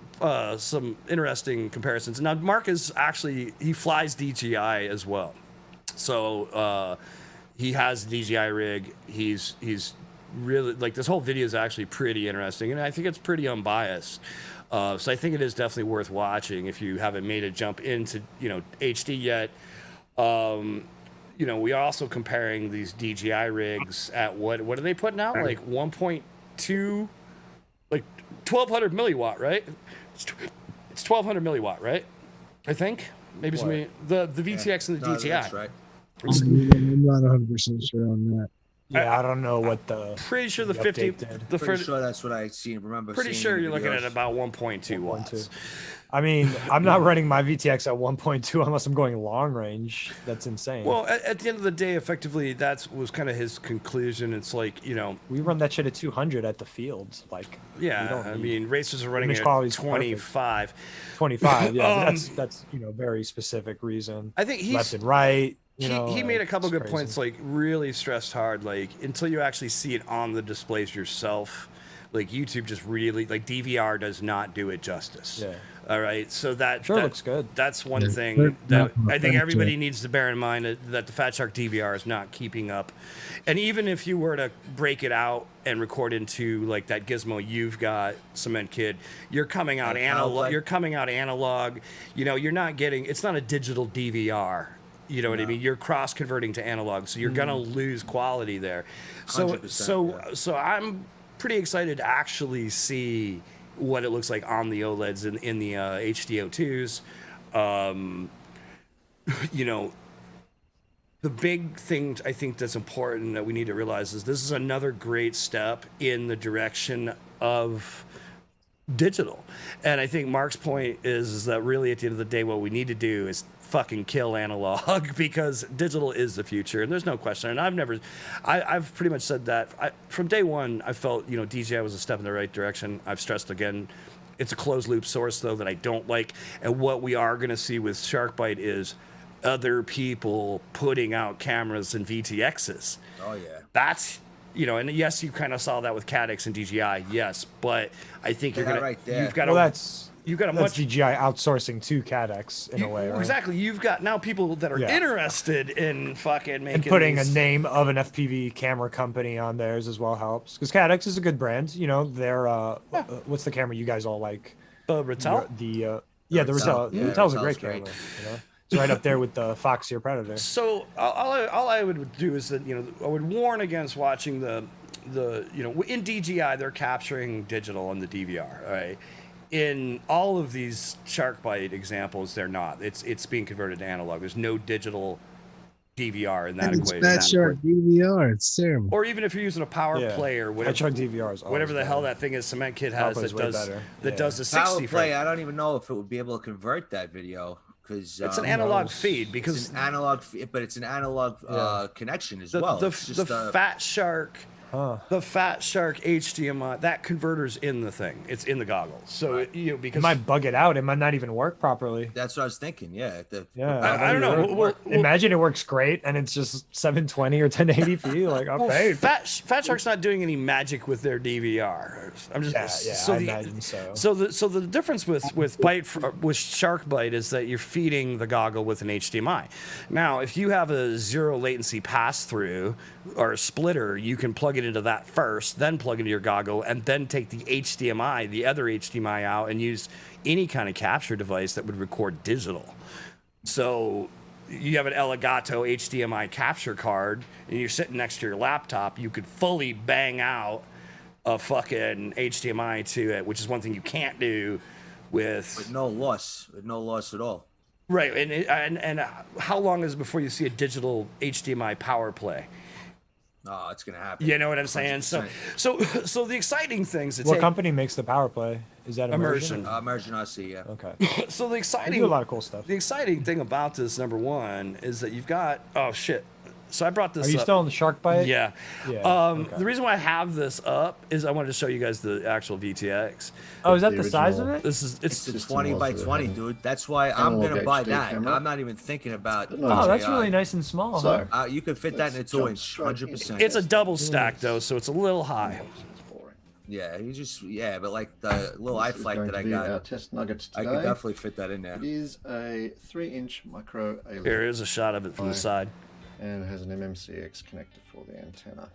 interesting comparisons. Now Mark is actually he flies DJI as well, so he has a DJI rig. He's really like this whole video is actually pretty interesting, and I think it's pretty unbiased. So I think it is definitely worth watching if you haven't made a jump into HD yet. We are also comparing these DJI rigs at what are they putting out, like 1.2, like 1200 milliwatt, right? It's 1200 milliwatt, right? I think maybe somebody the VTX and the DJI. That's right. I'm not 100% sure on that. Yeah, I don't know what the. Pretty sure the 50. Pretty sure that's what I seen. Remember. Pretty sure you're looking at about 1.2 watts. I mean, I'm not running my VTX at 1.2 unless I'm going long range. That's insane. Well, at the end of the day, effectively, that was kind of his conclusion. It's like, we run that shit at 200 at the field. Like, yeah, I mean, racers are running at 25. 25, yeah. That's very specific reason. I think he's left and right. He made a couple good points, like really stressed hard, like until you actually see it on the displays yourself, like YouTube just really, like DVR does not do it justice. Yeah. All right. So that looks good. That's one thing that I think everybody needs to bear in mind, that the Fat Shark DVR is not keeping up. And even if you were to break it out and record into like that gizmo you've got, cementkidd, you're coming out analog. You're coming out analog. You're not getting. It's not a digital DVR. You know what I mean? You're cross converting to analog, so you're gonna lose quality there. So I'm pretty excited to actually see what it looks like on the OLEDs in the HDO2s. The big thing I think that's important that we need to realize is this is another great step in the direction of digital. And I think Mark's point is that really at the end of the day, what we need to do is fucking kill analog because digital is the future, and there's no question. And I've pretty much said that from day one. I felt DJI was a step in the right direction. I've stressed again, it's a closed loop source though that I don't like. And what we are going to see with SharkBite is other people putting out cameras and VTXs. Oh yeah, that's and yes, you kind of saw that with Caddx and DJI, yes, but I think you're gonna right there. you've got that's much DJI outsourcing to Caddx in a way, right? Exactly. You've got now people that are interested in fucking making and putting these. a name of an FPV camera company on theirs as well helps because Caddx is a good brand. They're what's the camera you guys all like? Ratel. The Ratel. Yeah, Ratel's a great Ratel's great. camera. It's right up there with the Foxy or Predator. So all I would do is that I would warn against watching the in DJI they're capturing digital on the DVR. All right. In all of these SharkBite examples, they're not. It's being converted to analog. There's no digital DVR in that equation. Fat Shark DVR. It's terrible. Or even if you're using a power play or whatever. Fat Shark DVR is whatever the hell that thing is, CementKid has that does the 60 power play. frame. I don't even know if it would be able to convert that video because it's an analog feed because it's an analog, but it's an analog connection as well. The Fat Shark. The Fat Shark HDMI, that converter's in the thing. It's in the goggles. So because it might bug it out. It might not even work properly. That's what I was thinking. Yeah. I don't know. Imagine it works great and it's just 720 or 1080p. Like, okay. Fat Shark's not doing any magic with their DVR. I'm just I imagine so. So the difference with SharkBite is that you're feeding the goggle with an HDMI. Now, if you have a zero latency pass through or a splitter, you can plug it into that first, then plug into your goggle, and then take the HDMI, the other HDMI out, and use any kind of capture device that would record digital. So you have an Elgato HDMI capture card, and you're sitting next to your laptop, you could fully bang out a fucking HDMI to it, which is one thing you can't do with no loss at all. Right, and how long is it before you see a digital HDMI power play? Oh, it's gonna happen. You know what I'm saying? 100%. So the exciting things. What company makes the power play? Is that Immersion? Immersion RC, yeah. Okay. So the exciting. They do a lot of cool stuff. The exciting thing about this, number one, is that you've got. Oh shit. So I brought this. Are you still on the SharkBite? Yeah. Okay. The reason why I have this up is I wanted to show you guys the actual VTX. Oh, is that the size of it? It's a 20 by 20, dude. That's why I'm gonna buy that. I'm not even thinking about. Oh, that's really nice and small. So you could fit that in a 2-inch, 100%. It's a double stack though, so it's a little high. Yeah, but like the little iFlight that I got, test nuggets today. I could definitely fit that in there. It is a 3-inch micro alien. Here is a shot of it from the side. And it has an MMCX connector for the antenna.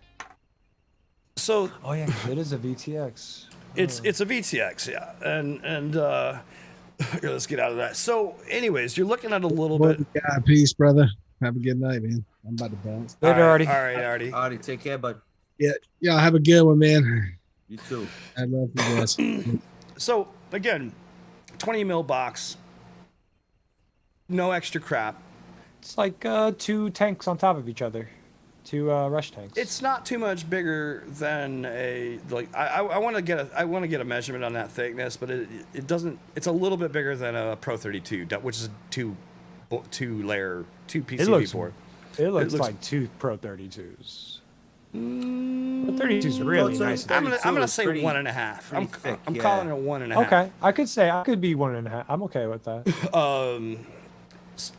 So oh yeah, it is a VTX. It's a VTX, yeah, and here, let's get out of that. So, anyways, you're looking at a little bit. Peace, brother. Have a good night, man. I'm about to bounce. Later, Artie. All right, Artie. Artie, take care, bud. Yeah. Have a good one, man. You too. I love you guys. So again, 20 mil box, no extra crap. It's like 2 tanks on top of each other, 2 rush tanks. It's not too much bigger than I want to get a measurement on that thickness, but it doesn't. It's a little bit bigger than a Pro 32, which is a two PCB board. It looks like 2 Pro 32s. Pro 32 is really nice. I'm gonna say 1.5. I'm calling it a 1.5. Okay, I could be 1.5. I'm okay with that.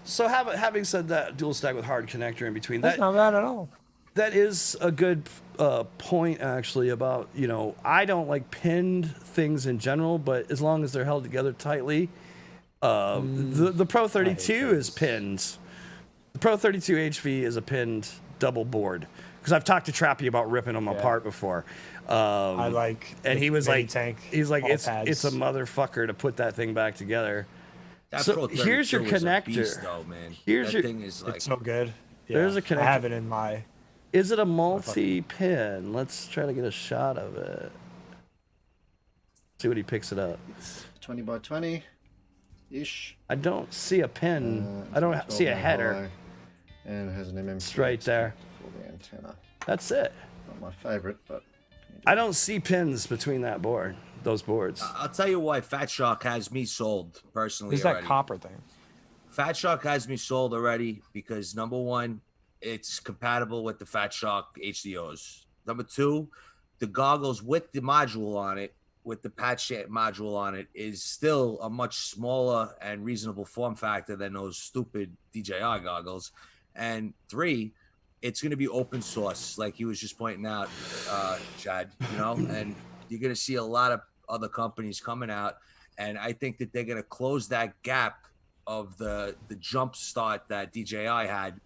So having said that, dual stack with hard connector in between. That's not bad at all. That is a good point actually about I don't like pinned things in general, but as long as they're held together tightly, the Pro 32 is pinned. The Pro 32 HV is a pinned double board because I've talked to Trappy about ripping them apart before. And he was like, he's like, it's a motherfucker to put that thing back together. So here's your connector. Beast, though, man. Thing is like, it's so good. Yeah, there's a connector. I have it in my. Is it a multi-pin? Let's try to get a shot of it. See what he picks it up. It's 20 by 20 ish. I don't see a pin. I don't see a header. And it has an MMC. It's right there. For the antenna. That's it. Not my favorite, but I don't see pins between those boards. I'll tell you why Fat Shark has me sold personally. There's that copper thing. Fat Shark has me sold already because number one, it's compatible with the Fat Shark HDOs. Number two, the goggles with the module on it, with the patch module on it, is still a much smaller and reasonable form factor than those stupid DJI goggles. And three, it's going to be open source, like he was just pointing out, Chad, and you're going to see a lot of other companies coming out. And I think that they're going to close that gap of the jump start that DJI had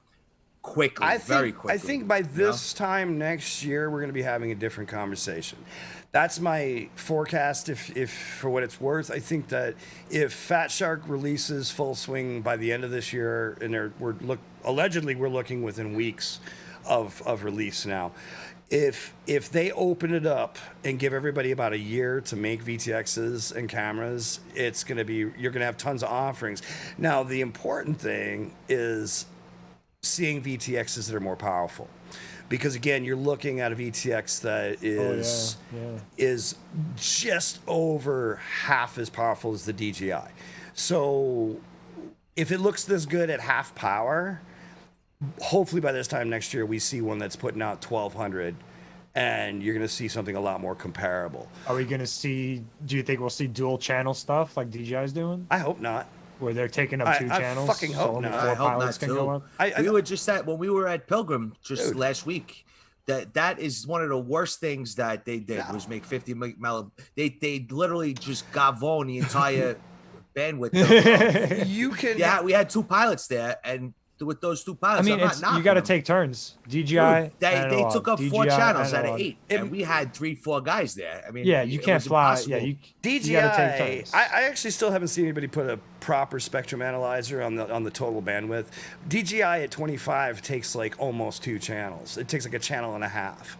quickly, very quickly. I think by this time next year, we're going to be having a different conversation. That's my forecast. If for what it's worth, I think that if Fat Shark releases full swing by the end of this year, and allegedly we're looking within weeks of release now. If they open it up and give everybody about a year to make VTXs and cameras, you're gonna have tons of offerings. Now the important thing is seeing VTXs that are more powerful, because again, you're looking at a VTX that is just over half as powerful as the DJI. So if it looks this good at half power, hopefully by this time next year we see one that's putting out 1200, and you're going to see something a lot more comparable. Are we going to see? Do you think we'll see dual channel stuff like DJI's doing? I hope not. Where they're taking up two channels. I fucking hope not. I hope not too. We were just when we were at Pilgrim last week. That is one of the worst things that they did was make 50 mil. They literally just gavone the entire bandwidth. We had two pilots there, and with those two pilots, you got to take turns. DJI, they took up 4 channels out of 8, and we had 3-4 guys there. You can't fly. Impossible. DJI. You gotta take turns. I actually still haven't seen anybody put a proper spectrum analyzer on the total bandwidth. DJI at 25 takes like almost 2 channels. It takes like a channel and a half.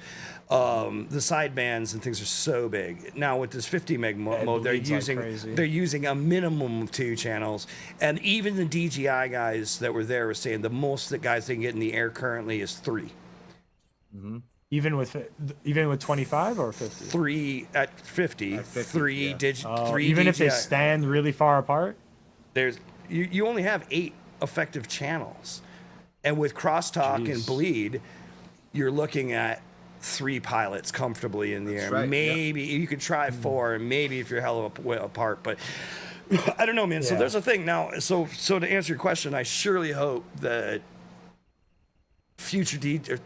The sidebands and things are so big. Now with this 50 meg mode, they're using a minimum of 2 channels, and even the DJI guys that were there were saying the most that guys can get in the air currently is 3. Mm-hmm. Even with 25 or 50? 3 at 50. 3 3 even DJI. If they stand really far apart. There's you only have 8 effective channels, and with crosstalk and bleed, you're looking at 3 pilots comfortably in the air. Right, maybe you could try 4, and maybe if you're hell apart, but I don't know, man. So there's a thing now. So to answer your question, I surely hope that future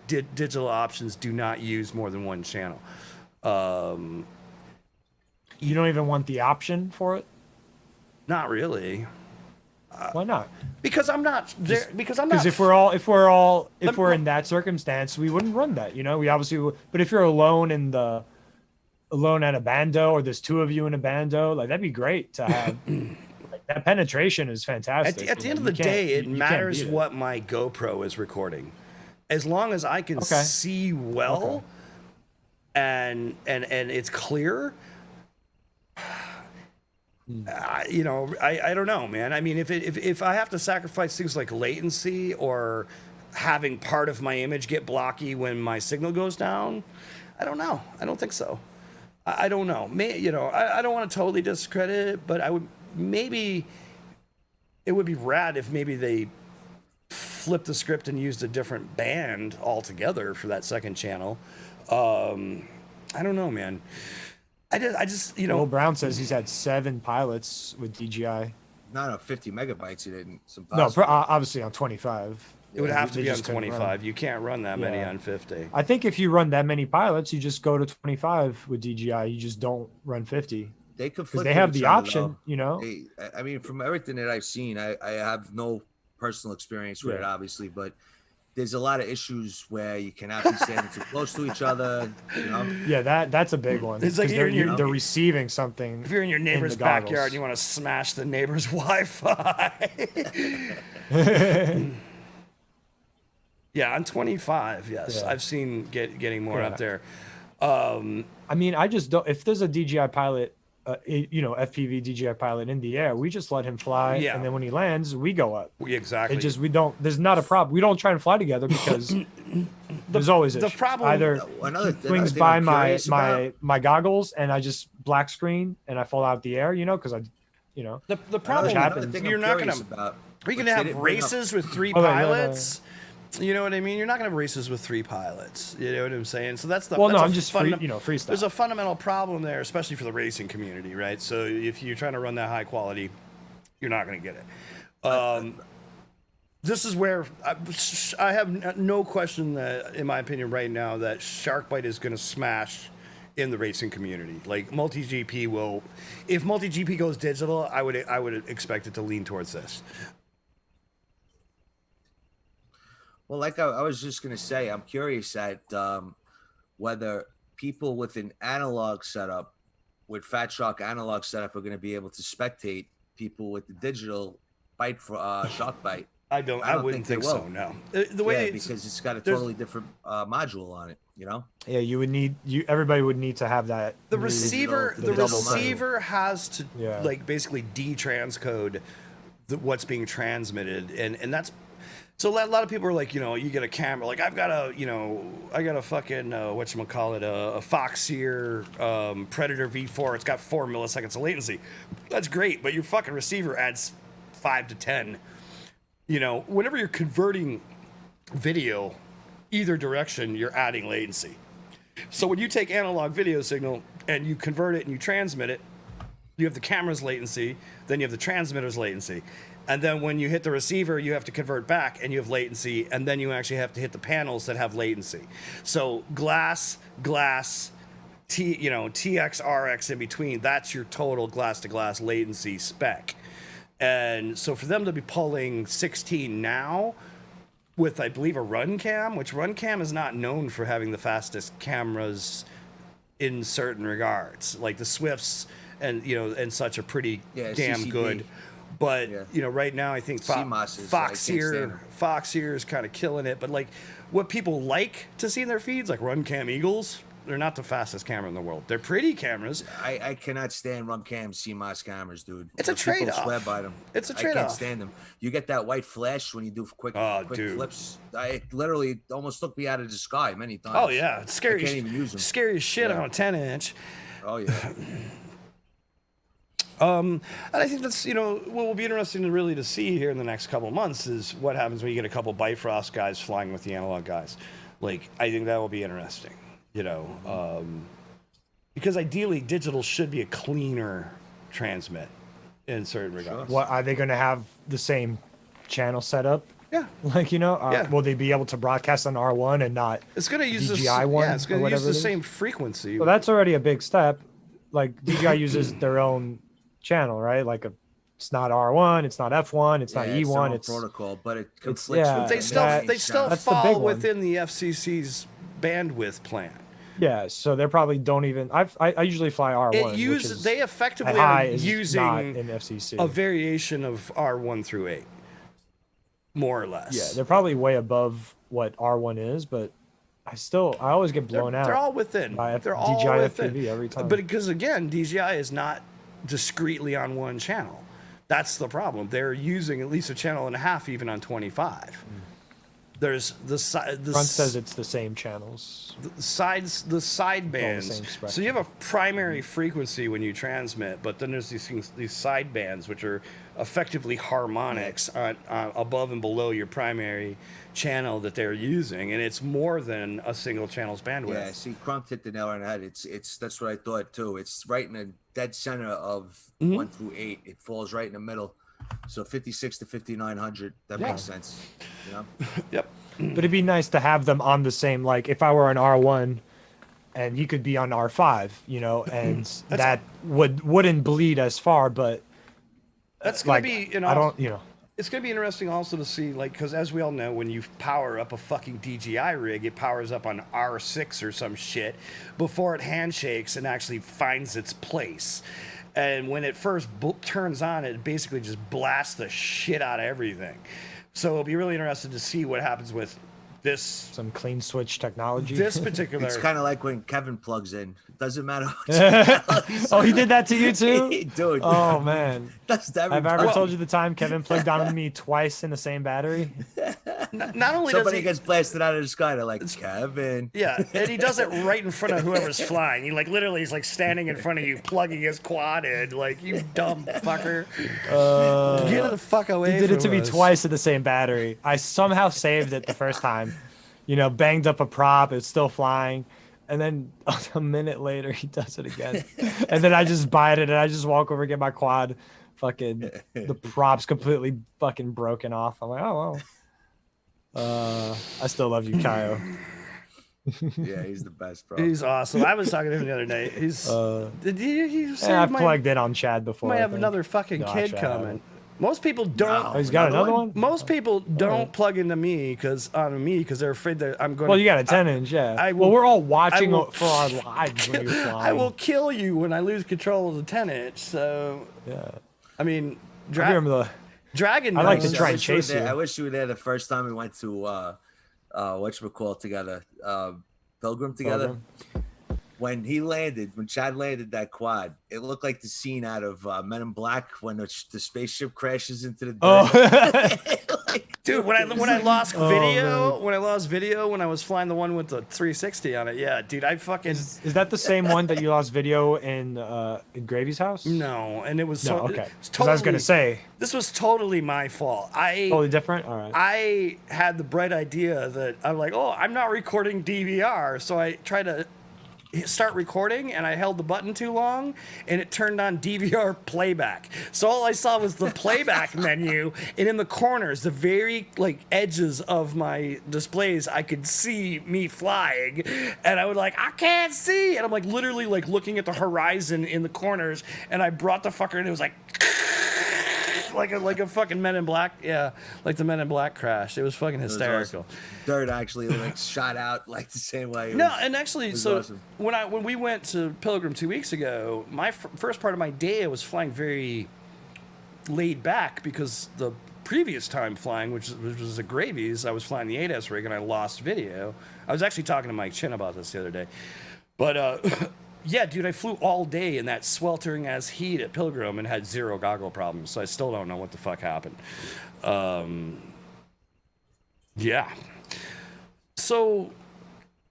digital options do not use more than 1 channel. You don't even want the option for it? Not really. Why not? Because I'm not there. Because if we're in that circumstance, we wouldn't run that. We obviously would. But if you're alone at a bando, or there's 2 of you in a bando, like that'd be great to have. That penetration is fantastic. At the end of the day, it matters what my GoPro is recording, as long as I can see well, and it's clear. I don't know, man. I mean, if I have to sacrifice things like latency or having part of my image get blocky when my signal goes down, I don't know. I don't think so. I don't know. I don't want to totally discredit it, but it would be rad if maybe they flipped the script and used a different band altogether for that second channel. I don't know, man. I just Will Brown says he's had 7 pilots with DJI. Not on 50 megabytes, he didn't. Obviously on 25. It would have to be on 25. You can't run that many on 50. I think if you run that many pilots, you just go to 25 with DJI. You just don't run 50. They conflict. They have the option, I mean, from everything that I've seen, I have no personal experience with it, obviously, but there's a lot of issues where you cannot be standing too close to each other. Yeah, that's a big one. It's like they're receiving something. If you're in your neighbor's backyard and you want to smash the neighbor's Wi-Fi. Yeah, on 25, yes. I've seen getting more up there. I mean, I just don't. If there's a DJI pilot, FPV DJI pilot in the air, we just let him fly, and then when he lands, we go up. Exactly. There's not a problem. We don't try and fly together because There's always the issues. problem. Either Another he swings thing by I'm my curious about- my goggles and I just black screen and I fall out the air, you know, because I, you know. The problem happens. you're not gonna. Are you gonna have races with 3 Oh, wait, no, no, no. pilots? You know what I mean? You're not gonna have races with 3 pilots. You know what I'm saying? So that's the. Well, that's no, a I'm just freestyle. There's a fundamental problem there, especially for the racing community, right? So if you're trying to run that high quality, you're not gonna get it. This is where I have no question that, in my opinion, right now, that Sharkbite is going to smash in the racing community. Like MultiGP will, if MultiGP goes digital, I would expect it to lean towards this. Well, like I was just gonna say, I'm curious at whether people with an analog setup, with Fat Shark analog setup, are going to be able to spectate people with the digital bite for Shark Bite. I wouldn't think so. No, the way because it's got a totally different module on it. You know. Yeah, you would need everybody would need to have that. The receiver has to like basically detranscode what's being transmitted, and that's. So a lot of people are like, you know, you get a camera, like I got a fucking whatchamacallit, a Foxeer Predator V4. It's got 4 milliseconds of latency. That's great, but your fucking receiver adds 5 to 10. You know, whenever you're converting video, either direction, you're adding latency. So when you take analog video signal and you convert it and you transmit it, you have the camera's latency, then you have the transmitter's latency. And then when you hit the receiver, you have to convert back and you have latency, and then you actually have to hit the panels that have latency. So glass, TX, RX in between, that's your total glass-to-glass latency spec. And so for them to be pulling 16 now with, I believe, a run cam, which run cam is not known for having the fastest cameras in certain regards. Like the Swifts and such are pretty damn CCD. good. But, right now I think Foxeer is kind of killing it. But, like, what people like to see in their feeds, like run cam Eagles, they're not the fastest camera in the world. They're pretty cameras. I cannot stand run cam CMOS cameras, dude. It's a trade-off. People swear by them. It's a I trade-off. can't stand them. You get that white flash when you do quick flips. It literally almost took me out of the sky many times. Oh, yeah. It's scary. I can't even use them. Scary as shit on a 10-inch. Oh, yeah. And I think that's, what will be interesting to see here in the next couple of months is what happens when you get a couple Bifrost guys flying with the analog guys. Like, I think that will be interesting, because ideally digital should be a cleaner transmit in certain regards. What are they going to have the same channel setup? Yeah. Like, will they be able to broadcast on R1 and not it's going to use DJI one? Yeah, it's going to use the same frequency. Well, that's already a big step. Like DJI uses their own channel, right? Like it's not R1, it's not F1, it's not E1, it's protocol, but it conflicts with they still fall within the FCC's bandwidth plan. Yeah, so they probably don't even. I usually fly R1. They effectively are using in FCC. a variation of R1 through 8, more or less. Yeah, they're probably way above what R1 is, but I always get blown out. They're all within. They're all DJI within. FPV every time. But because again, DJI is not discreetly on one channel. That's the problem. They're using at least a channel and a half even on 25. There's the front says it's the same channels. The side bands. So you have a primary frequency when you transmit, but then there's these side bands which are effectively harmonics on above and below your primary channel that they're using, and it's more than a single channel's bandwidth. Yeah, see, Crump hit the nail on the head. It's that's what I thought too. It's right in the dead center of 1 through 8. It falls right in the middle. So 56 to 5900. That makes sense. Yep. But it'd be nice to have them on the same. Like if I were on R1, and you could be on R5, and that wouldn't bleed as far. But that's gonna be, I don't, It's going to be interesting also to see, because as we all know, when you power up a fucking DJI rig, it powers up on R6 or some shit before it handshakes and actually finds its place. And when it first turns on, it basically just blasts the shit out of everything. So it'll be really interesting to see what happens with this. Some clean switch technology. This particular. It's kind of like when Kevin plugs in. It doesn't matter. Oh, he did that to you too? Dude. Oh, man. That's Have I ever told you the time Kevin plugged on me twice in the same battery? Not only does Somebody he, gets blasted out of the sky, they're like, Kevin. yeah, and he does it right in front of whoever's flying. He like literally is like standing in front of you, plugging his quad in. Like, you dumb fucker. Get the fuck away. He did it to from me us. twice with the same battery. I somehow saved it the first time. You know, banged up a prop. It's still flying. And then a minute later, he does it again. And then I just bite it and I just walk over and get my quad. Fucking, the prop's completely fucking broken off. I'm like, oh, well. I still love you, Kyle. Yeah, he's the best, bro. He's awesome. I was talking to him the other night. He's. Did he say Yeah, I've he might, plugged in on Chad before. might I have think. another fucking No, kid actually, I coming. haven't. Most people don't. Oh, he's got another one? Most people don't plug into me because they're afraid that I'm going. Well, you got a 10-inch, yeah. I well, will- we're all watching I will- for our lives when you're flying. I will kill you when I lose control of the 10-inch. So, Yeah. I mean, I remember the. Dragon. I like to knows. try and chase you. I wish you were there the first time we went to whatchamacallit together, Pilgrim together. Pilgrim. When Chad landed that quad, it looked like the scene out of Men in Black when the spaceship crashes into the dirt. Oh. Dude, when I lost Oh, video, man. when I was flying the one with the 360 on it, yeah, dude, I fucking. Is that the same one that you lost video in Gravy's house? No, and it was No, so, okay. it was 'Cause I was gonna say this was totally my fault. totally different. All right. I had the bright idea that I'm like, oh, I'm not recording DVR, so I tried to start recording and I held the button too long and it turned on DVR playback. So all I saw was the playback menu, and in the corners, the very like edges of my displays, I could see me flying, and I would like, I can't see, and I'm like literally like looking at the horizon in the corners, and I brought the fucker and it was like like a fucking Men in Black, yeah, like the Men in Black crash. It was fucking hysterical. Awesome. Dirt actually like shot out like the same way. No, and actually, so awesome. when we went to Pilgrim 2 weeks ago, my first part of my day I was flying very laid back because the previous time flying, which was at Gravy's, I was flying the 8S rig and I lost video. I was actually talking to Mike Chin about this the other day, but. Yeah, dude, I flew all day in that sweltering ass heat at Pilgrim and had zero goggle problems, so I still don't know what the fuck happened. Yeah. So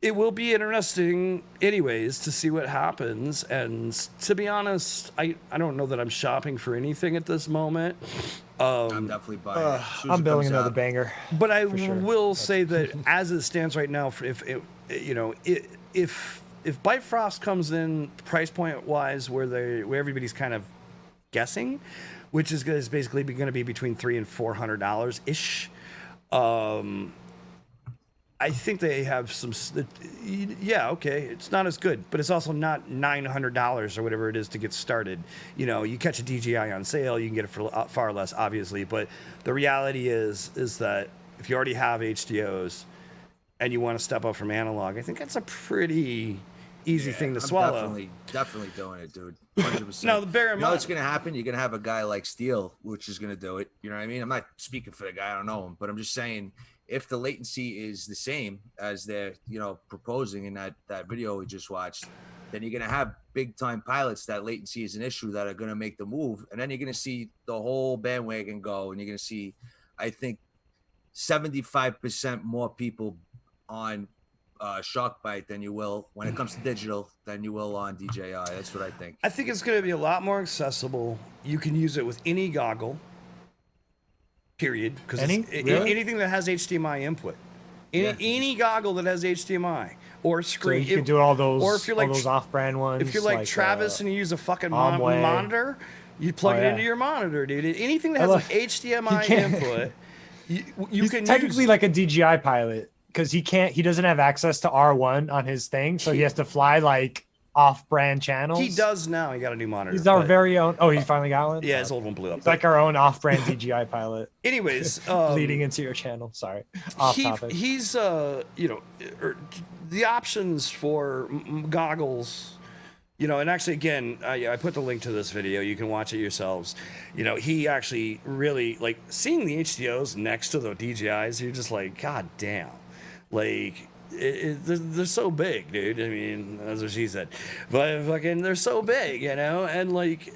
it will be interesting anyways to see what happens, and to be honest, I don't know that I'm shopping for anything at this moment. I'm definitely buying it. As soon as I'm it building comes another out. banger. But I sure. will say that as it stands right now, if Bifrost comes in price point wise where everybody's kind of guessing, which is basically going to be between $300 and $400 ish. I think they have some. Yeah, okay, it's not as good, but it's also not $900 or whatever it is to get started. You know, you catch a DJI on sale, you can get it for far less, obviously. But the reality is that if you already have HDOs and you want to step up from analog, I think that's a pretty easy thing to swallow. Definitely doing it, dude. 100%. No, bear in You know mind. what's gonna happen? You're gonna have a guy like Steele, which is gonna do it. You know what I mean? I'm not speaking for the guy, I don't know him, but I'm just saying if the latency is the same as they're, proposing in that video we just watched, then you're gonna have big time pilots that latency is an issue that are gonna make the move, and then you're gonna see the whole bandwagon go, and you're gonna see, I think, 75% more people on Sharkbite than you will when it comes to digital than you will on DJI. That's what I think. I think it's going to be a lot more accessible. You can use it with any goggle, period. Because anything that has HDMI input, any goggle that has HDMI or screen, So you can do all those, or if you're like all those off-brand ones. If you're like Travis and you use a fucking Amway. monitor, you plug it into your monitor, dude. Anything that has like HDMI input, you can technically use. like a DJI pilot. Because he doesn't have access to R1 on his thing, so he has to fly like off-brand channels. He does now. He got a new monitor. He's our very own. Oh, he finally got one. Yeah, his old one blew up. He's like our own off-brand DJI pilot. Anyways, leading into your channel. Sorry, off topic. He's the options for goggles. And actually, again, I put the link to this video. You can watch it yourselves. He actually really like seeing the HDOs next to the DJIs. You're just like, God damn. Like, they're so big, dude. I mean, that's what she said. But fucking, they're so big, and like,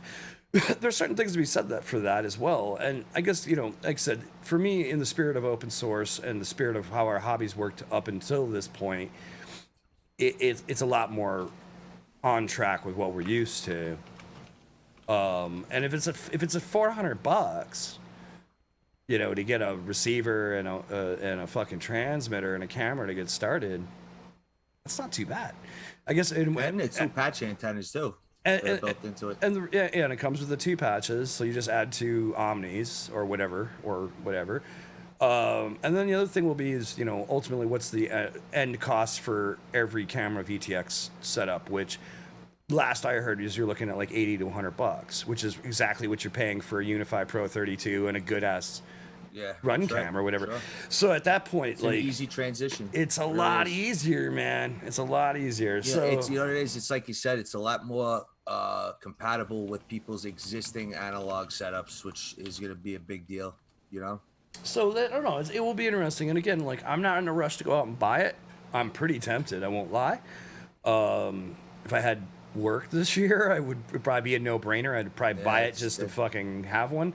there's certain things to be said for that as well. And I guess, you know, like I said, for me, in the spirit of open source and the spirit of how our hobbies worked up until this point, it's a lot more on track with what we're used to. And if it's a $400, you know, to get a receiver and a fucking transmitter and a camera to get started, that's not too bad. I guess and it's two patch antennas too. And built into it. And and it comes with the 2 patches, so you just add 2 Omnis or whatever. And then the other thing will be is, you know, ultimately what's the end cost for every camera VTX setup, which last I heard is you're looking at like $80 to $100, which is exactly what you're paying for a Unify Pro 32 and a good ass run cam or whatever. Sure. So at that point, it's like, an easy transition. It's a lot easier, man. It's a lot easier. Yeah, so it's, you know what it is? It's like you said, it's a lot more compatible with people's existing analog setups, which is going to be a big deal, you know? So that, I don't know, it will be interesting. And again, like, I'm not in a rush to go out and buy it. I'm pretty tempted, I won't lie. If I had work this year, it'd probably be a no-brainer. I'd probably buy it just to fucking have one.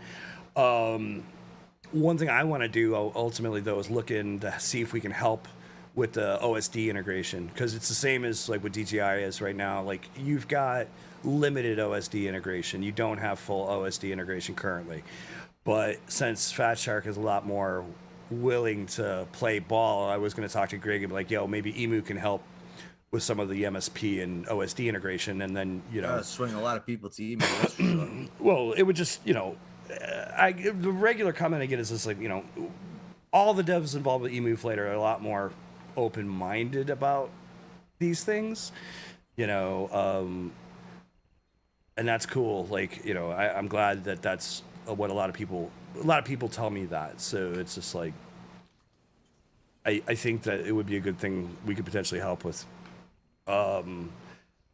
One thing I want to do ultimately, though, is look in to see if we can help with the OSD integration, because it's the same as like what DJI is right now. Like, you've got limited OSD integration. You don't have full OSD integration currently. But since Fat Shark is a lot more willing to play ball, I was going to talk to Greg and be like, yo, maybe Emu can help with some of the MSP and OSD integration, and then, you know, swing a lot of people to Emu. That's for sure. Well, it would just, you know, the regular comment I get is just like, you know, all the devs involved with eMove are a lot more open-minded about these things, you know, and that's cool. Like, you know, I'm glad that that's what a lot of people tell me that. So it's just like, I think that it would be a good thing we could potentially help with. But at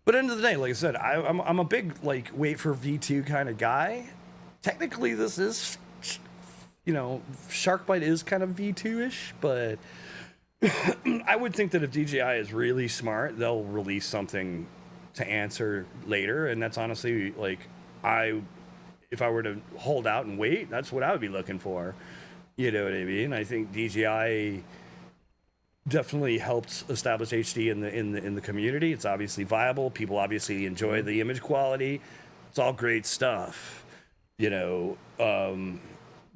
the end of the day, like I said, I'm a big, like, wait for V2 kind of guy. Technically, this is, you know, Sharkbite is kind of V2-ish, but I would think that if DJI is really smart, they'll release something to answer later. And that's honestly, like, if I were to hold out and wait, that's what I would be looking for. You know what I mean? I think DJI definitely helped establish HD in the community. It's obviously viable. People obviously enjoy the image quality. It's all great stuff. You know,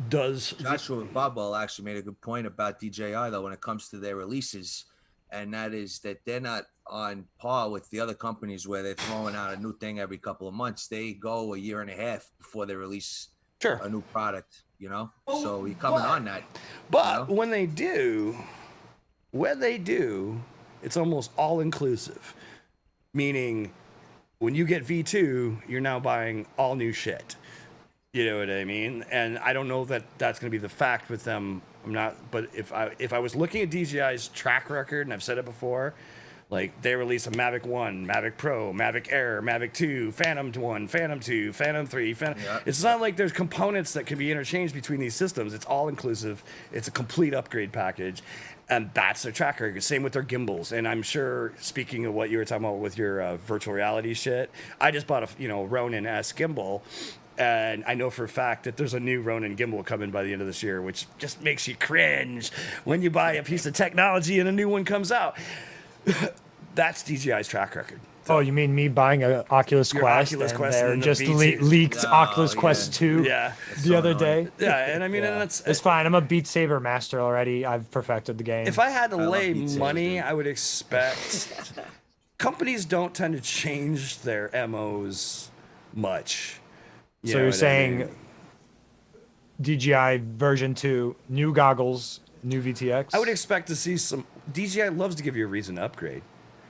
Joshua Bobball actually made a good point about DJI, though, when it comes to their releases, and that is that they're not on par with the other companies where they're throwing out a new thing every couple of months. They go a year and a half before they release a new product, you know? So you're coming on that. But you know? when they do, it's almost all-inclusive, meaning when you get V2, you're now buying all new shit. You know what I mean? And I don't know that that's going to be the fact with them. I'm not, but if I was looking at DJI's track record, and I've said it before, like, they release a Mavic 1, Mavic Pro, Mavic Air, Mavic 2, Phantom 1, Phantom 2, Phantom 3, It's not like there's components that can be interchanged between these systems. It's all inclusive. It's a complete upgrade package. And that's their track record. Same with their gimbals. And I'm sure, speaking of what you were talking about with your virtual reality shit, I just bought a Ronin S gimbal. And I know for a fact that there's a new Ronin gimbal coming by the end of this year, which just makes you cringe when you buy a piece of technology and a new one comes out. That's DJI's track record. So, oh, you mean me buying an Oculus Quest? And just leaked Oculus Quest 2 the other day. Yeah, and I mean, and it's fine. I'm a Beat Saber master already. I've perfected the game. If I had to lay money, I would expect companies don't tend to change their MOs much. So you're saying DJI version 2, new goggles, new VTX? I would expect to see some. DJI loves to give you a reason to upgrade.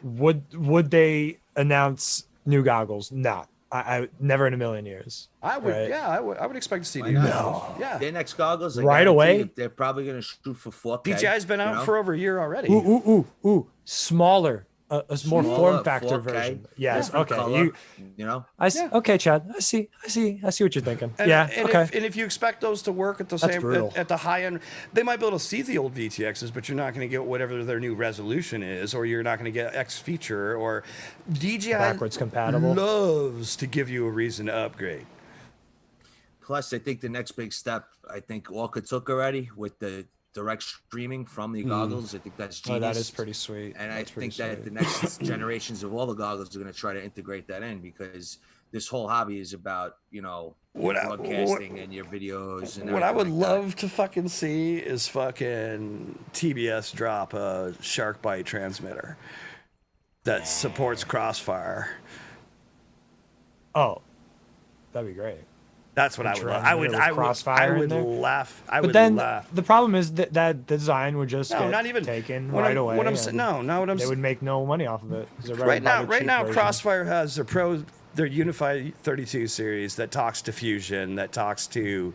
Would they announce new goggles? Not. I never in a million years. I would. Right? Yeah, I would expect to see new goggles. Yeah, their next goggles right away. They're probably going to shoot for 4K. DJI's been out for over a year already. Ooh, smaller. A more form factor 4K, version. Yes. Okay. Color, you know. I see. Okay, Chad. I see what you're thinking. And, yeah. And okay. If you expect those to work at the same at the high end, they might be able to see the old VTXs, but you're not going to get whatever their new resolution is, or you're not going to get X feature, or DJI backwards compatible. Loves to give you a reason to upgrade. Plus, I think the next big step, I think Orca took already with the direct streaming from the goggles. I think that's genius. Oh, that is pretty sweet. And That's I pretty think that sweet. the next generations of all the goggles are going to try to integrate that in, because this whole hobby is about, you know, broadcasting and your videos. And what I would everything like love to fucking see is fucking TBS drop a shark bite transmitter that supports Crossfire. Oh, that'd be great. That's what I would love. I would laugh. But then the problem is that that design would just get not even taken what right I'm, away. What I'm saying, no, not what I'm They saying. would make no money off of it. 'cause they'd rather Right buy now, the right cheap now, version. Crossfire has their Unify 32 series that talks to Fusion, that talks to,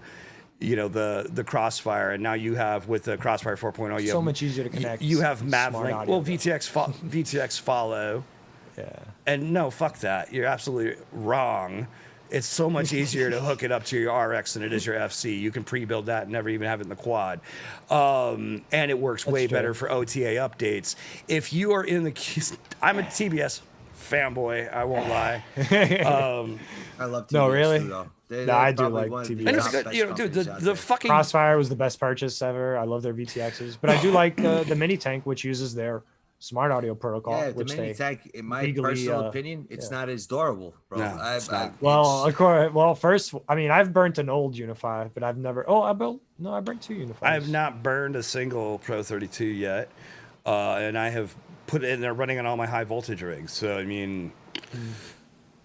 you know, the Crossfire, and now you have with the Crossfire 4.0, you So have, much easier to connect You have smart Mavlink, audio. well, VTX follow. Yeah. And no, fuck that. You're absolutely wrong. It's so much easier to hook it up to your RX than it is your FC. You can pre-build that and never even have it in the quad. And it works way better for OTA updates. If you are in the... I'm a TBS fanboy, I won't lie. I love TBS No, really? too, though. No, I do probably like one of the TBS. And it's top good, best you know, dude, companies out the there. fucking... Crossfire was the best purchase ever. I love their VTXs, but I do like the mini tank, which uses their smart audio protocol. Yeah, the which mini they tank, in my legally, personal opinion, it's not as durable, bro. No, it's not. Well, of course. Well, first, I mean, I've burnt an old Unify, but I've never. Oh, I burnt two Unifies. I have not burned a single Pro 32 yet, and I have put it in there running on all my high voltage rigs. So I mean,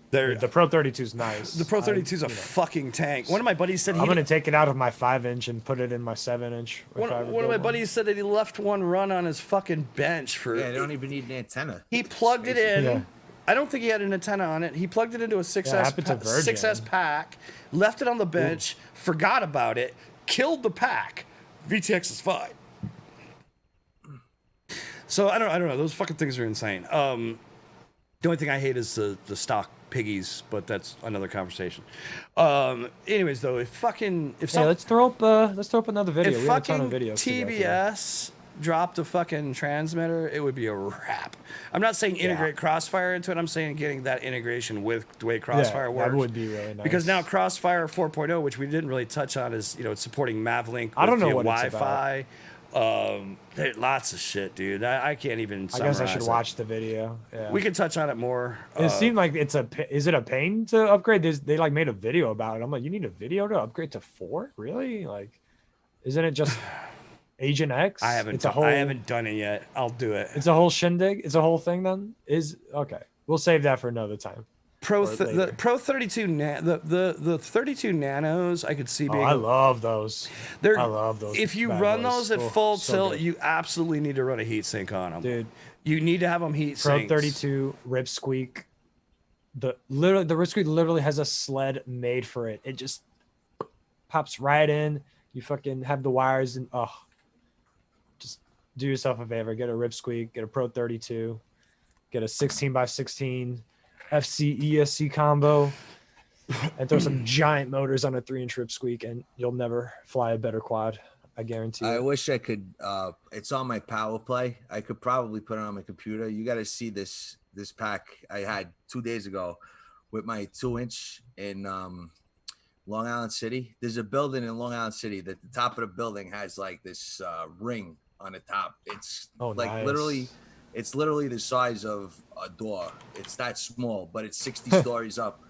the Pro 32 is nice. The Pro 32 is a fucking tank. One of my buddies said I'm gonna take it out of my 5-inch and put it in my 7-inch. One of my buddies said that he left one run on his fucking bench for. Yeah, they don't even need an antenna. He plugged it in. Yeah. I don't think he had an antenna on it. He plugged it into a 6S, happened to Virgin. 6S pack, left it on the bench, forgot about it, killed the pack. VTX is fine. So I don't know. Those fucking things are insane. The only thing I hate is the stock piggies, but that's another conversation. Anyways, though, if let's throw up another video. If We have a ton fucking of videos. to go through. TBS dropped a fucking transmitter, it would be a wrap. I'm not saying integrate Crossfire into it. I'm saying getting that integration with the way Crossfire works. That would be really nice. Because now Crossfire 4.0, which we didn't really touch on, is it's supporting Mavlink. I don't know via what it's Wi-Fi. There's lots of shit, dude. I can't even. I guess I should summarize watch the video. Yeah. We can touch on it more. It seemed like is it a pain to upgrade? They like made a video about it. I'm like, you need a video to upgrade to 4? Really? Like, isn't it just Agent X? I haven't done it yet. I'll do it. It's a whole shindig. It's a whole thing. Then okay. We'll save that for another time. The Pro 32 the 32 nanos I could see being. I love those. I love those. If you bad run boys. those at full so tilt, good. you absolutely need to run a heat sink on them, dude. You need to have them heat Pro sinks. 32 rip squeak. The rip squeak literally has a sled made for it. It just pops right in. You fucking have the wires and just do yourself a favor. Get a rip squeak. Get a Pro 32. Get a 16x16 FC ESC combo. And throw some giant motors on a 3-inch rip squeak, and you'll never fly a better quad. I guarantee you. I wish I could. It's on my power play. I could probably put it on my computer. You got to see this pack I had 2 days ago with my 2-inch in Long Island City. There's a building in Long Island City that the top of the building has like this ring on the top. It's nice. literally. It's literally the size of a door. It's that small, but it's 60 stories up.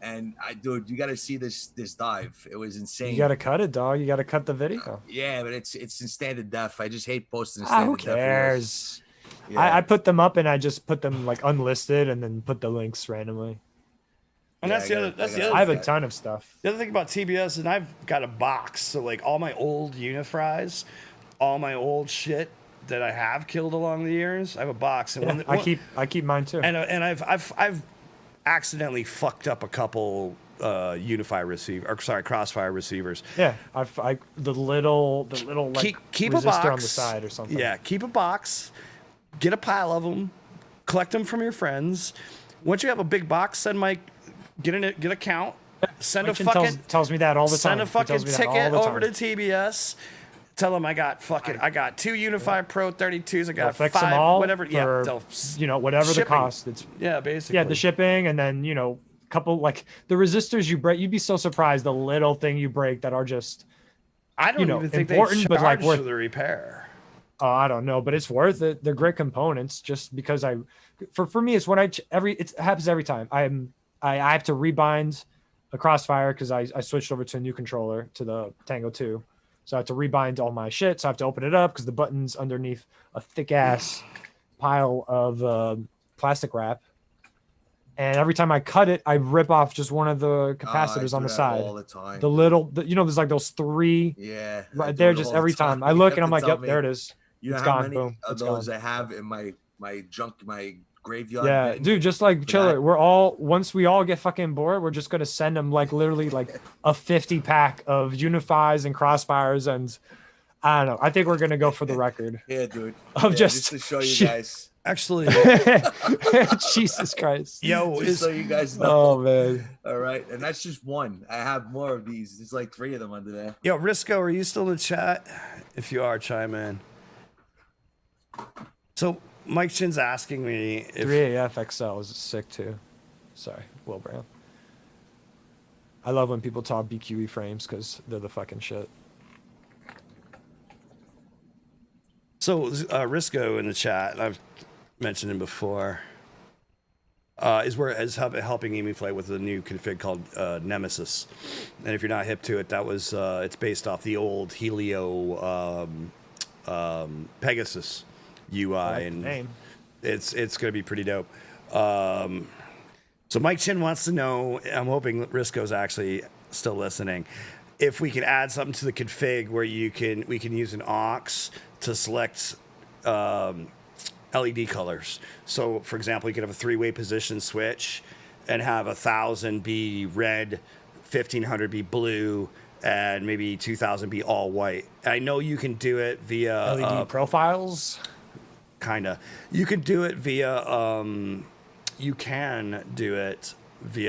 And dude, you got to see this dive. It was insane. You got to cut it, dog. You got to cut the video. Yeah, but it's in standard def. I just hate posting in standard who def. cares? Yeah. I put them up and I just put them like unlisted and then put the links randomly. And that's the other. I have a ton of stuff. The other thing about TBS is I've got a box, so like all my old Unifries, all my old shit that I have killed along the years, I have a box. And I keep mine too. And I've accidentally fucked up a couple Crossfire receivers. Yeah, the little like keep a resistor box on the side or something. Yeah, keep a box, get a pile of them, collect them from your friends. Once you have a big box, send Mike get a count. Send Mike a fucking tells me that all the time. Send a fucking ticket over to TBS. Tell them I got 2 Unified Pro 32s. I got fix 5, them all whatever. For, whatever shipping. the cost. It's basically. Yeah, the shipping, and then couple, like the resistors you break, you'd be so surprised the little thing you break that are just, I don't even think important, they but like charge worth for the repair. Oh, I don't know, but it's worth it. They're great components. Just because for me, it's when it happens every time. I have to rebind a Crossfire because I switched over to a new controller to the Tango 2, so I have to rebind all my shit. So I have to open it up because the button's underneath a thick ass pile of plastic wrap. And every time I cut it, I rip off just one of the capacitors on the side. All the time. There's like those 3 right there. Just every time I look and I'm like, yep, there it is. You know it's how gone. many Boom. of those I have in my graveyard? Yeah, bin dude, just like chiller. Once we all get fucking bored, we're just gonna send them like literally like a 50 pack of Unifies and Crossfires, and I don't know. I think we're gonna go for the record. Yeah, dude. Just to show you guys. Actually, Jesus Christ. Yo, so you guys know. Oh man. All right, and that's just one. I have more of these. There's like 3 of them under there. Yo, Risco, are you still in the chat? If you are, chime in. So Mike Shin's asking me if 3AF XL is sick too. Sorry, Will Brown. I love when people talk BQE frames because they're the fucking shit. So Risco in the chat, and I've mentioned him before, is helping Emu Flight with a new config called Nemesis. And if you're not hip to it, that was it's based off the old Helio Pegasus UI, and it's going to be pretty dope. So Mike Chin wants to know, I'm hoping Risco's actually still listening, if we can add something to the config where we can use an aux to select LED colors. So for example, you could have a 3-way position switch and have 1,000 be red, 1,500 be blue, and maybe 2,000 be all white. I know you can do it via LED profiles. Kinda. You can do it via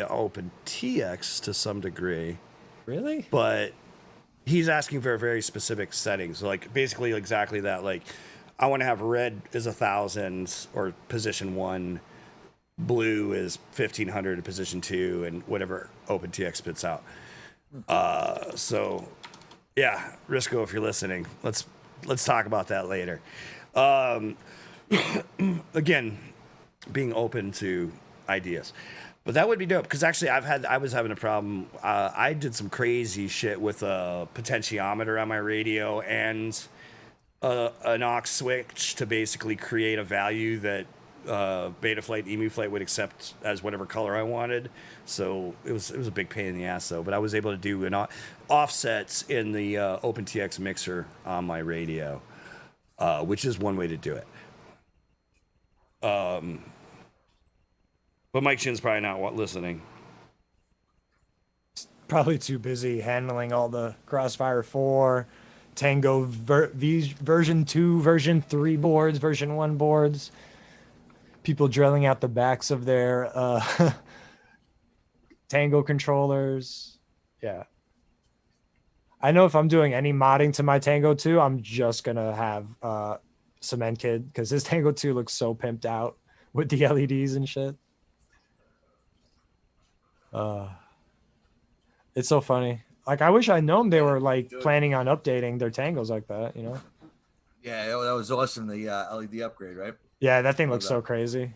OpenTX to some degree. Really? But he's asking for a very specific settings. So like basically exactly that. Like I want to have red is 1,000 or position 1, blue is 1,500 position 2, and whatever OpenTX spits out. So yeah, Risco, if you're listening, let's talk about that later. Again, being open to ideas, but that would be dope because actually I was having a problem. I did some crazy shit with a potentiometer on my radio and an aux switch to basically create a value that Betaflight, Emu Flight would accept as whatever color I wanted. So it was a big pain in the ass though. But I was able to do offsets in the OpenTX mixer on my radio, which is one way to do it. But Mike Shin's probably not listening. Probably too busy handling all the Crossfire 4, Tango version 2, version 3 boards, version 1 boards. People drilling out the backs of their Tango controllers. Yeah. I know if I'm doing any modding to my Tango 2, I'm just going to have cementkidd because his Tango 2 looks so pimped out with the LEDs and shit. It's so funny. Like I wish I'd known they were like planning on updating their Tangos like that, you know? Yeah, that was awesome. The LED upgrade, right? Yeah, that thing looks so crazy.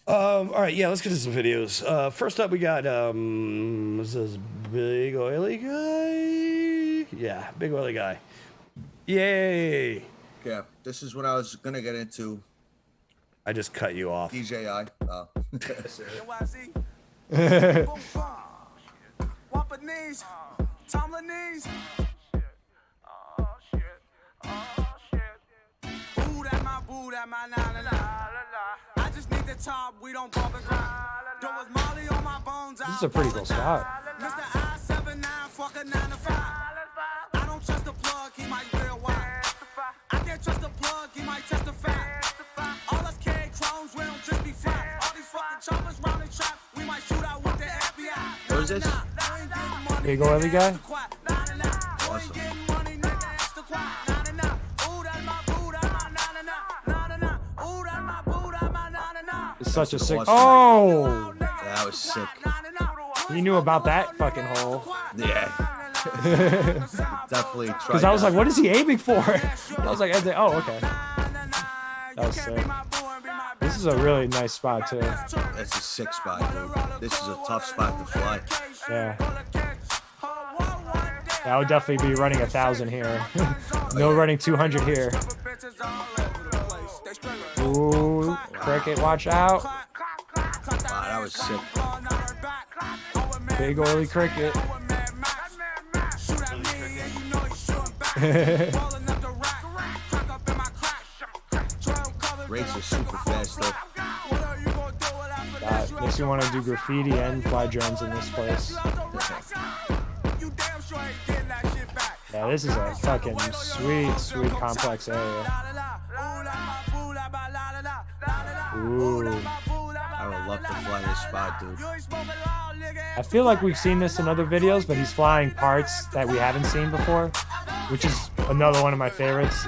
All right, yeah, let's get to some videos. First up, we got this is big oily guy. Yeah, big oily guy. Yay! Yeah, this is what I was gonna get into. I just cut you off. DJI. Oh. I just need the top, we don't bump and grind. There was Molly on my bones. This is a pretty cool spot. Mr. I-79, fuck a 9 to 5. I don't trust the plug, he might real wide. I can't trust the plug, he might testify. All us K-Crones, we don't just be fly. All these fucking choppers round the trap, we might shoot out with the FBI. What is this? Big oily guy? It's such a sick. Oh! that was sick. You knew about that fucking hole. Yeah. Definitely. Because I was like, what is he aiming for? I was like, oh, okay. That was sick. This is a really nice spot too. That's a sick spot, dude. This is a tough spot to fly. Yeah. I would definitely be running 1,000 here. No running 200 here. Ooh, cricket, watch out. Wow, that was sick. Big oily cricket. Rates are super fast though. That makes you want to do graffiti and fly drones in this place. Yeah, this is a fucking sweet complex area. Ooh. I would love to fly this spot, dude. I feel like we've seen this in other videos, but he's flying parts that we haven't seen before, which is another one of my favorites.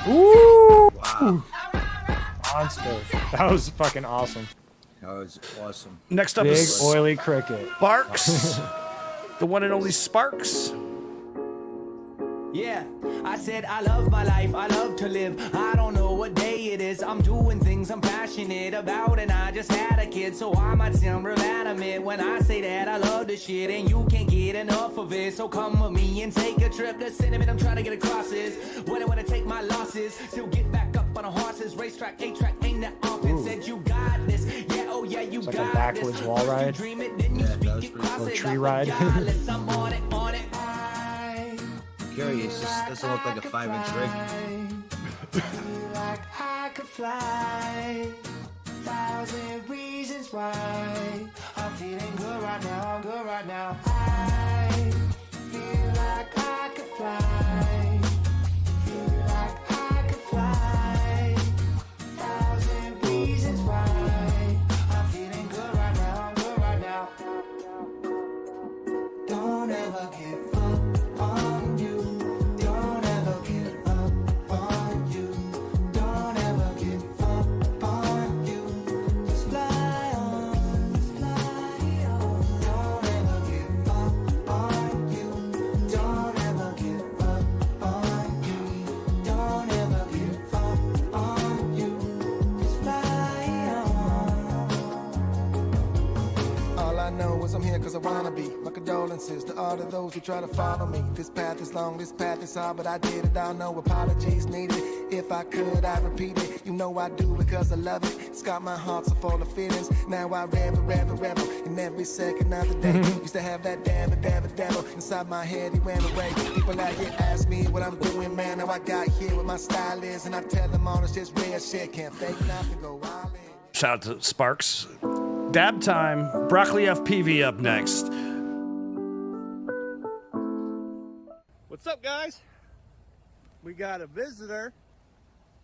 Ooh! Wow. Monster. That was fucking awesome. That was awesome. Next up Big is oily cricket. Sparks. The one and only Sparks. Yeah, I said I love my life, I love to live. I don't know what day it is. I'm doing things I'm passionate about, and I just had a kid, so I might sound real adamant when I say that I love this shit, and you can't get enough of it. So come with me and take a trip. The sentiment I'm trying to get across is when I want to take my losses, still get back up on a horse's racetrack, A-track, ain't that often. Said you got this. Yeah, oh yeah, you It's got like a backwards this. wall ride. Dream it, then you speak it, cross Or it, tree like ride. regardless, I'm on it, on it. Curious, this doesn't look like a 5-inch rig. Like I could fly, 1,000 reasons why. I'm feeling good right now, good right now. I feel like I could fly, feel like I could fly, 1,000 reasons why. I'm feeling good right now, good right now. Don't ever give up on you. Don't ever give up on you. Don't ever give up on you. Just fly on, just fly on. Don't ever give up on you. Don't ever give up on you. Don't ever give up on you. Just fly on. All I know is I'm here cause I wanna be. My condolences to all of those who try to follow me. This path is long, this path is hard, but I did it all, no apologies needed. If I could, I'd repeat it. You know I do it cause I love it. It's got my heart so full of feelings. Now I revel in every second of the day. Used to have that devil inside my head, he went away. People out here ask me what I'm doing, man. Now I got here what my style is, and I tell them all it's just real shit. Can't fake nothing, go all in. Shout out to Sparks. Dab time. Broccoli FPV up next. What's up, guys? We got a visitor.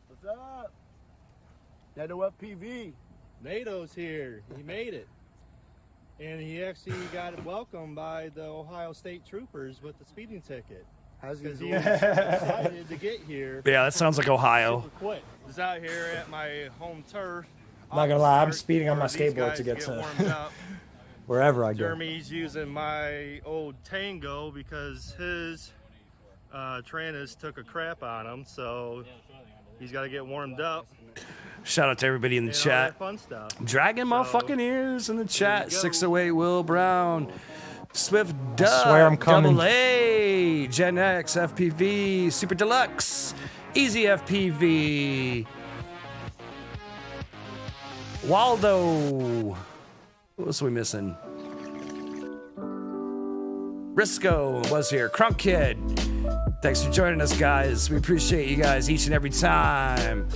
What's up? Nano FPV. NATO's here. He made it. And he actually got welcomed by the Ohio State troopers with the speeding ticket. Because he was excited to get here. Yeah, that sounds like Ohio. Super quick. He's out here at my home turf. I'm not gonna lie, I'm speeding on my skateboard to get to wherever I go. Jeremy's using my old Tango because his trainers took a crap on him, so he's got to get warmed up. Shout out to everybody in the chat. Fun stuff. Dragging my fucking ears in the chat. 608 Will Brown. Swift Dub. I swear I'm coming. Double A. Gen X FPV. Super Deluxe. Easy FPV. Waldo. What else are we missing? Risco was here. Crunk Kid. Thanks for joining us, guys. We appreciate you guys each and every time.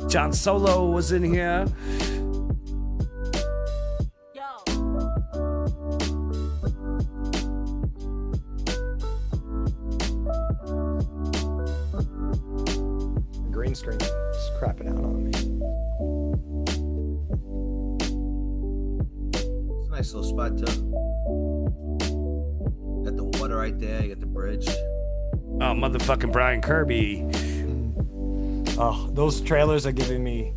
John Solo was in here. Nice little spot too. Got the water right there. You got the bridge. Oh, motherfucking Brian Kirby. Oh, those trailers are giving me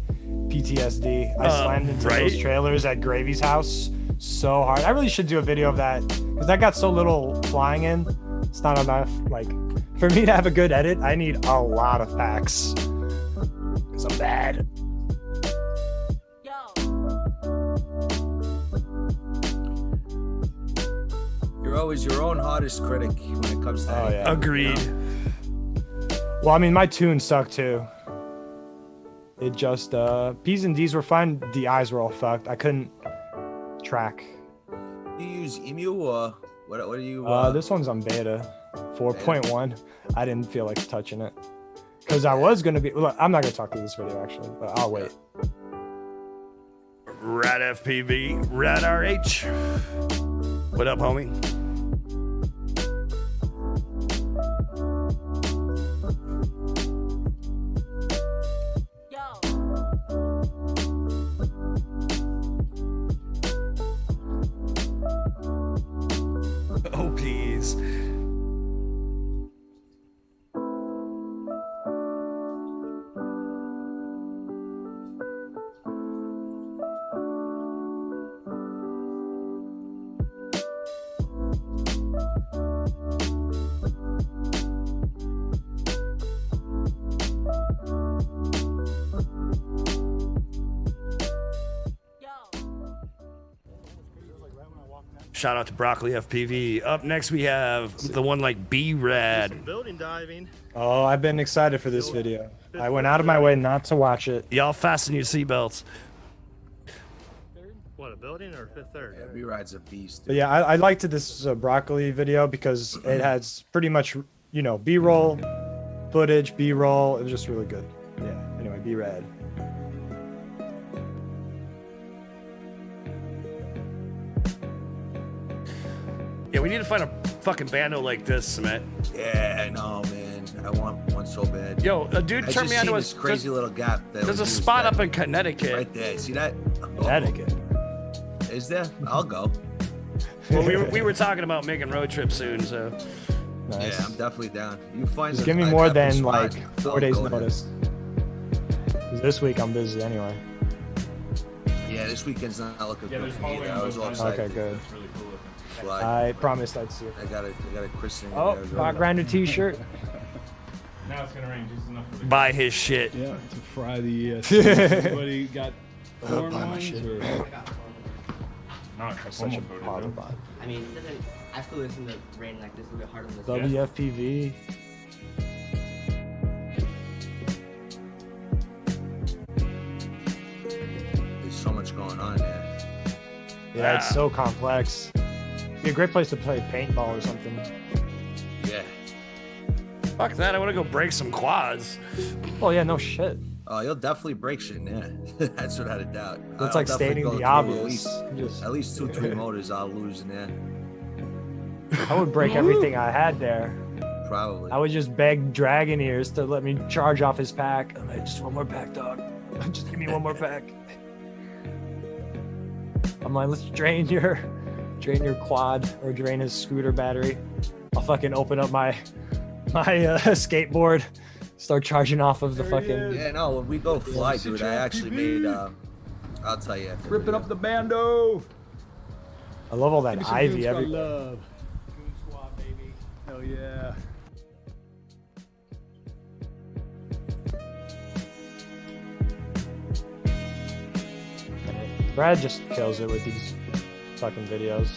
PTSD. I slammed into those trailers at Gravy's house so hard. I really should do a video of that because that got so little flying in. It's not enough. Like, for me to have a good edit, I need a lot of packs because I'm bad. You're always your own hardest critic when it comes to anything. Yeah. Agreed. You know? Well, I mean, my tunes suck too. It just P's and D's were fine. The eyes were all fucked. I couldn't track. You use Emu or what do you? This one's on beta 4.1. I didn't feel like touching it because I was gonna be. Look, I'm not gonna talk to this video actually, but I'll wait. Rad FPV, Rad RH. What up, homie? Oh, please. Shout out to Broccoli FPV. Up next, we have the one like B-Rad. Building diving. Oh, I've been excited for this video. I went out of my way not to watch it. Y'all fasten your seatbelts. What, a building or fifth third? Yeah, B-Rad's a beast. But yeah, I liked this Broccoli video because it has pretty much, you know, B-roll, footage, B-roll. It was just really good. Yeah, anyway, B-Rad. Yeah, we need to find a fucking bando like this, Cement. Yeah, I know, man. I want one so bad. Yo, a dude turned me onto this crazy little gap. There's a spot up in Connecticut. Right there. See that? Connecticut. Is there? I'll go. Well, we were talking about making road trips soon, so. Nice. Yeah, I'm definitely down. You find. Just give me more than like 4 days notice. Because this week I'm busy anyway. Yeah, this weekend's not looking good for me. I was all excited. Okay, good. Really cool. Fly. I promised I'd see it. I got a christening. Oh, Rock Grinder t-shirt. Now it's gonna rain just enough for the Buy his shit. Yeah, to fry the anybody got corn buy my ones shit. or Not such a bother bot. I mean, it doesn't, I feel it's in the rain like this a little bit harder than this. WFPV. There's so much going on there. Yeah, it's so complex. It'd be a great place to play paintball or something. Yeah. Fuck that, I want to go break some quads. Oh yeah, no shit. Oh, you'll definitely break shit in there. That's without a doubt. It's I'll like definitely stating go the through obvious. At least 2-3 motors I'll lose in there. I would break everything I had there. Probably. I would just beg Dragon Ears to let me charge off his pack. I'm like, just one more pack, dog. Just give me one more pack. I'm like, let's drain your quad or drain his scooter battery. I'll fucking open up my skateboard, start charging off of the fucking. Yeah, no, when we go fly, dude, I actually made. I'll tell you. Ripping up the bando. I love all that ivy everywhere. Love. Goon Squad, baby. Hell yeah. Brad just kills it with these fucking videos.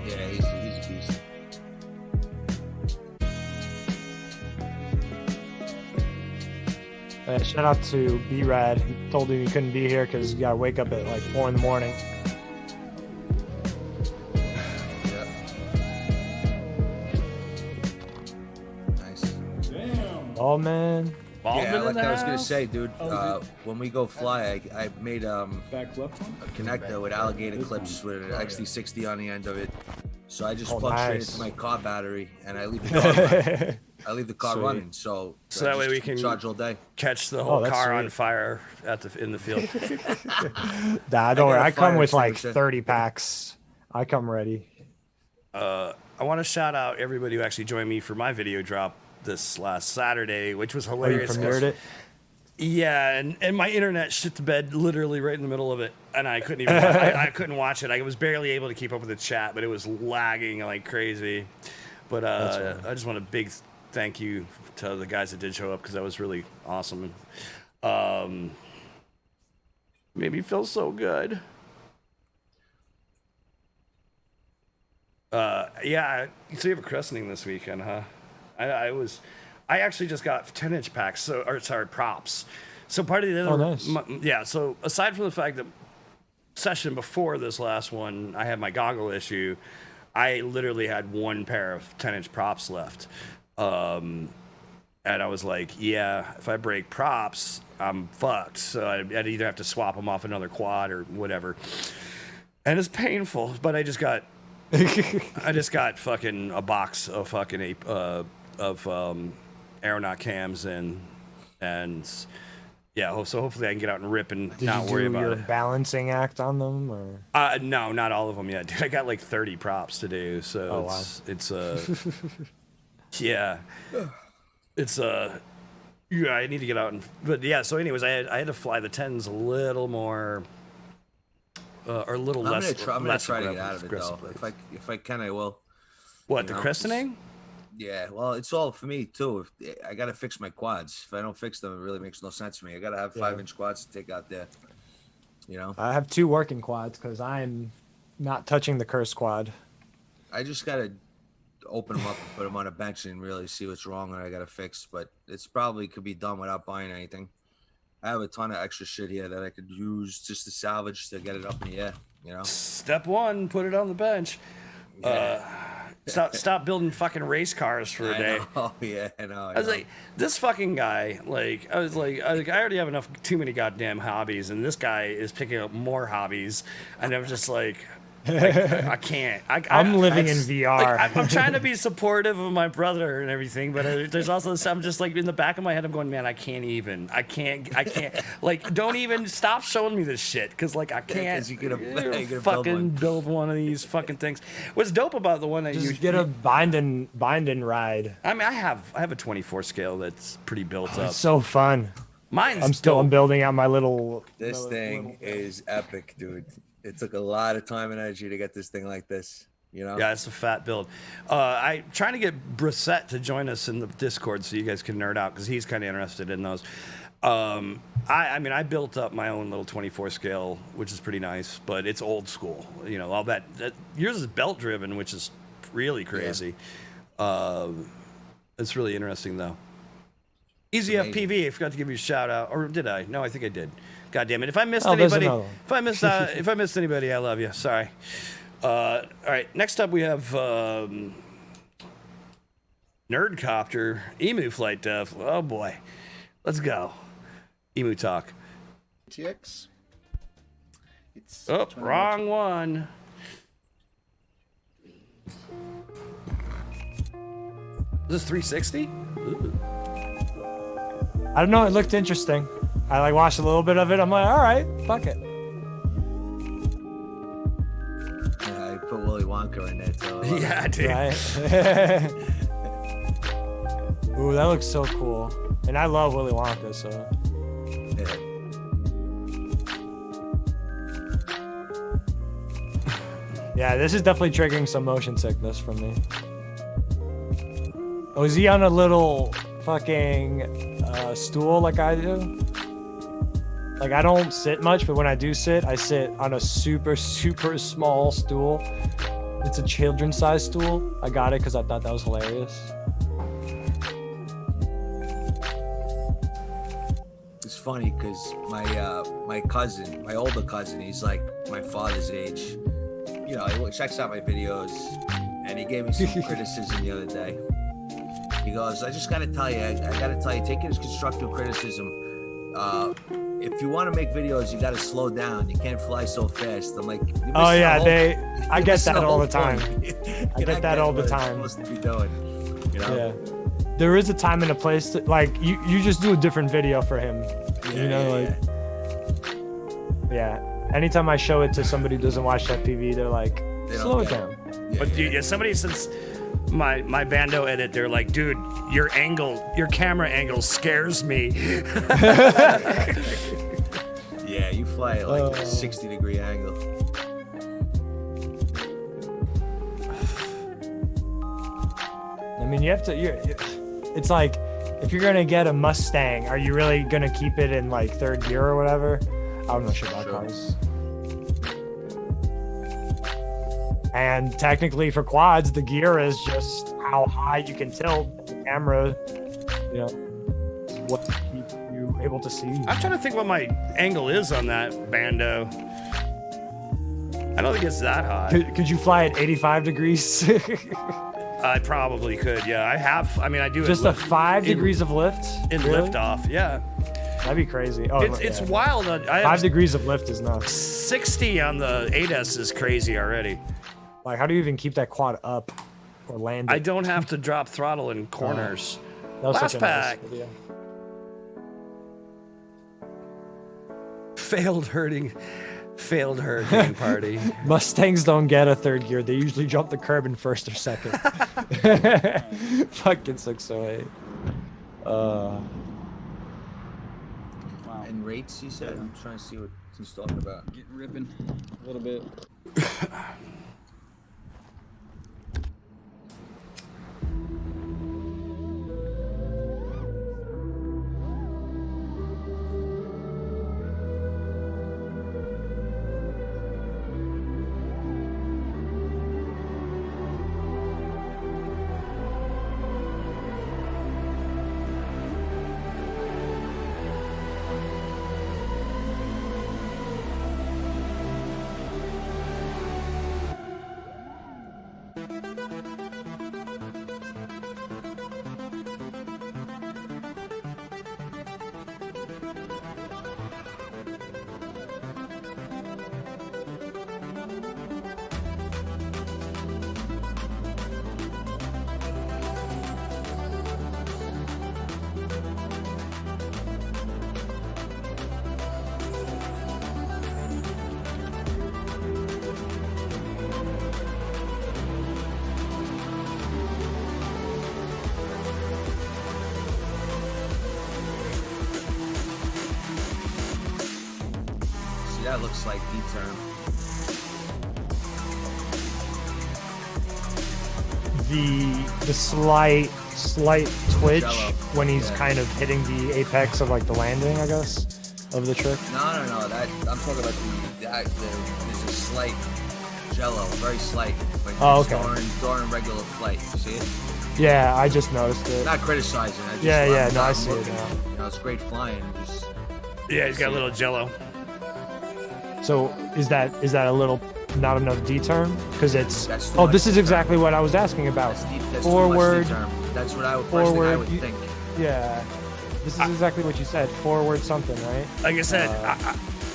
Yeah, he's a beast. Shout out to B-Rad. He told him he couldn't be here because he gotta wake up at like 4 in the morning. Yeah. Nice. Damn. Oh man. Yeah, like I was gonna say, dude. When we go fly, I made a Back left one? connector with alligator clips with an XD60 on the end of it. So I just Oh, plug straight nice. into my car battery, and I leave the car running. I leave the car Sweet. running, so that I way just we can charge all day. catch the whole that's car on sweet. fire in the field. Nah, don't worry. got a I come fire with like extinguisher. 30 packs. I come ready. I want to shout out everybody who actually joined me for my video drop this last Saturday, which was Oh, you hilarious. premiered it? Yeah, and my internet shit the bed literally right in the middle of it, and I couldn't even I couldn't watch it. I was barely able to keep up with the chat, but it was lagging like crazy. But I just want a big thank you to the guys that did show up because that was really awesome. Made me feel so good. Yeah, so you have a christening this weekend, huh? I actually just got 10-inch packs, props. So part of the other, nice. Yeah. So aside from the fact that session before this last one, I had my goggle issue. I literally had one pair of 10-inch props left, and I was like, yeah, if I break props, I'm fucked. So I'd either have to swap them off another quad or whatever, and it's painful. But I just got fucking a box of fucking aeronaut cams and yeah, so hopefully I can get out and rip and Did not you worry do about your it. balancing act on them, or? No, not all of them yet, dude. I got like 30 props to do, so Oh, wow. it's yeah, it's yeah, I need to get out and, but yeah. So anyways, I had to fly the 10s a little more. Or a little I'm less. gonna less try to get out of it though. aggressively. If I can, I will. What, You the know, christening? Yeah, well, it's all for me too. If I gotta fix my quads. If I don't fix them, it really makes no sense to me. I gotta have 5-inch quads to take out there. You know, I have 2 working quads because I'm not touching the curse quad. I just gotta open them up and put them on a bench and really see what's wrong and I gotta fix. But it's probably could be done without buying anything. I have a ton of extra shit here that I could use just to salvage to get it up in the air. You know. Step 1, put it on the bench. Stop building fucking race cars for a day. Oh yeah, I know. I was like, this fucking guy, I already have too many goddamn hobbies, and this guy is picking up more hobbies, and I'm just like I can't. I'm living in VR. I'm trying to be supportive of my brother and everything, but there's also this, I'm just like in the back of my head, I'm going, man, I can't. Like, don't even stop showing me this shit, because like I can't. You gonna fucking build one of these fucking things. What's dope about the one that Just you get a binding ride. I mean, I have a 24 scale that's pretty built up. It's so fun. Mine's I'm building out my little. This thing is epic, dude. It took a lot of time and energy to get this thing like this, you know? Yeah, it's a fat build. I'm trying to get Brissette to join us in the Discord so you guys can nerd out, because he's kind of interested in those. I mean, I built up my own little 24 scale, which is pretty nice, but it's old school. You know, all that yours is belt driven, which is really crazy. Yeah. It's really interesting though. Easy FPV, I forgot to give you a shout out, or did I? No, I think I did. God damn it! If I missed anybody, if I missed anybody, I love you. Sorry. All right. Next up, we have Nerdcopter Emu Flight Dev. Oh boy, let's go. Emu talk. TX. It's wrong one. Is this 360? Ooh. I don't know. It looked interesting. I watched a little bit of it. I'm like, all right, fuck it. Yeah, I put Willy Wonka in there too. Yeah, dude. Right? Ooh, that looks so cool. And I love Willy Wonka, so. Yeah, this is definitely triggering some motion sickness from me. Oh, is he on a little fucking stool like I do? Like, I don't sit much, but when I do sit, I sit on a super, super small stool. It's a children's size stool. I got it because I thought that was hilarious. It's funny because my cousin, my older cousin, he's like my father's age. You know, he checks out my videos, and he gave me some criticism the other day. He goes, I just gotta tell you, I gotta tell you, take it as constructive criticism. if you want to make videos, you got to slow down. You can't fly so fast. I'm like, oh yeah, I get that all the time. I get that all the time. Supposed to be doing, you know? Yeah. There is a time and a place that, like, you just do a different video for him. Yeah. Anytime I show it to somebody who doesn't watch that PV, they're like, slow it down. But dude, somebody since my bando edit, they're like, dude, your camera angle scares me. Yeah, you fly at like a 60-degree angle. I mean, you have to. It's like, if you're gonna get a Mustang, are you really gonna keep it in like third gear or whatever? I'm not sure about cars. And technically, for quads, the gear is just how high you can tilt the camera. You know, what to keep you able to see. I'm trying to think what my angle is on that bando. I don't think it's that high. Could you fly at 85 degrees? I probably could, yeah. I do just a 5 degrees of lift in lift off, yeah. That'd be crazy. Oh, it's wild. 5 degrees of lift is nuts. 60 on the 8S is crazy already. Like, how do you even keep that quad up or land it? I don't have to drop throttle in corners. That was Last such a nice pack. video. Failed hurting party. Mustangs don't get a third gear. They usually jump the curb in first or second. Fucking 608. And rates, he said. I'm trying to see what he's talking about. Getting ripping a little bit. That looks like D-term. The slight twitch Jello. when he's kind of hitting the apex of like the landing, I guess, of the trick. No. That I'm talking about there's a slight jello, very slight. Like during regular flight. You see it? Yeah, I just noticed it. Not criticizing. I see it now. You know, it's great flying. Yeah, he's got a little jello. So is that a little not enough D term? Because it's this is exactly what I was asking about. That's forward. That's what I would think. Yeah, this is exactly what you said. Forward something, right? Like I said,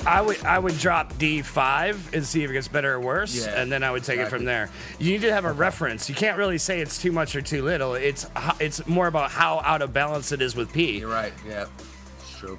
I would drop D5 and see if it gets better or worse, and then I would take it from there. You need to have a reference. You can't really say it's too much or too little. It's more about how out of balance it is with P. You're right. Yeah, it's true.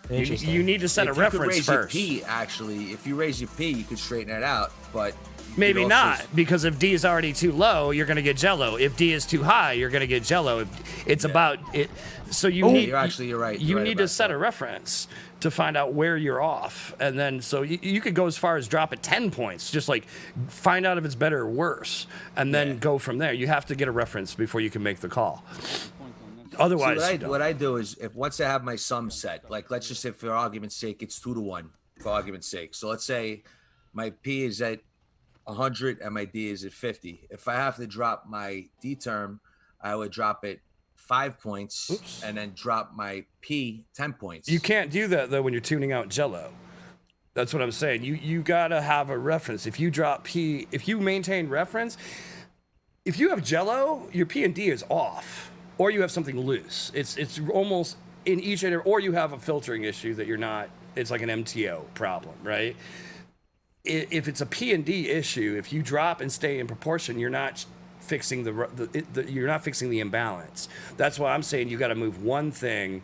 You need to set a reference first. If you raise your P, you could straighten it out, but maybe not, because if D is already too low, you're going to get jello. If D is too high, you're going to get jello. It's about it. So you need. You're right. You need to set a reference to find out where you're off, and then so you could go as far as drop it 10 points, just like find out if it's better or worse, and then go from there. You have to get a reference before you can make the call. Otherwise, what I do is once I have my sum set, like let's just say for argument's sake, it's 2-1 for argument's sake. So let's say my P is at 100 and my D is at 50. If I have to drop my D term, I would drop it 5 points and then drop my P 10 points. You can't do that though when you're tuning out jello. That's what I'm saying. You gotta have a reference. If you drop P, if you maintain reference, if you have jello, your P and D is off. Or you have something loose. It's almost in each or you have a filtering issue that you're not. It's like an MTO problem, right? If it's a P&D issue, if you drop and stay in proportion, you're not fixing you're not fixing the imbalance. That's why I'm saying you got to move one thing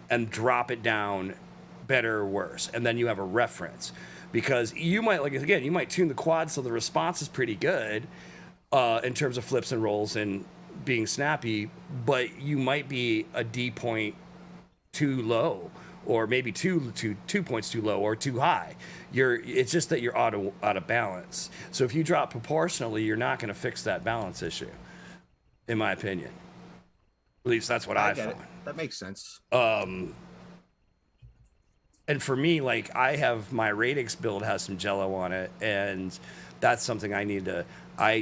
and drop it down, better or worse, and then you have a reference. Because you might, like, again, you might tune the quad so the response is pretty good in terms of flips and rolls and being snappy, but you might be a D point too low, or maybe two points too low or too high. It's just that you're out of balance. So if you drop proportionally, you're not going to fix that balance issue, in my opinion. At least that's what I found. That makes sense. And for me, like, I have my Radix build has some jello on it, and that's something I need to. I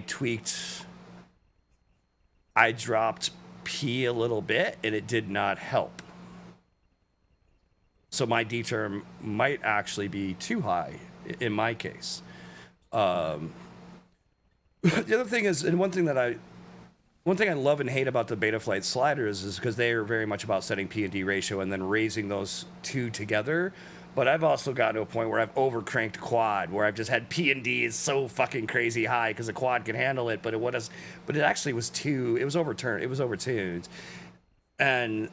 dropped P a little bit, and it did not help. So my D term might actually be too high in my case. The other thing is, and one thing I love and hate about the Betaflight sliders is because they are very much about setting P and D ratio and then raising those two together. But I've also gotten to a point where I've overcranked quad, where I've just had P and D is so fucking crazy high because the quad can handle it, but it actually was it was overtuned. And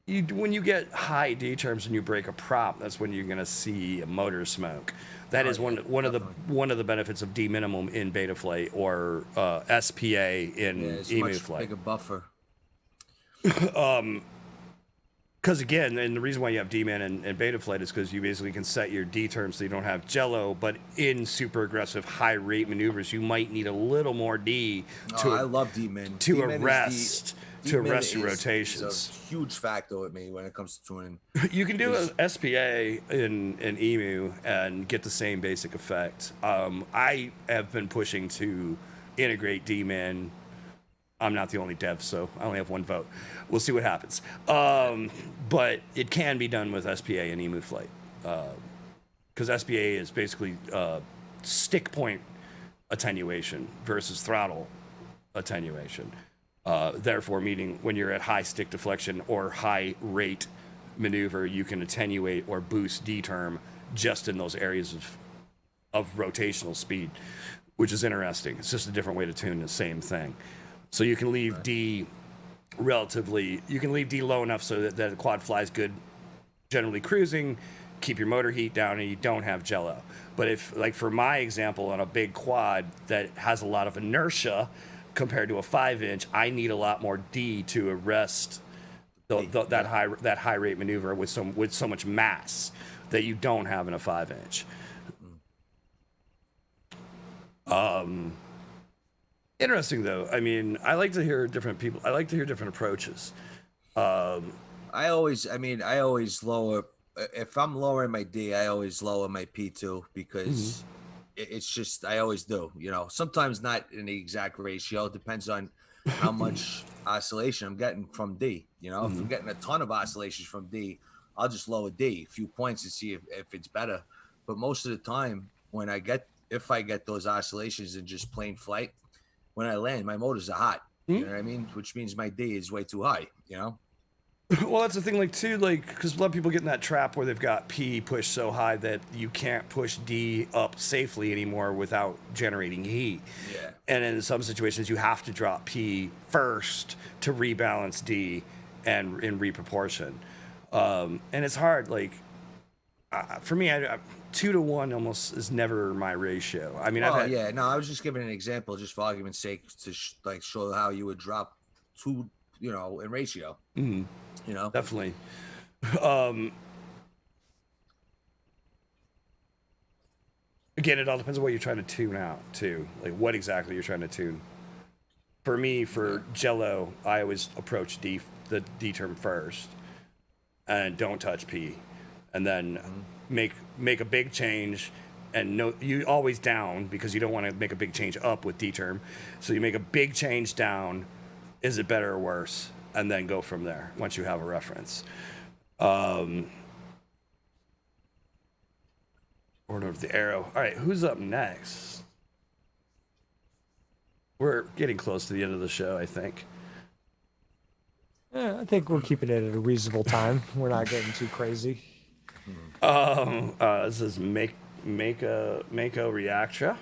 when you get high D terms and you break a prop, that's when you're gonna see a motor smoke. That is one of the benefits of D minimum in Betaflight or SPA in EMU flight. Bigger buffer. Because again, and the reason why you have D-min and Betaflight is because you basically can set your D terms so you don't have jello, but in super aggressive high rate maneuvers, you might need a little more D I love D-min. To arrest your rotations. It's a huge factor with me when it comes to tuning. You can do a SPA in EMU and get the same basic effect. I have been pushing to integrate D-min. I'm not the only dev, so I only have one vote. We'll see what happens. But it can be done with SPA and EMU flight. Because SPA is basically stick point attenuation versus throttle attenuation. Therefore, meaning when you're at high stick deflection or high rate maneuver, you can attenuate or boost D term just in those areas of rotational speed, which is interesting. It's just a different way to tune the same thing. So you can leave D low enough so that the quad flies good, generally cruising, keep your motor heat down, and you don't have jello. But if, like for my example, on a big quad that has a lot of inertia compared to a 5-inch, I need a lot more D to arrest that high rate maneuver with so much mass that you don't have in a 5-inch. Interesting though. I mean, I like to hear different people. I like to hear different approaches. I always lower. If I'm lowering my D, I always lower my P2 because it's just, I always do. You know, sometimes not in the exact ratio. It depends on how much oscillation I'm getting from D. You know, if I'm getting a ton of oscillations from D, I'll just lower D a few points to see if it's better. But most of the time, if I get those oscillations in just plain flight, when I land, my motors are hot. You know what I mean? Which means my D is way too high, you know? Well, that's the thing, because a lot of people get in that trap where they've got P pushed so high that you can't push D up safely anymore without generating heat. Yeah. And in some situations, you have to drop P first to rebalance D and in reproportion. And it's hard, for me, 2-to-1 almost is never my ratio. I mean, I was just giving an example just for argument's sake to show how you would drop 2, in ratio. Mm-hmm. You know, definitely. Again, it all depends on what you're trying to tune out too. Like what exactly you're trying to tune. For me, for jello, I always approach the D term first, and don't touch P, and then make a big change. And you always down because you don't want to make a big change up with D term. So you make a big change down. Is it better or worse? And then go from there once you have a reference. Order of the arrow. All right, who's up next? We're getting close to the end of the show, I think. Yeah, I think we're keeping it at a reasonable time. We're not getting too crazy. This is Mako Reactra.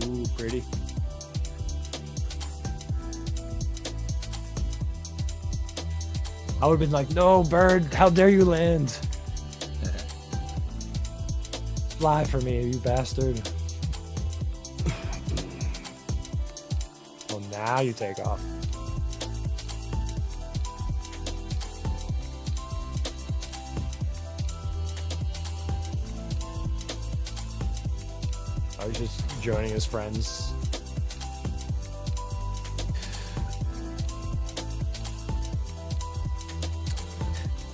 Ooh, pretty. I would have been like, no, bird, how dare you land? Fly for me, you bastard. Well, now you take off. I was just joining his friends.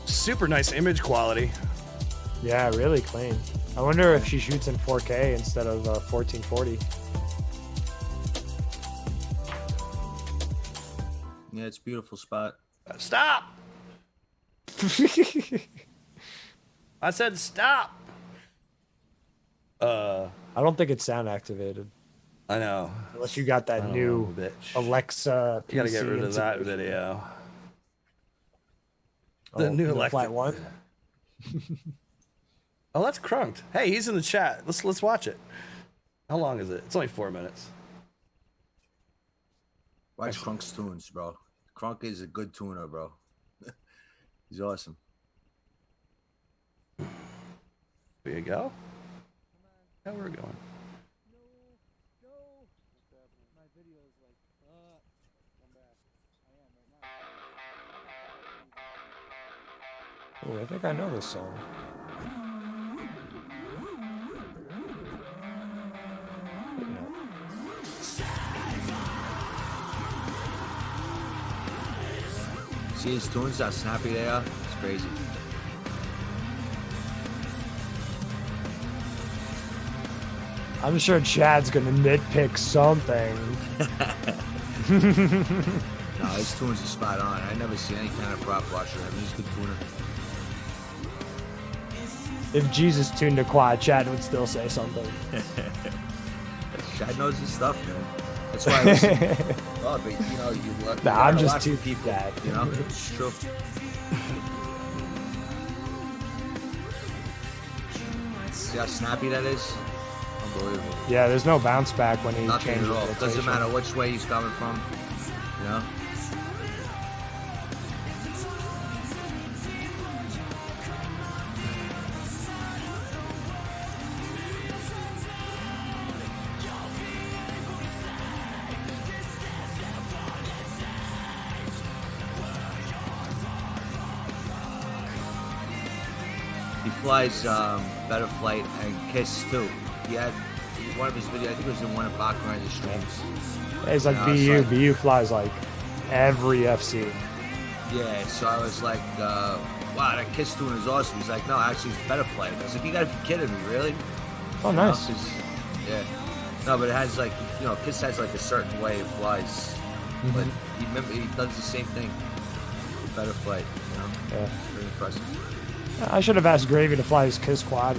Super nice image quality. Yeah, really clean. I wonder if she shoots in 4K instead of 1440. Yeah, it's a beautiful spot. Stop! I said stop. I don't think it's sound activated. I know. Unless you got that new Alexa PC. You gotta get rid of that video. The Oh, new the Alexa. flat one? Oh, that's Crunked. Hey, he's in the chat. Let's watch it. How long is it? It's only 4 minutes. Watch Crunk's tunes, bro. Crunk is a good tuner, bro. He's awesome. There you go. How we're going. Oh, I think I know this song. See his tunes, how snappy they are? It's crazy. I'm sure Chad's gonna nitpick something. No, his tunes are spot on. I never see any kind of prop washer. I mean, he's a good tuner. If Jesus tuned a quad, Chad would still say something. Chad knows his stuff, man. That's why I listen. Oh, but you know, you look. Nah, I'm just too people, you know. It's true. See how snappy that is? Unbelievable. Yeah, there's no bounce back when he Nothing changes at all. rotation. Doesn't matter which way he's coming from. You know. He flies Better Flight and Kiss too. He had one of his videos, I think it was in one of Bachman's streams. Yeah, he's like BU flies like every FC. Yeah, so I was like, wow, that Kiss tune is awesome. He's like, no, actually it's Better Flight. I was like, you gotta be kidding me, really? Oh, nice. Yeah. No, but it has like, you know, Kiss has like a certain way it flies. But he does the same thing with Better Flight, you know? Yeah. Very impressive. I should have asked Gravy to fly his Kiss quad.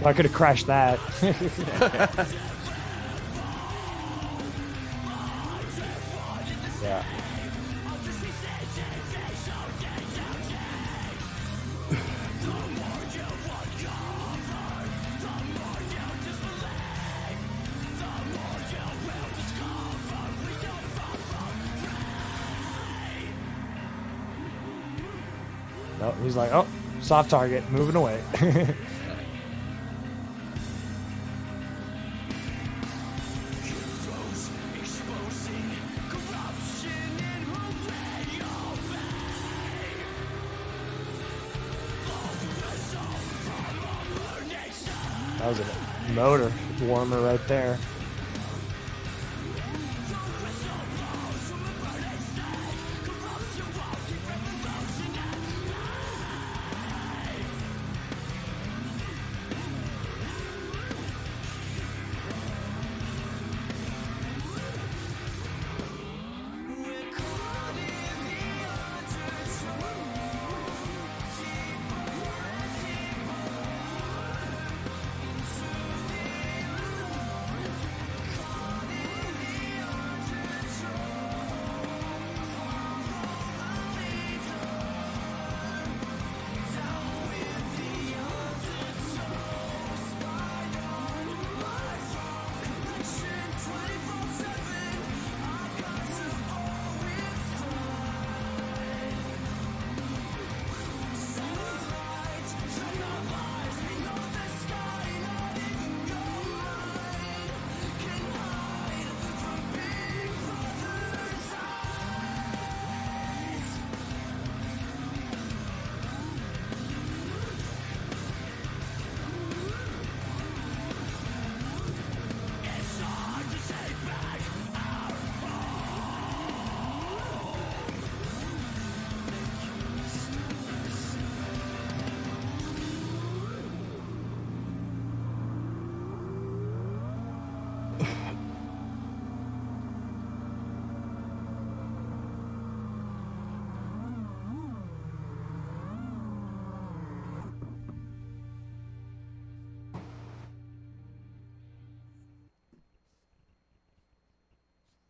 I could have crashed that. Yeah. Oh, he's like, oh, soft target, moving away. That was a motor warmer right there.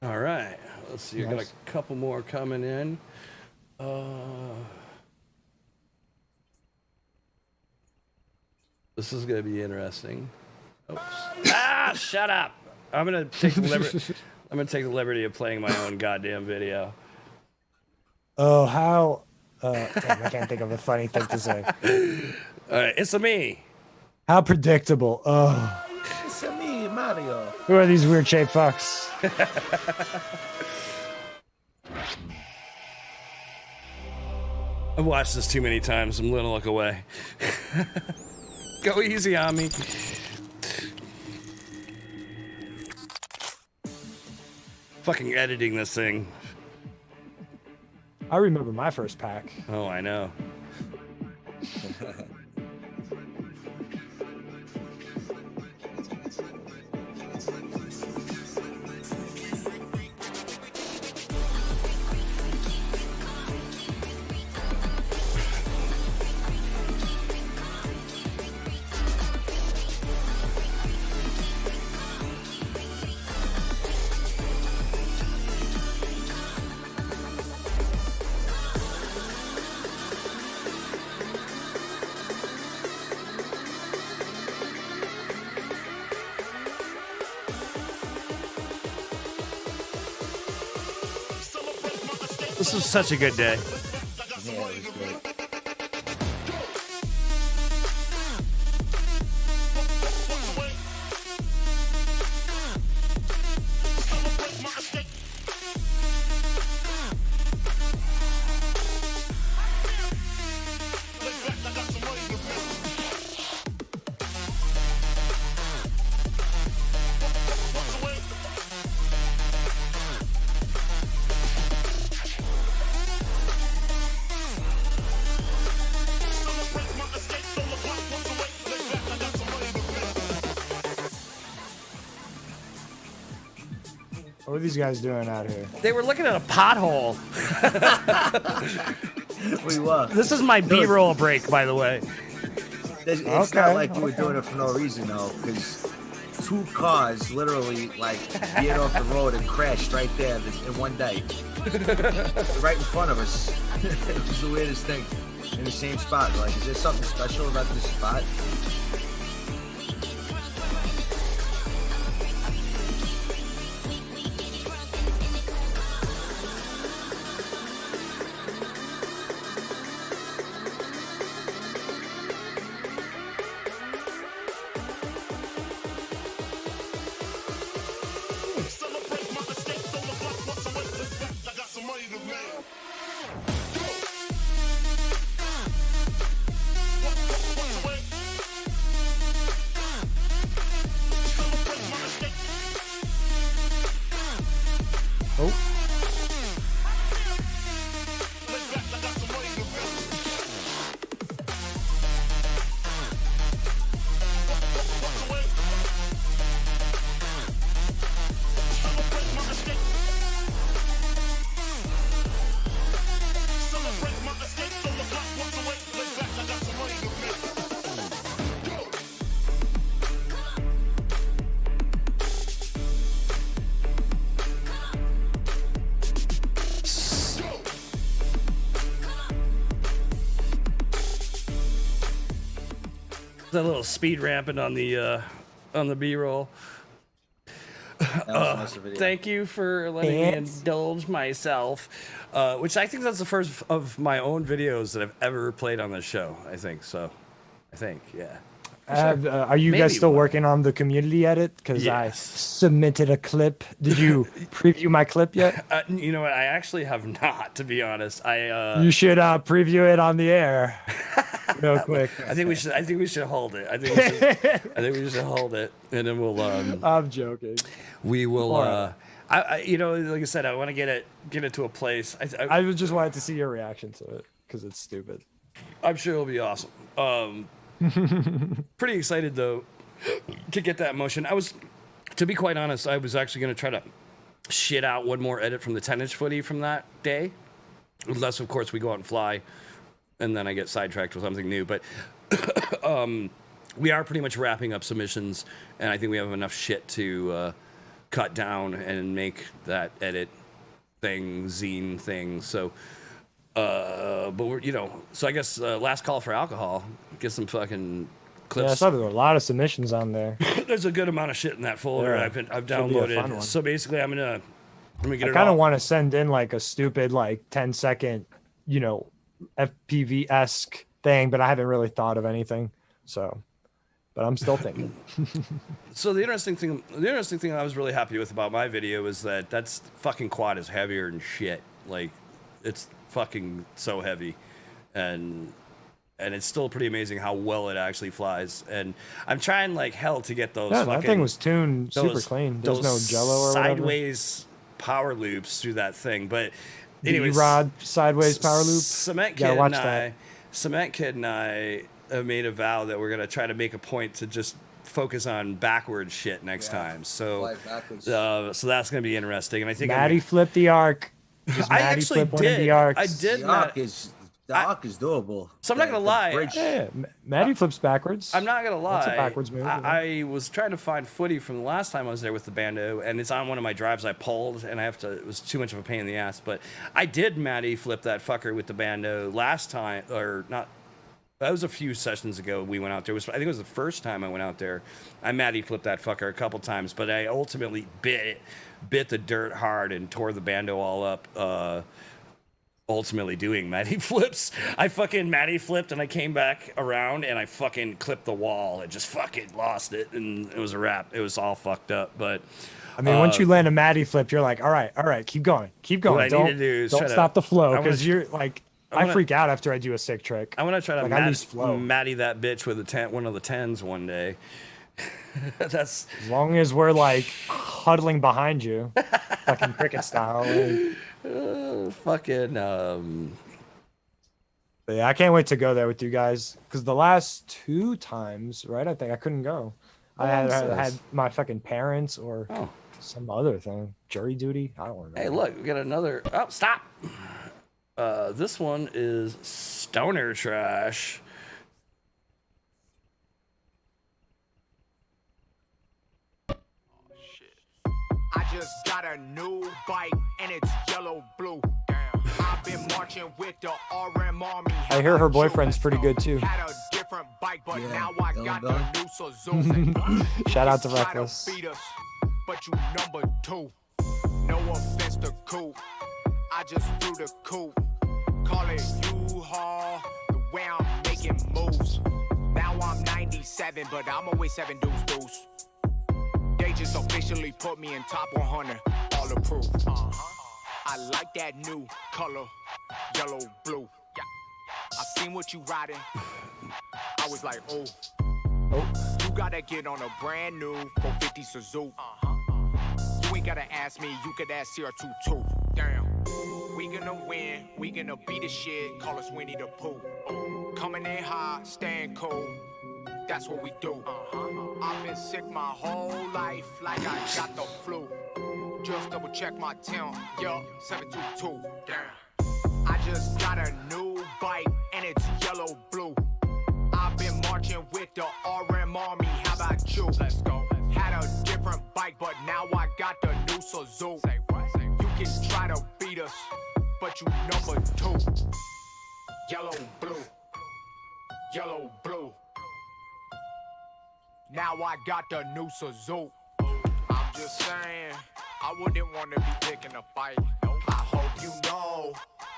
All right, let's see. I got a couple more coming in. This is going to be interesting. Oops. Ah, shut up! I'm gonna take the liberty. I'm gonna take the liberty of playing my own goddamn video. Oh, how? Damn, I can't think of a funny thing to say. All right, it's a me. How predictable. Oh. It's a me, Mario. Who are these weird shaped fucks? I've watched this too many times. I'm gonna look away. Go easy on me. Fucking editing this thing. I remember my first pack. Oh, I know. This was such a good day. Yeah, it was great. What are these guys doing out here? They were looking at a pothole. We were. This is my B-roll break, by the way. It's not like we were doing it for no reason, though, because two cars literally, like, veered off the road and crashed right there in one day. Right in front of us. It was the weirdest thing. In the same spot. Like, is there something special about this spot? Oh. A little speed ramping on the B-roll. Thank you for letting me indulge myself, which I think that's the first of my own videos that I've ever played on this show. I think so. Yeah. Are you guys still working on the community edit? Because I submitted a clip. Did you preview my clip yet? You know what? I actually have not, to be honest. You should preview it on the air, real quick. I think we should hold it. I think we should hold it, and then we'll. I'm joking. We will. I you know, like I said, I want to get it to a place. I just wanted to see your reaction to it because it's stupid. I'm sure it'll be awesome. Pretty excited though to get that motion. To be quite honest, I was actually going to try to shit out one more edit from the 10-inch footy from that day, unless of course we go out and fly, and then I get sidetracked with something new. But we are pretty much wrapping up submissions, and I think we have enough shit to cut down and make that edit thing, zine thing. So. But we're, so I guess last call for alcohol. Get some fucking clips. Yeah, I saw there were a lot of submissions on there. There's a good amount of shit in that folder. Yeah, I've downloaded. So basically, I'm gonna get it. I kind of want to send in like a stupid 10-second, FPV-esque thing, but I haven't really thought of anything. So, but I'm still thinking. So the interesting thing I was really happy with about my video is that's fucking quad is heavier than shit. Like, it's fucking so heavy, and it's still pretty amazing how well it actually flies. And I'm trying like hell to get those. Yeah, that thing was tuned super clean. There's no jello or sideways power loops through that thing. But anyways, rod sideways power loop. Cementkid and I have made a vow that we're gonna try to make a point to just focus on backwards shit next time. So that's gonna be interesting. And I think Maddie flipped the arc. I actually did. I did. The arc is doable. So I'm not gonna lie. Yeah, Maddie flips backwards. I'm not gonna lie. That's a backwards move. I was trying to find footy from the last time I was there with the bando, and it's on one of my drives I pulled, and it was too much of a pain in the ass. But I did Maddie flip that fucker with the bando last time, or not. That was a few sessions ago we went out there. I think it was the first time I went out there. I Maddie flipped that fucker a couple times, but I ultimately bit the dirt hard and tore the bando all up, ultimately doing Maddie flips. I fucking Maddie flipped and I came back around and I fucking clipped the wall and just fucking lost it, and it was a wrap. It was all fucked up. But I mean, once you land a Maddie flip, you're like, all right, keep going. What I need to do is don't stop the flow, because you're like, I freak out after I do a sick trick. I want to try to Maddie that bitch with one of the 10s one day. That's as long as we're like huddling behind you, fucking cricket style. But yeah, I can't wait to go there with you guys, because the last 2 times, right? I think I couldn't go. I had my fucking parents or some other thing, jury duty. I don't remember. Hey, look, we got another. Oh, stop. This one is Stoner Trash. I just got a new bike and it's yellow blue. I've been marching with the RM army. I hear her boyfriend's pretty good too. Had a different bike, but now I got the new Suzuki. Shout out to Reckless. But you number 2. No offense to Coop. I just threw the coupe. Call it U-Haul. The way I'm making moves. Now I'm 97, but I'm always 7 deuce. They just officially put me in top 100, all approved. I like that new color, yellow, blue. I seen what you riding. I was like, oh. You gotta get on a brand new 450 Suzuki. You ain't gotta ask me, you could ask CR22. Damn. We gonna win, we gonna beat the shit, call us Winnie the Pooh. Coming in hot, staying cool, that's what we do. I've been sick my whole life, like I got the flu. Just double check my temp, yup, 722. Damn. I just got a new bike, and it's yellow blue. I've been marching with the RM Army, how about you? Let's go. Had a different bike, but now I got the new Suzuki. You can try to beat us, but you number 2. Yellow, blue. Yellow, blue. Now I got the new Suzuki. I'm just saying, I wouldn't want to be picking a fight. I hope you know,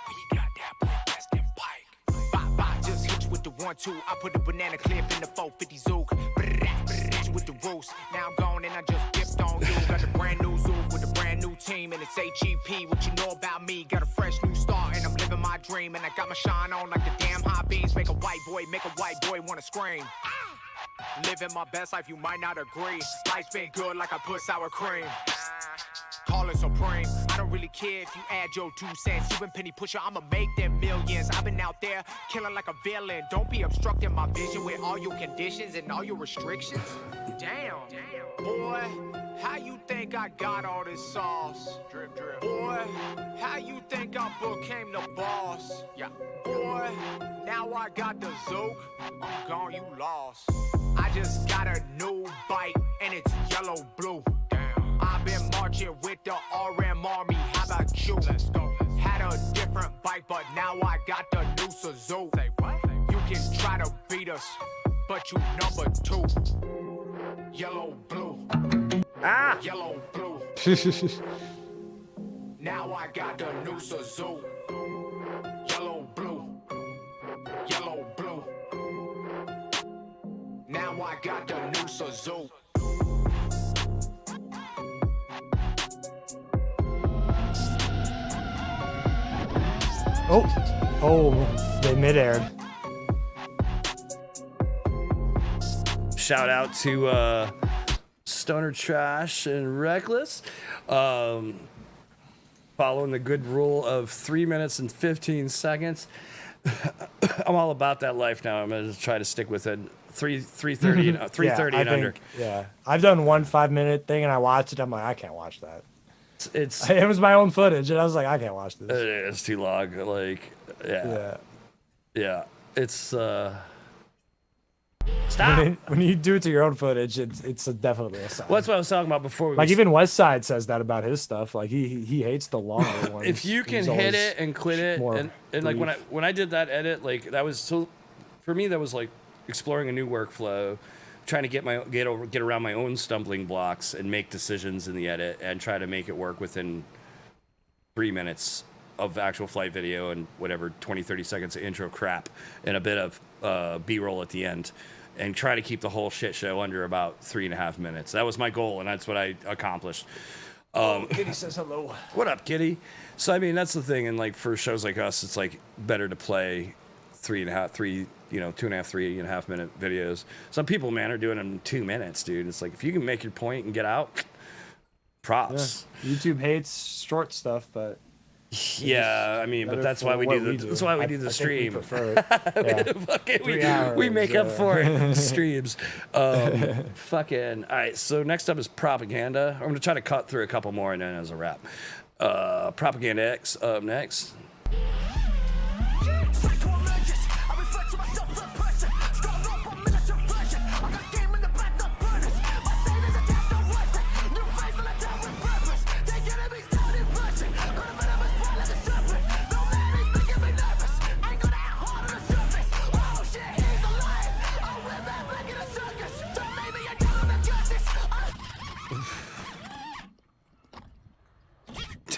we got that boy Gaston Pike. Bye, just hit you with the 1-2. I put a banana clip in the 450 Zook. Hit you with the roost. Now I'm gone and I just dipped on you. Got a brand new Zook with a brand new team, and it's HEP. What you know about me? Got a fresh new start, and I'm living my dream. And I got my shine on like the damn high beams. Make a white boy wanna scream. Living my best life, you might not agree. Life's been good like I put sour cream. Call it supreme. I don't really care if you add your 2 cents. You and Penny Pusher, I'ma make them millions. I've been out there killing like a villain. Don't be obstructing my vision with all your conditions and all your restrictions. Damn. Boy, how you think I got all this sauce? Drip, drip. Boy, how you think I became the boss? Yeah. Boy, now I got the Zook. I'm gone, you lost. I just got a new bike, and it's yellow blue. Damn. I've been marching with the RM Army, how about you? Let's go. Had a different bike, but now I got the new Suzuki. Say what? You can try to beat us, but you number 2. Yellow, blue. Yellow, blue. Now I got the new Suzuki. Yellow, blue. Yellow, blue. Now I got the new Suzuki. Oh, they mid-aired. Shout out to Stoner Trash and Reckless. Following the good rule of 3 minutes and 15 seconds. I'm all about that life now. I'm going to try to stick with it. 3:30 and 3:30 and under. Yeah, I've done 1 5-minute thing and I watched it. I'm like, I can't watch that. It was my own footage and I was like, I can't watch this. It's too long. Like, yeah. It's stop. When you do it to your own footage, it's definitely a sign. Well, that's what I was talking about before. Like even West Side says that about his stuff. Like he hates the longer ones. If you can hit it and quit it, and like when I did that edit, like that was so for me that was like exploring a new workflow, trying to get around my own stumbling blocks and make decisions in the edit and try to make it work within 3 minutes of actual flight video and whatever 20-30 seconds of intro crap and a bit of B-roll at the end, and try to keep the whole shit show under about 3.5 minutes. That was my goal, and that's what I accomplished. Kitty says hello. What up, Kitty? So I mean, that's the thing, and like for shows like us, it's like better to play 2.5, 3.5 minute videos. Some people, man, are doing them in 2 minutes, dude. It's like if you can make your point and get out, props. Yeah. YouTube hates short stuff, but yeah, I mean, but that's why we do that's why we do the stream. We make up for it in the streams. Fucking all right. So next up is Propaganda. I'm gonna try to cut through a couple more and then as a wrap. Propaganda X up next.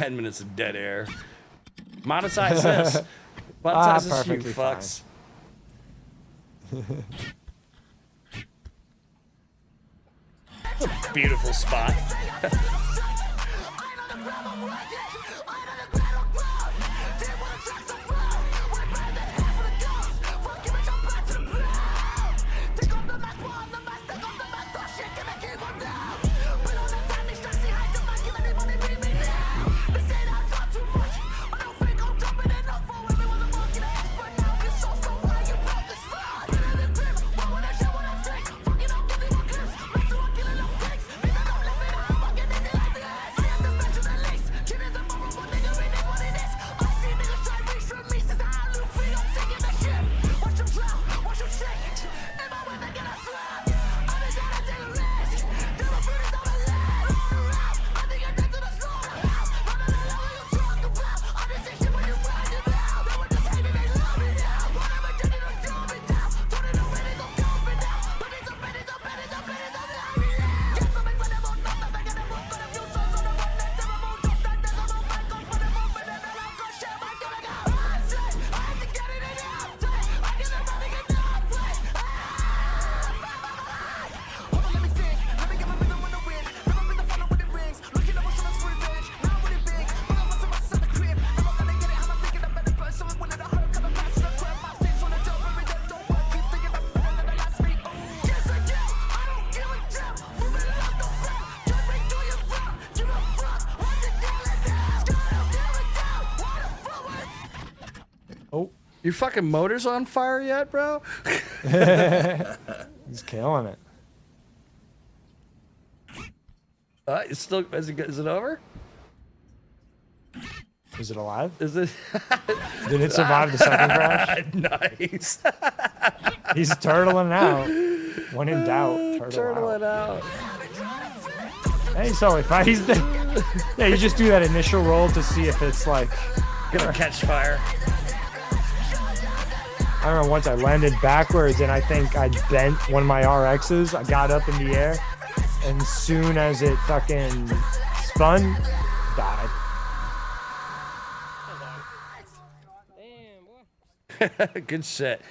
Minutes of dead air. Monetize this. Monetize this, you fucks. Beautiful spot. Oh. Your fucking motor's on fire yet, bro? He's killing it. It's still, is it over? Is it alive? Is it? Did it survive the second crash? Nice. He's turtling out. When in doubt, turtling out. Hey, he's totally fine. Yeah, you just do that initial roll to see if it's like gonna catch fire. I remember once I landed backwards and I think I bent one of my RXs. I got up in the air, and as soon as it fucking spun, died. Good shit.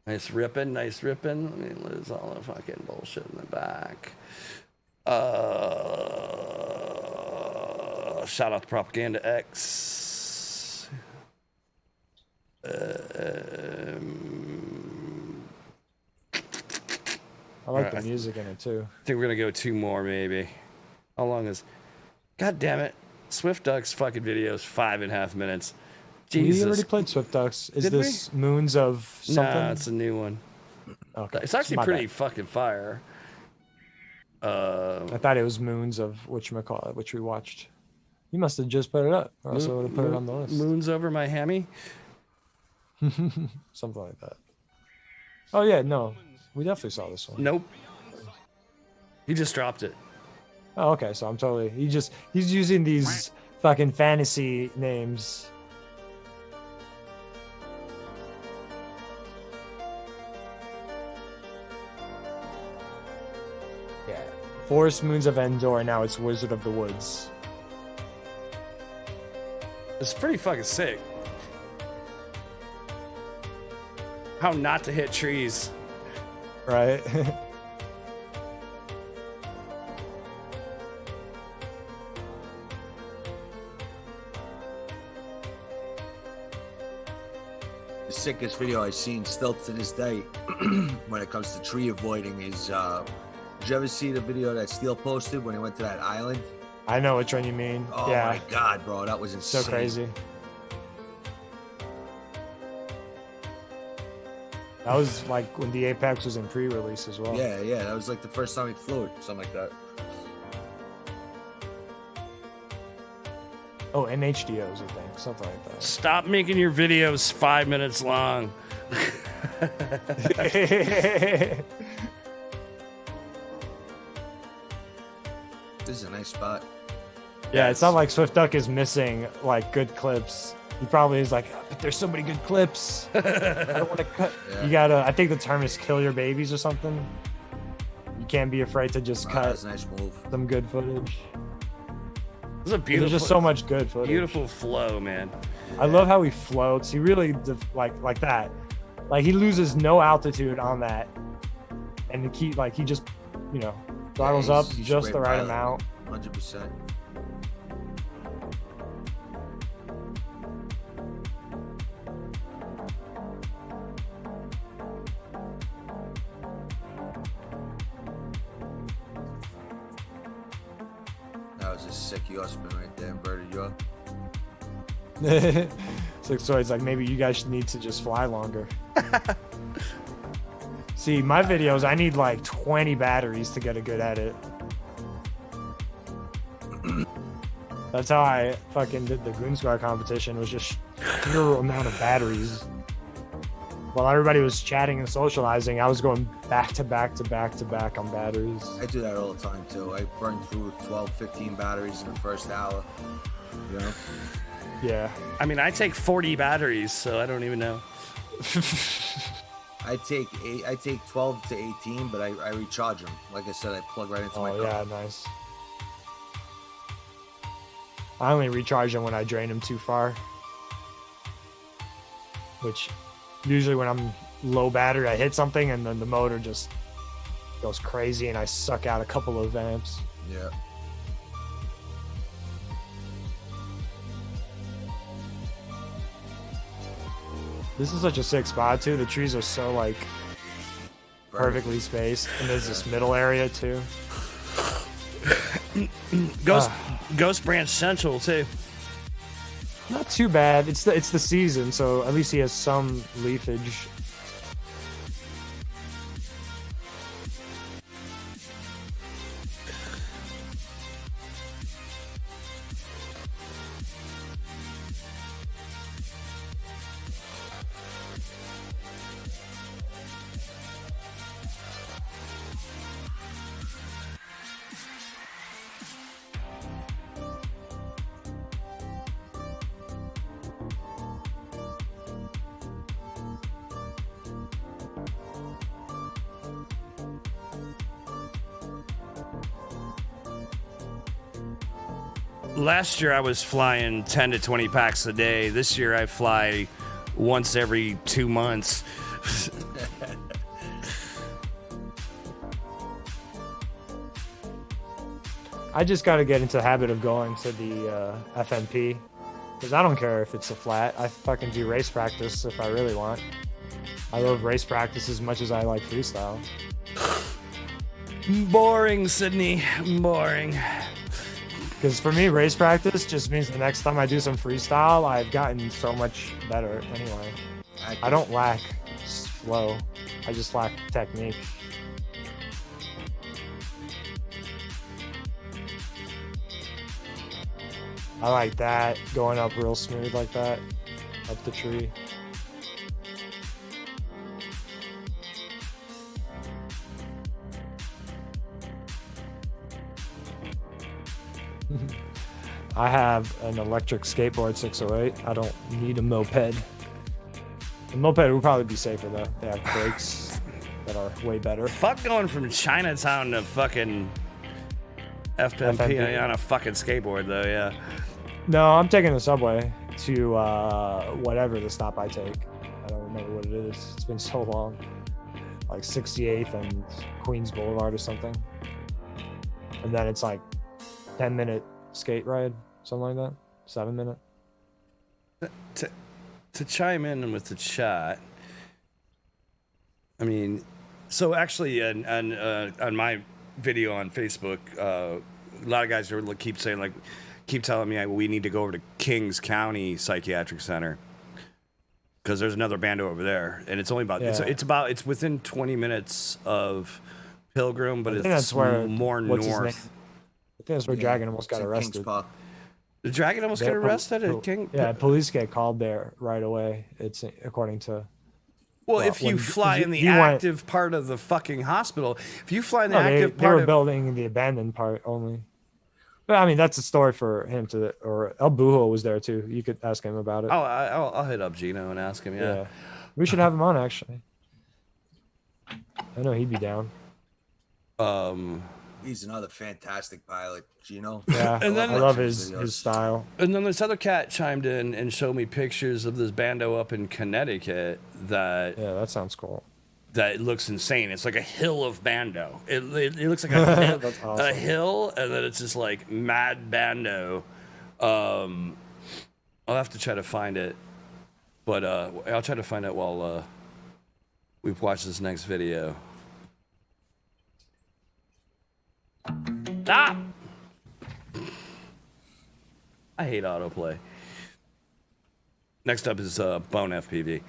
Nice ripping, nice ripping. Let me lose all the fucking bullshit in the back. Shout out to Propaganda X. I like the music in it too. I think we're gonna go 2 more maybe. How long is? God damn it! Swift Duck's fucking video is 5.5 minutes. Jesus. We already played Swift Ducks. Is Did this Moons of something? Nah, it's a new one. Okay. It's actually My pretty bad. fucking fire. I thought it was Moons of whatchamacallit, which we watched. You must have just put it up, or else I would have put it on the list. Moons over my hammy? Something like that. Oh yeah, no. We definitely saw this one. Nope. He just dropped it. Oh, okay, so I'm totally he's using these fucking fantasy names. Yeah. Forest Moons of Endor, now it's Wizard of the Woods. It's pretty fucking sick. How not to hit trees. Right? The sickest video I've seen still to this day when it comes to tree avoiding is, did you ever see the video that Steele posted when he went to that island? I know which one you mean. Oh yeah. my God, bro, that was insane. So crazy. That was like when the Apex was in pre-release as well. Yeah, that was like the first time he flew it, something like that. Oh, and HDOs, I think, something like that. Stop making your videos 5 minutes long. This is a nice spot. Yeah, it's not like Swift Duck is missing like good clips. He probably is like, but there's so many good clips. I don't want to cut. Yeah. You gotta. I think the term is kill your babies or something. You can't be afraid to just cut That's a nice move. some good footage. This is a beautiful. There's just so much good footage. Beautiful flow, man. I love how he floats. He really like that. Like he loses no altitude on that, and he just throttles up he's just great the right pilot. amount. 100%. That was a sick yaw spin right there, inverted yaw. So it's like maybe you guys need to just fly longer. See, my videos, I need like 20 batteries to get a good edit. That's how I fucking did the Goon Squad competition, was just sheer amount of batteries. While everybody was chatting and socializing, I was going back to back to back to back on batteries. I do that all the time too. I burn through 12, 15 batteries in the first hour. You know? Yeah. I mean, I take 40 batteries, so I don't even know. I take 12 to 18, but I recharge them. Like I said, I plug right into my car. Yeah, nice. I only recharge them when I drain them too far. Which, usually when I'm low battery, I hit something and then the motor just goes crazy and I suck out a couple of amps. Yeah. This is such a sick spot too. The trees are so like perfectly spaced, and there's this middle area too. Ghost Branch Central too. Not too bad. It's the season, so at least he has some leafage. Last year I was flying 10 to 20 packs a day. This year I fly once every 2 months. I just got to get into the habit of going to the FMP because I don't care if it's a flat. I fucking do race practice if I really want. I love race practice as much as I like freestyle. Boring, Sydney. Boring. Because for me, race practice just means the next time I do some freestyle, I've gotten so much better anyway. I don't lack flow. I just lack technique. I like that, going up real smooth like that, up the tree. I have an electric skateboard 608. I don't need a moped. A moped would probably be safer though. They have brakes that are way better. Fuck going from Chinatown to fucking FMP on a fucking skateboard though, yeah. No, I'm taking the subway to whatever the stop I take. I don't remember what it is. It's been so long. Like 68th and Queens Boulevard or something. And then it's like 10-minute skate ride, something like that. 7-minute. To chime in with the chat, I mean, so actually on my video on Facebook, a lot of guys keep telling me we need to go over to Kings County Psychiatric Center because there's another bando over there, and it's only about it's within 20 minutes of Pilgrim, but it's more north. I think that's where Dragon almost got arrested. The Dragon almost got arrested at King? Yeah, police get called there right away. It's according to. Well, if you fly in the active part of the fucking hospital, if you fly in the active part, they were building the abandoned part only. But I mean, that's a story for him to, or El Bujo was there too. You could ask him about it. Oh, I'll hit up Gino and ask him. Yeah, we should have him on actually. I know he'd be down. He's another fantastic pilot, Gino. Yeah, and then I love his style. And then this other cat chimed in and showed me pictures of this bando up in Connecticut that sounds cool. That looks insane. It's like a hill of bando. It looks like a hill, That's awesome. a hill, and then it's just like mad bando. I'll have to try to find it, but I'll try to find it while we watch this next video. Stop! I hate autoplay. Next up is Bone FPV.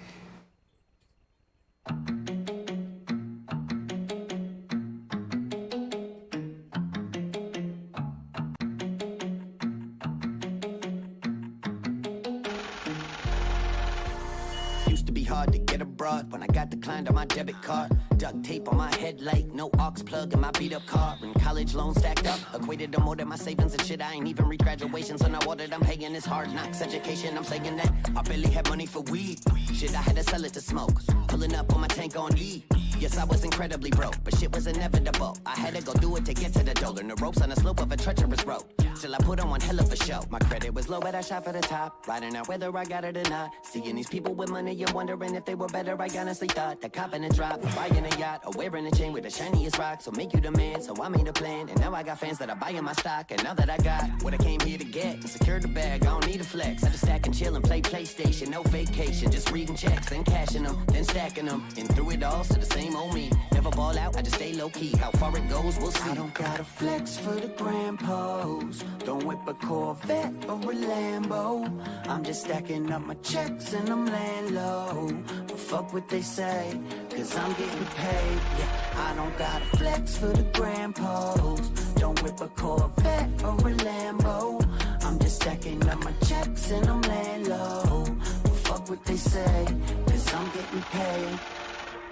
Used to be hard to get abroad when I got declined on my debit card. Duct tape on my headlight, no aux plug in my beat up car. When college loans stacked up, equated to more than my savings and shit. I ain't even read graduation, so now all that I'm paying is hard knocks education. I'm saying that I barely had money for weed. Shit, I had to sell it to smoke. Pulling up on my tank on E. Yes, I was incredibly broke, but shit was inevitable. I had to go do it to get to the dollar. The ropes on the slope of a treacherous road. Still, I put on one hell of a show. My credit was low, but I shot for the top. Riding out whether I got it or not. Seeing these people with money and wondering if they were better. I honestly thought the cop in the drop, buying a yacht, or wearing a chain with the shiniest rock. So make you the man. So I made a plan, and now I got fans that are buying my stock. And now that I got what I came here to get and secure the bag. I don't need a flex. I just stack and chill and play PlayStation. No vacation, just reading checks, then cashing them, then stacking them. And through it all, to the same old me. Never ball out, I just stay low key. How far it goes, we'll see. I don't gotta flex for the grand pose. Don't whip a Corvette or a Lambo. I'm just stacking up my checks and I'm laying low. But fuck what they say, cause I'm getting paid. Yeah, I don't gotta flex for the grand pose. Don't whip a Corvette or a Lambo. I'm just stacking up my checks and I'm laying low. But fuck what they say, cause I'm getting paid.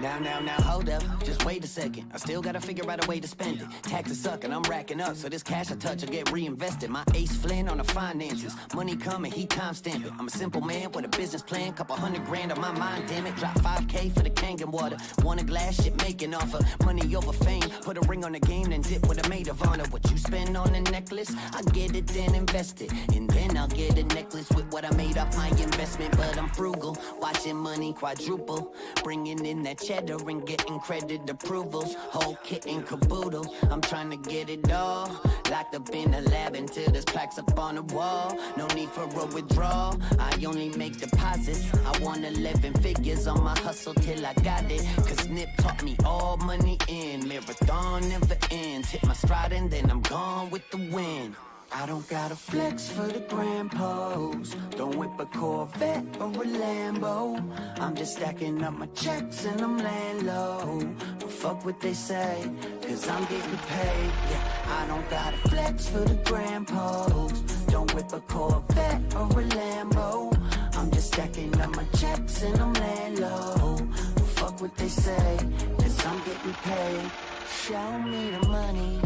Now, hold up, just wait a second. I still gotta figure out a way to spend it. Taxes suck and I'm racking up, so this cash I touch will get reinvested. My ace Flynn on the finances. Money coming, he timestamp it. I'm a simple man with a business plan, couple $100 grand on my mind, damn it. Drop 5K for the Kangen water. Want a glass, shit making offer. Money over fame, put a ring on the game, then dip with a maid of honor. What you spend on a necklace, I get it, then invest it. And then I'll get a necklace with what I made off my investment. But I'm frugal, watching money quadruple. Bringing in that cheddar and getting credit approvals. Whole kit and caboodle, I'm trying to get it all. Locked up in a lab until there's plaques up on the wall. No need for a withdrawal, I only make deposits. I want 11 figures on my hustle till I got it. Cause Nip taught me all money in. Marathon never ends. Hit my stride and then I'm gone with the wind. I don't gotta flex for the grand pose. Don't whip a Corvette or a Lambo. I'm just stacking up my checks and I'm laying low. But fuck what they say, cause I'm getting paid. Yeah, I don't gotta flex for the grand pose. Don't whip a Corvette or a Lambo. I'm just stacking up my checks and I'm laying low. But fuck what they say, cause I'm getting paid. Show me the money.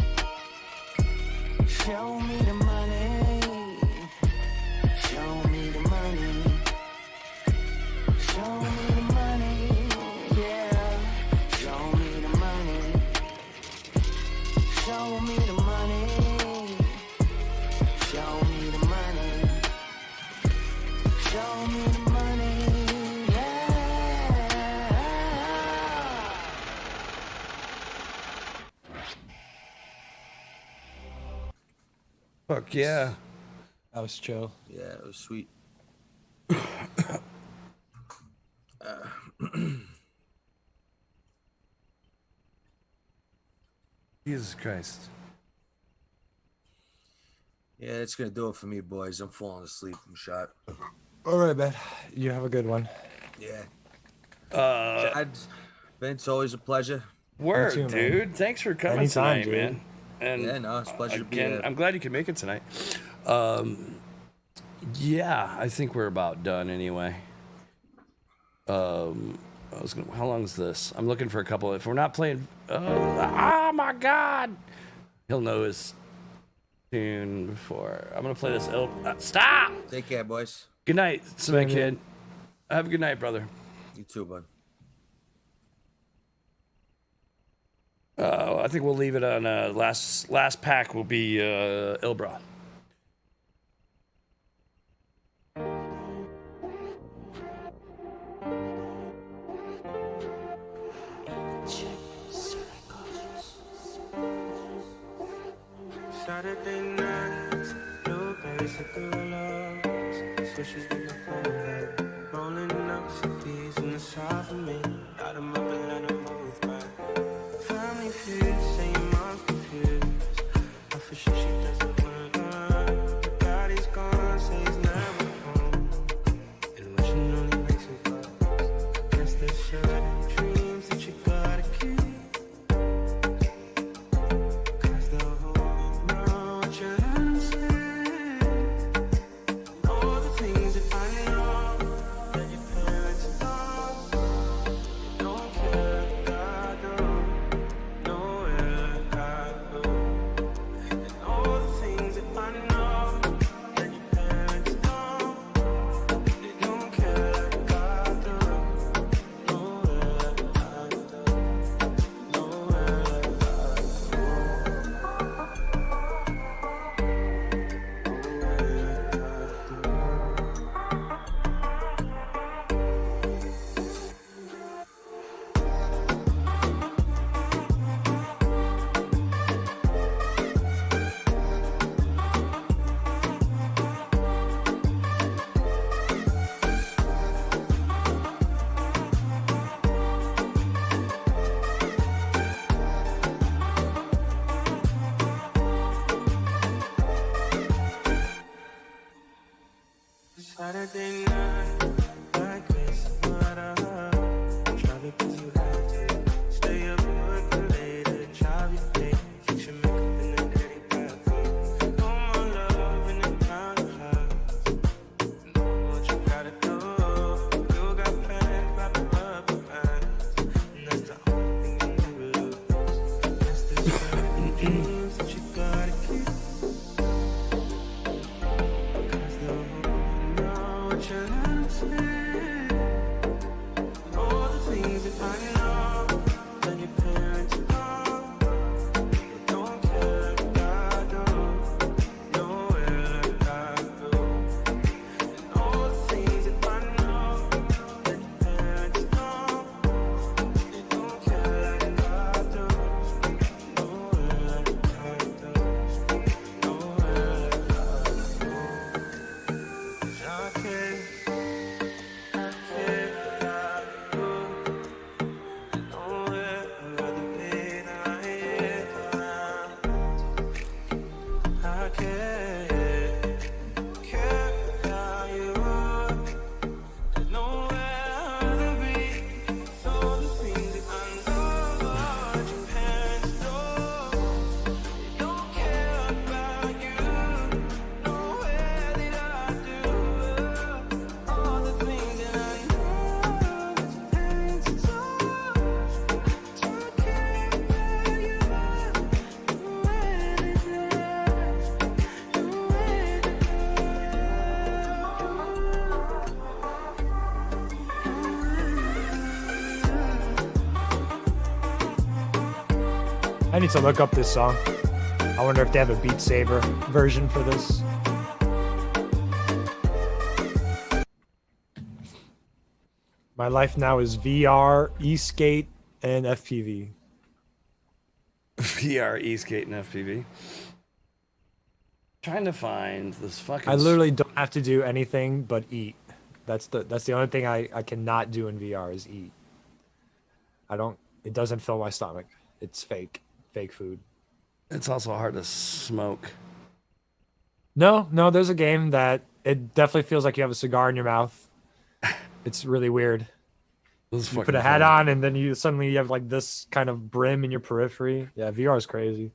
Show me the money. Show me the money. Show me the money. Yeah. Show me the money. Show me the money. Show me the money. Show me the money. Yeah. Fuck yeah. That was chill. Yeah, it was sweet. Jesus Christ. Yeah, it's gonna do it for me, boys. I'm falling asleep. I'm shot. All right, man. You have a good one. Yeah. Chad, Vince, always a pleasure. Word, too, dude. Thanks for coming Anytime, tonight, man. And yeah, no, it's a pleasure to be here. I'm glad you could make it tonight. Yeah, I think we're about done anyway. How long is this? I'm looking for a couple. If we're not playing, oh my God, he'll know his tune before. I'm gonna play this. Stop. Take care, boys. Good night, cementkidd. Have a good night, brother. You too, bud. I think we'll leave it on last pack will be Ilbra. Saturday nights, no basic loves. Switches with my phone, rolling up CDs in the shop for me. Light 'em up and let 'em move back. Family feud, saying mom's confused. But for sure she doesn't wanna learn. But daddy's gone, say he's never home. And wishing only makes him cry. Guess there's certain dreams that you gotta keep. Saturday night, like this, what a hug. Try because you have to. Stay up working later, job you pay. Fix your makeup in the dirty bathroom. No more love in the townhouse. Know what you gotta do. You got plans, wrap it up your eyes. And that's the only thing you never lose. That's the certain dreams that you gotta keep. All the things that I know that your parents know, they don't care like I do, nowhere like I do. And all the things that I know that your parents know, they don't care like I do, nowhere like I do, nowhere like I do. 'Cause I care. I need to look up this song. I wonder if they have a Beat Saber version for this. My life now is VR, e-skate, and FPV. VR, e-skate, and FPV. Trying to find this fucking. I literally don't have to do anything but eat. That's the only thing I cannot do in VR is eat. It doesn't fill my stomach. It's fake food. It's also hard to smoke. No, there's a game that it definitely feels like you have a cigar in your mouth. It's really weird. You put a hat on and then you suddenly have like this kind of brim in your periphery. Yeah, VR is crazy.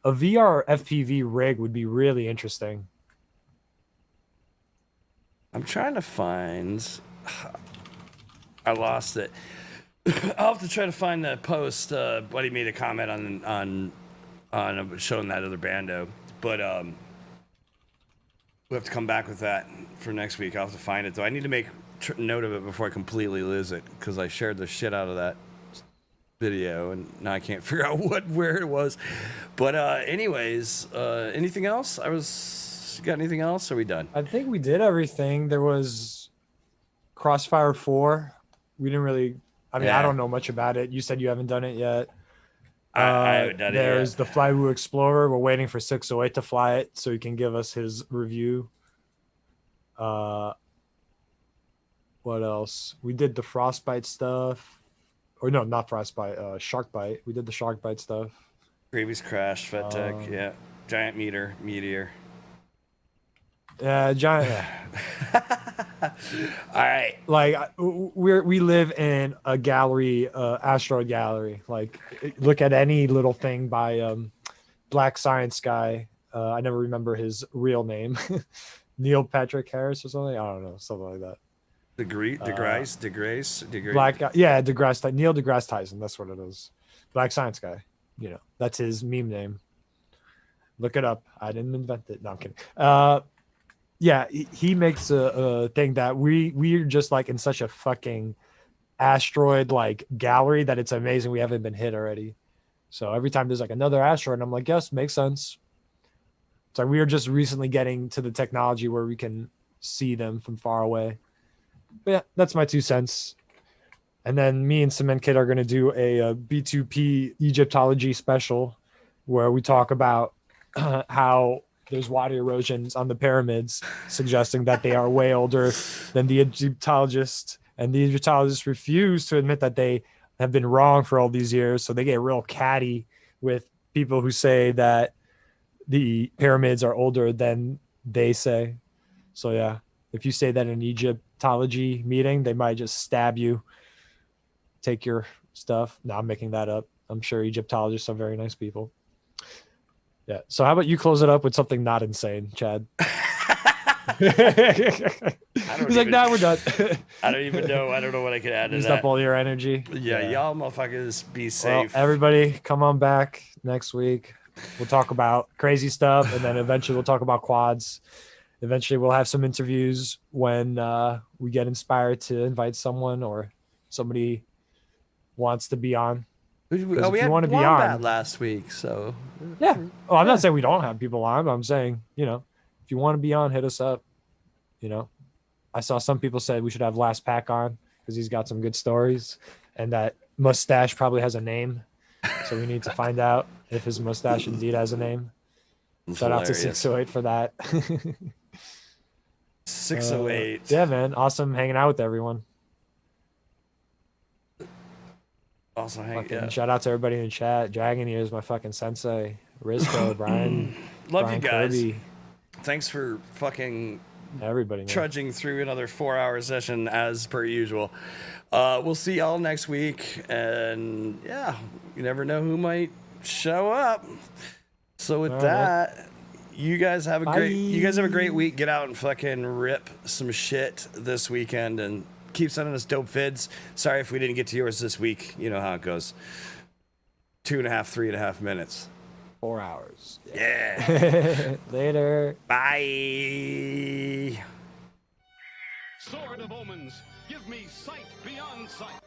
A VR FPV rig would be really interesting. I'm trying to find. I lost it. I'll have to try to find the post. Buddy made a comment on showing that other bando, but we have to come back with that for next week. I'll have to find it though. I need to make note of it before I completely lose it because I shared the shit out of that video and now I can't figure out where it was. But anyways, anything else? You got anything else? Or are we done? I think we did everything. There was Crossfire 4. We didn't really. I mean, I don't know much about it. You said you haven't done it yet. I haven't done it yet. There's the Flywoo Explorer. We're waiting for 608 to fly it so he can give us his review. What else? We did the Frostbite stuff. Or no, not Frostbite. Sharkbite. We did the Sharkbite stuff. Previous Crash, FedTech, yeah. Giant Meteor. Yeah, giant. All right. Like we live in a gallery, asteroid gallery. Like look at any little thing by Black Science guy. I never remember his real name. Neil Patrick Harris or something. I don't know, something like that. DeGrasse. Black guy. Yeah, Neil deGrasse Tyson. That's what it is. Black Science guy. You know, that's his meme name. Look it up. I didn't invent it. No, I'm kidding. Yeah, he makes a thing that we're just like in such a fucking asteroid like gallery that it's amazing we haven't been hit already. So every time there's like another asteroid, I'm like, yes, makes sense. It's like we are just recently getting to the technology where we can see them from far away. But yeah, that's my 2 cents. And then me and cementkidd are going to do a B2P Egyptology special where we talk about how there's water erosions on the pyramids, suggesting that they are way older than the Egyptologists. And the Egyptologists refuse to admit that they have been wrong for all these years. So they get real catty with people who say that the pyramids are older than they say. So yeah, if you say that in an Egyptology meeting, they might just stab you, take your stuff. No, I'm making that up. I'm sure Egyptologists are very nice people. Yeah. So how about you close it up with something not insane, Chad? He's like, nah, we're done. I don't even know. I don't know what I could add to Used that. up all your energy. Yeah, y'all motherfuckers be Well, safe. everybody, come on back next week. We'll talk about crazy stuff, and then eventually we'll talk about quads. Eventually, we'll have some interviews when we get inspired to invite someone or somebody wants to be on. We had want to be Wombat on last week, so yeah. Oh, I'm not saying we don't have people on, but I'm saying, you know, if you want to be on, hit us up. You know, I saw some people said we should have Last Pack on because he's got some good stories, and that mustache probably has a name, so we need to find out if his mustache indeed has a name. Shout out to 608 for that. 608. Yeah, man, awesome hanging out with everyone. Also, Shout out to everybody in the chat. Dragon here is my fucking sensei. Rizko, Brian. Love Brian you guys. Kirby. Thanks for fucking everybody, man. trudging through another 4-hour session as per usual. We'll see y'all next week, and yeah, you never know who might show up. So with that, you guys have a great week. Get out and fucking rip some shit this weekend, and keep sending us dope vids. Sorry if we didn't get to yours this week. You know how it goes. 2.5, 3.5 minutes. 4 hours. Yeah. Later. Bye. Sword of Omens, give me sight beyond sight.